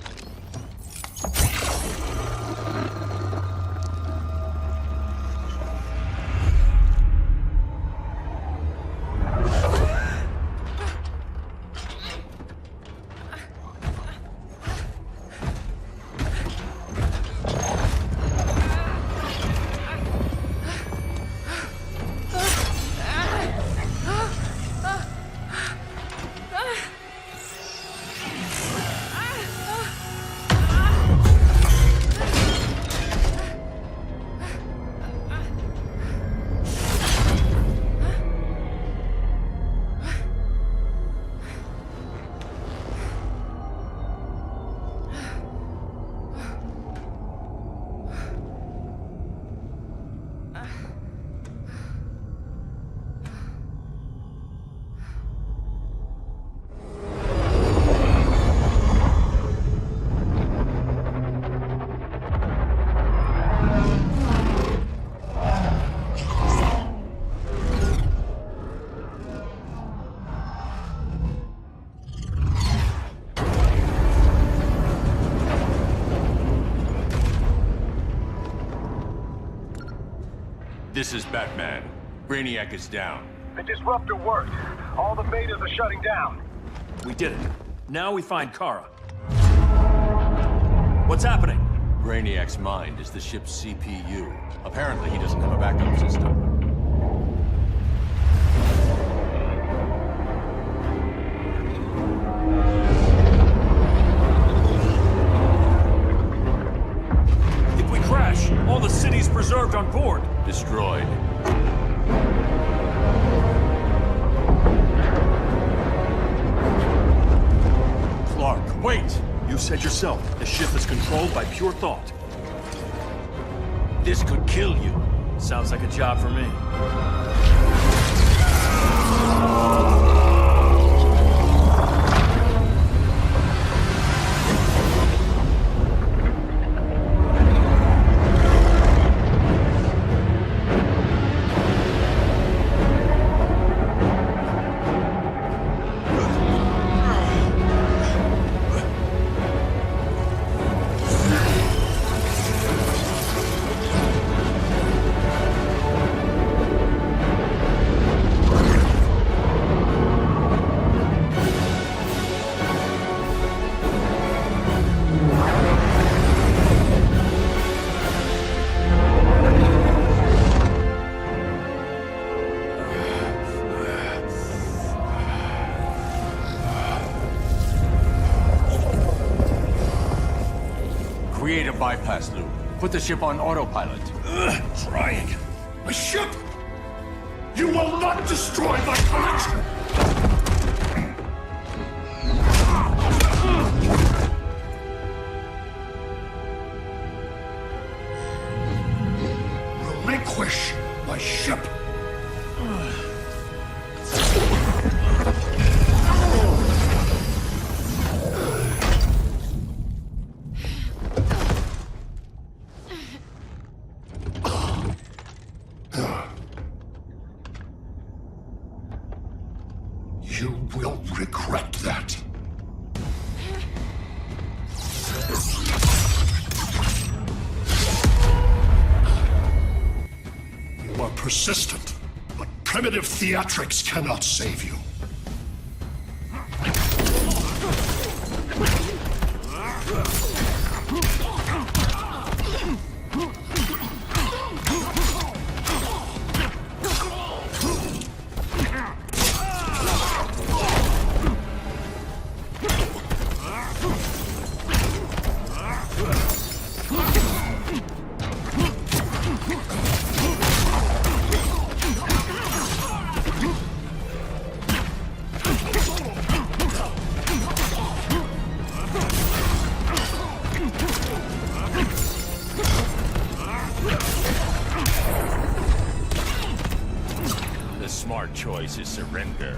This is Batman. Brainiac is down. The disruptor worked. All the betas are shutting down. We did it. Now we find Kara. What's happening? Brainiac's mind is the ship's CPU. Apparently he doesn't have a backup system. If we crash, all the city's preserved on board. Destroyed. Clark, wait! You said yourself, the ship is controlled by pure thought. This could kill you. Sounds like a job for me. Create a bypass loop. Put the ship on autopilot. Trying. My ship! You will not destroy my collection! Relinquish my ship! You will regret that. You are persistent, but primitive theatrics cannot save you. smart choice is surrender.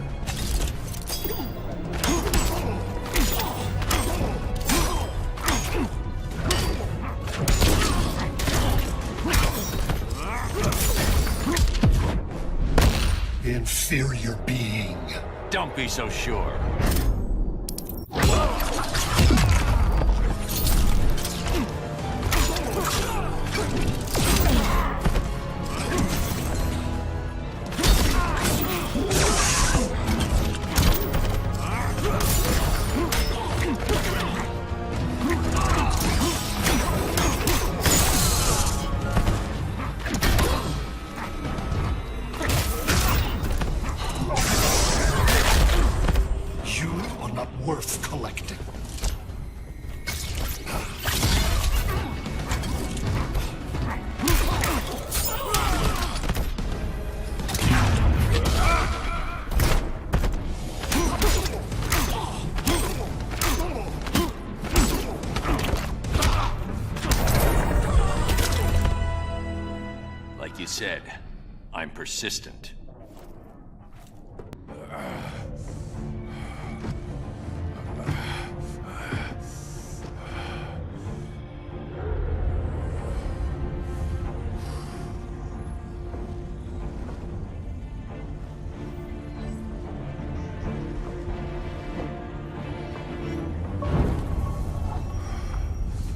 Inferior being. Don't be so sure. Worth collecting. Like you said, I'm persistent.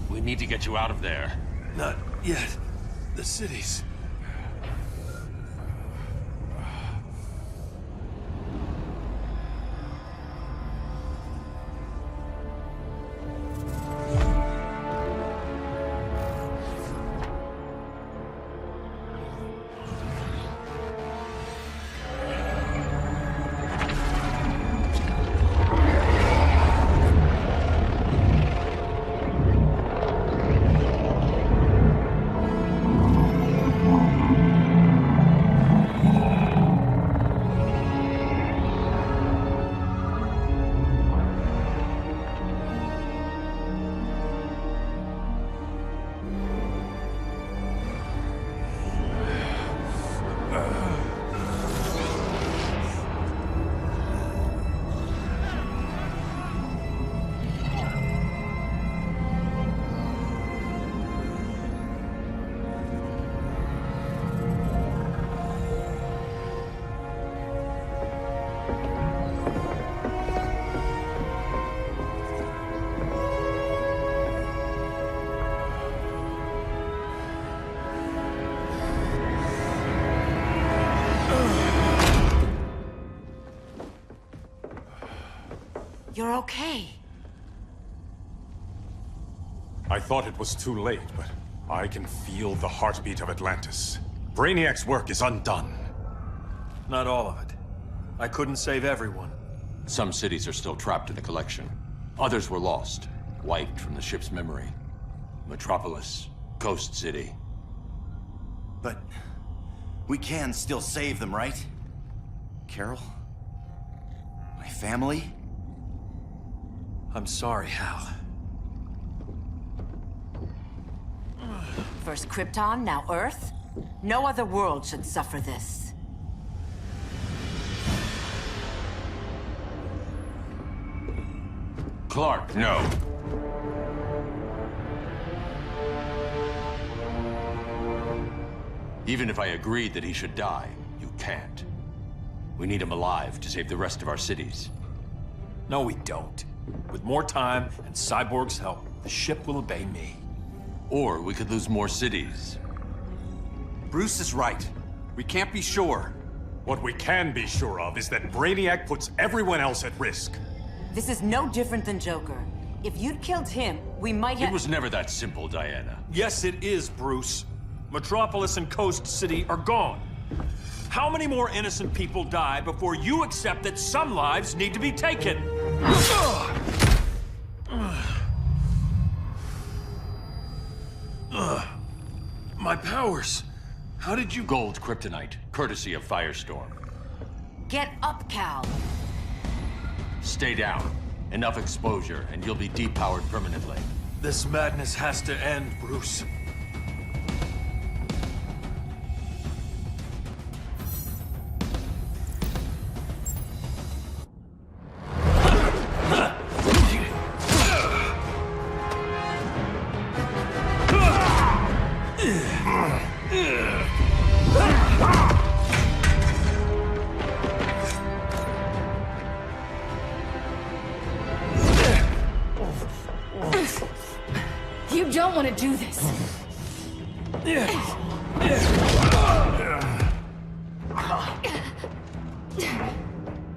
We need to get you out of there. Not yet. The cities. You're okay. I thought it was too late, but I can feel the heartbeat of Atlantis. Brainiac's work is undone. Not all of it. I couldn't save everyone. Some cities are still trapped in the collection. Others were lost, wiped from the ship's memory. Metropolis, Coast City. But we can still save them, right? Carol? My family? I'm sorry, Hal. First Krypton, now Earth? No other world should suffer this. Clark, no. Even if I agreed that he should die, you can't. We need him alive to save the rest of our cities. No, we don't. With more time and Cyborg's help, the ship will obey me. Or we could lose more cities. Bruce is right. We can't be sure. What we can be sure of is that Brainiac puts everyone else at risk. This is no different than Joker. If you'd killed him, we might have— It was never that simple, Diana. Yes, it is, Bruce. Metropolis and Coast City are gone. How many more innocent people die before you accept that some lives need to be taken? My powers. How did you— Gold kryptonite, courtesy of Firestorm. Get up, Cal. Stay down. Enough exposure, and you'll be depowered permanently. This madness has to end, Bruce. do this.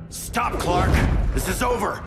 Stop, Clark! This is over!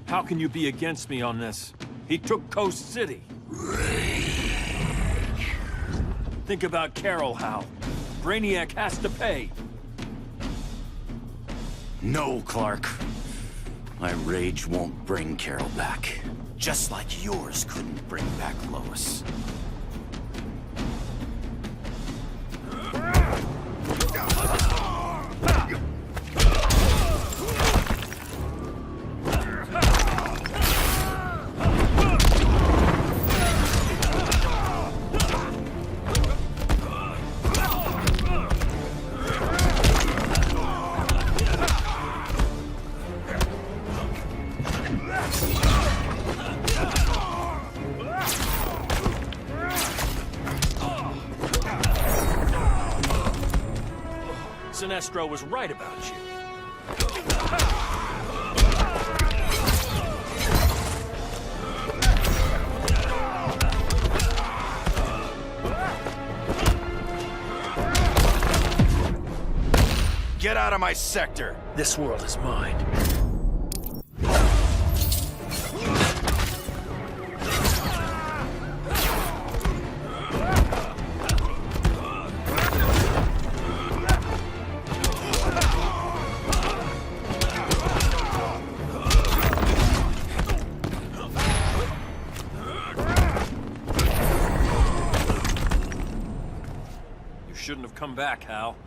How can you be against me on this? He took Coast City. Think about Carol, Hal. Brainiac has to pay. No, Clark. My rage won't bring Carol back. Just like yours couldn't bring back Lois. Sinestro was right about you. Get out of my sector! This world is mine. Shouldn't have come back, Hal.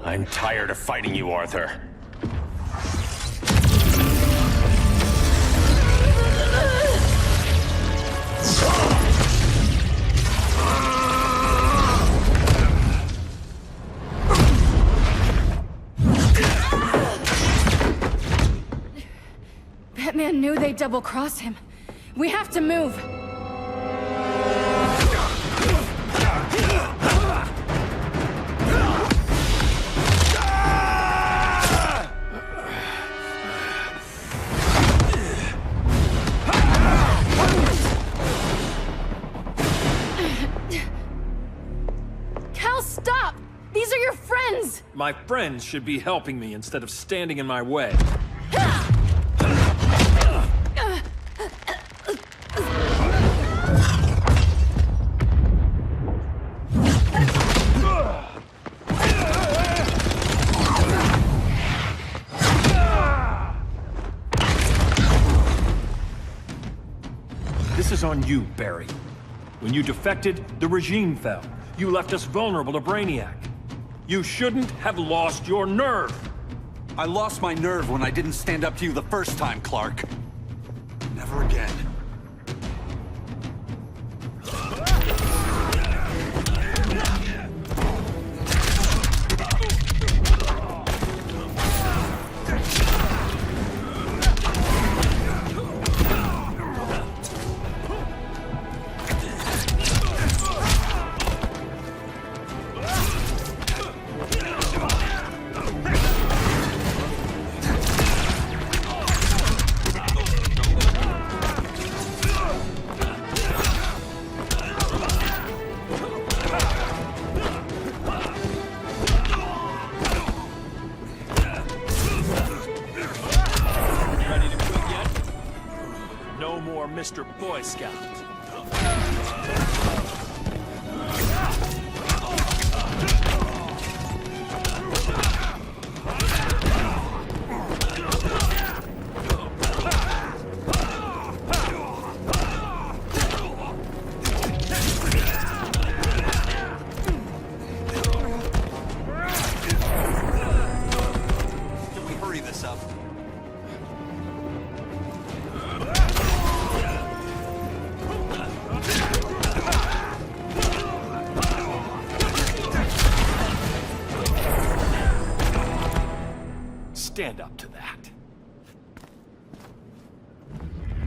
I'm tired of fighting you, Arthur. Batman knew they'd double-cross him. We have to move. Cal, stop! These are your friends! My friends should be helping me instead of standing in my way. This is on you, Barry. When you defected, the regime fell. You left us vulnerable to Brainiac. You shouldn't have lost your nerve. I lost my nerve when I didn't stand up to you the first time, Clark. Never again. or Mr. Boy Scout. Can we hurry this up? Stand up to that.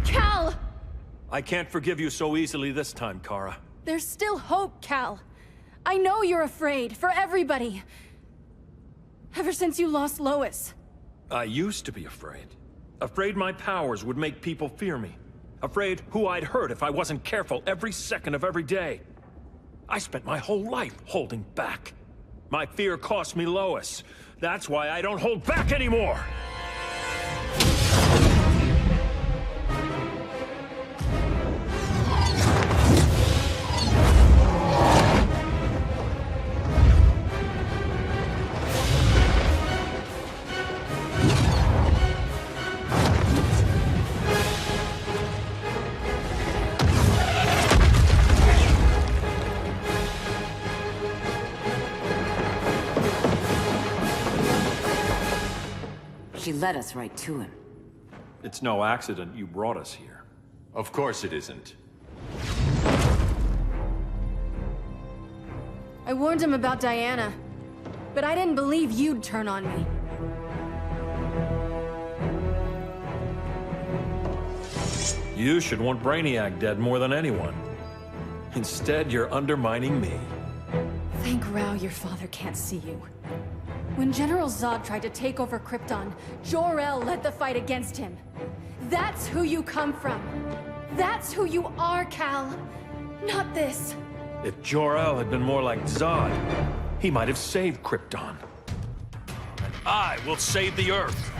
Cal! I can't forgive you so easily this time, Kara. There's still hope, Cal. I know you're afraid, for everybody. Ever since you lost Lois. I used to be afraid. Afraid my powers would make people fear me. Afraid who I'd hurt if I wasn't careful every second of every day. I spent my whole life holding back. My fear cost me Lois. That's why I don't hold back anymore! She led us right to him. It's no accident you brought us here. Of course it isn't. I warned him about Diana, but I didn't believe you'd turn on me. You should want Brainiac dead more than anyone. Instead, you're undermining me. Thank Rao your father can't see you. When General Zod tried to take over Krypton, Jor-El led the fight against him. That's who you come from. That's who you are, Cal. Not this. If Jor-El had been more like Zod, he might have saved Krypton. And I will save the Earth.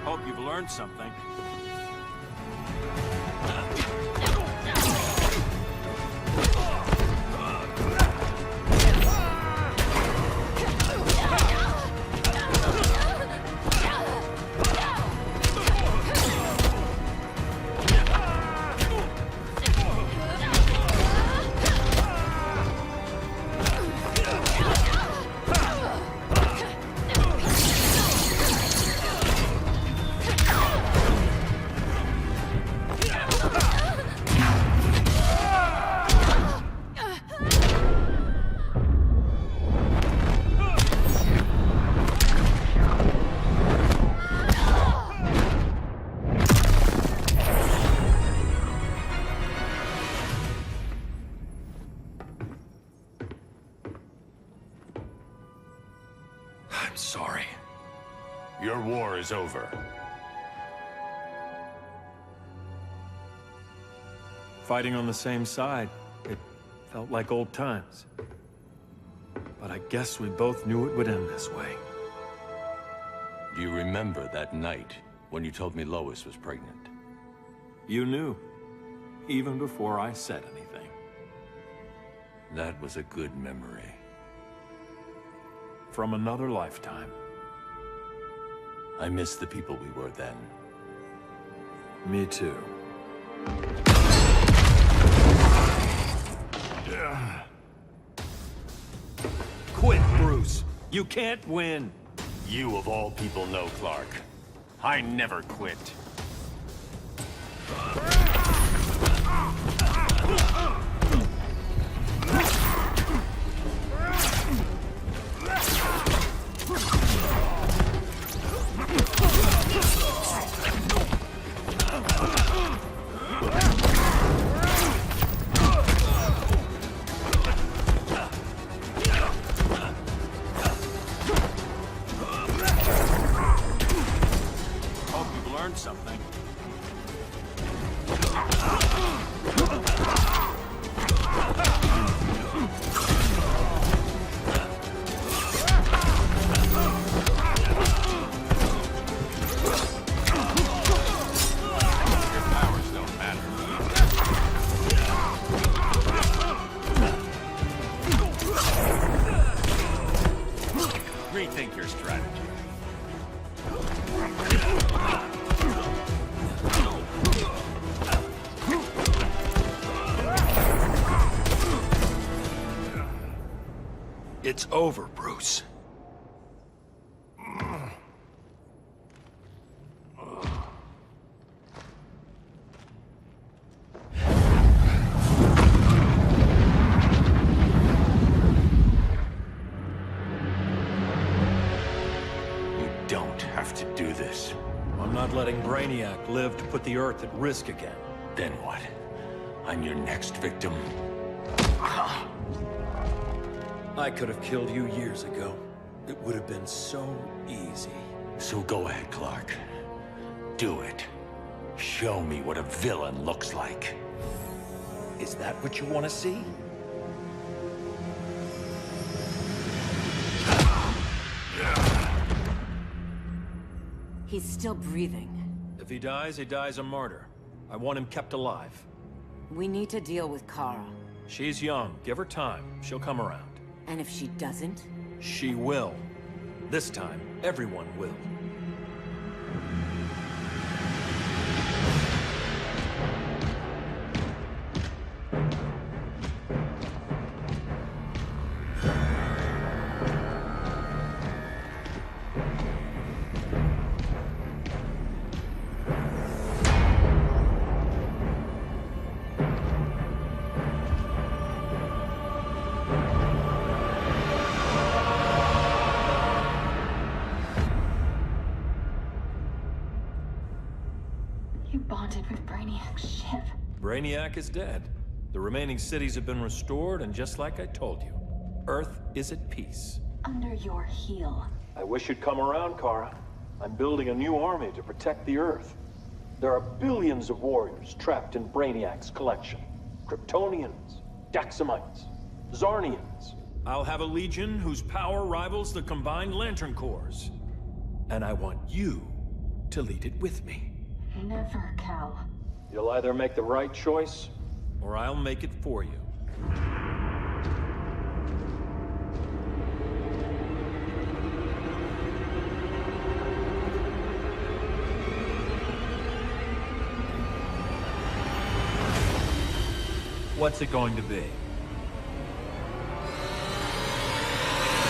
Hope you've learned something. I'm sorry. Your war is over. Fighting on the same side, it felt like old times. But I guess we both knew it would end this way. Do you remember that night when you told me Lois was pregnant? You knew, even before I said anything. That was a good memory. From another lifetime. I miss the people we were then. Me too. Quit, Bruce. You can't win. You of all people know, Clark. I never quit. Hope you've learned something. Your powers don't matter. Rethink your strategy. It's over, Bruce. You don't have to do this. I'm not letting Brainiac live to put the Earth at risk again. Then what? I'm your next victim. I could have killed you years ago. It would have been so easy. So go ahead, Clark. Do it. Show me what a villain looks like. Is that what you want to see? He's still breathing. If he dies a martyr. I want him kept alive. We need to deal with Kara. She's young. Give her time. She'll come around. And if she doesn't? She will. This time, everyone will. You bonded with Brainiac's ship. Brainiac is dead. The remaining cities have been restored, and just like I told you, Earth is at peace. Under your heel. I wish you'd come around, Kara. I'm building a new army to protect the Earth. There are billions of warriors trapped in Brainiac's collection. Kryptonians, Daxamites, Zarnians. I'll have a legion whose power rivals the combined Lantern Corps. And I want you to lead it with me. Never, Cal. You'll either make the right choice, or I'll make it for you. What's it going to be?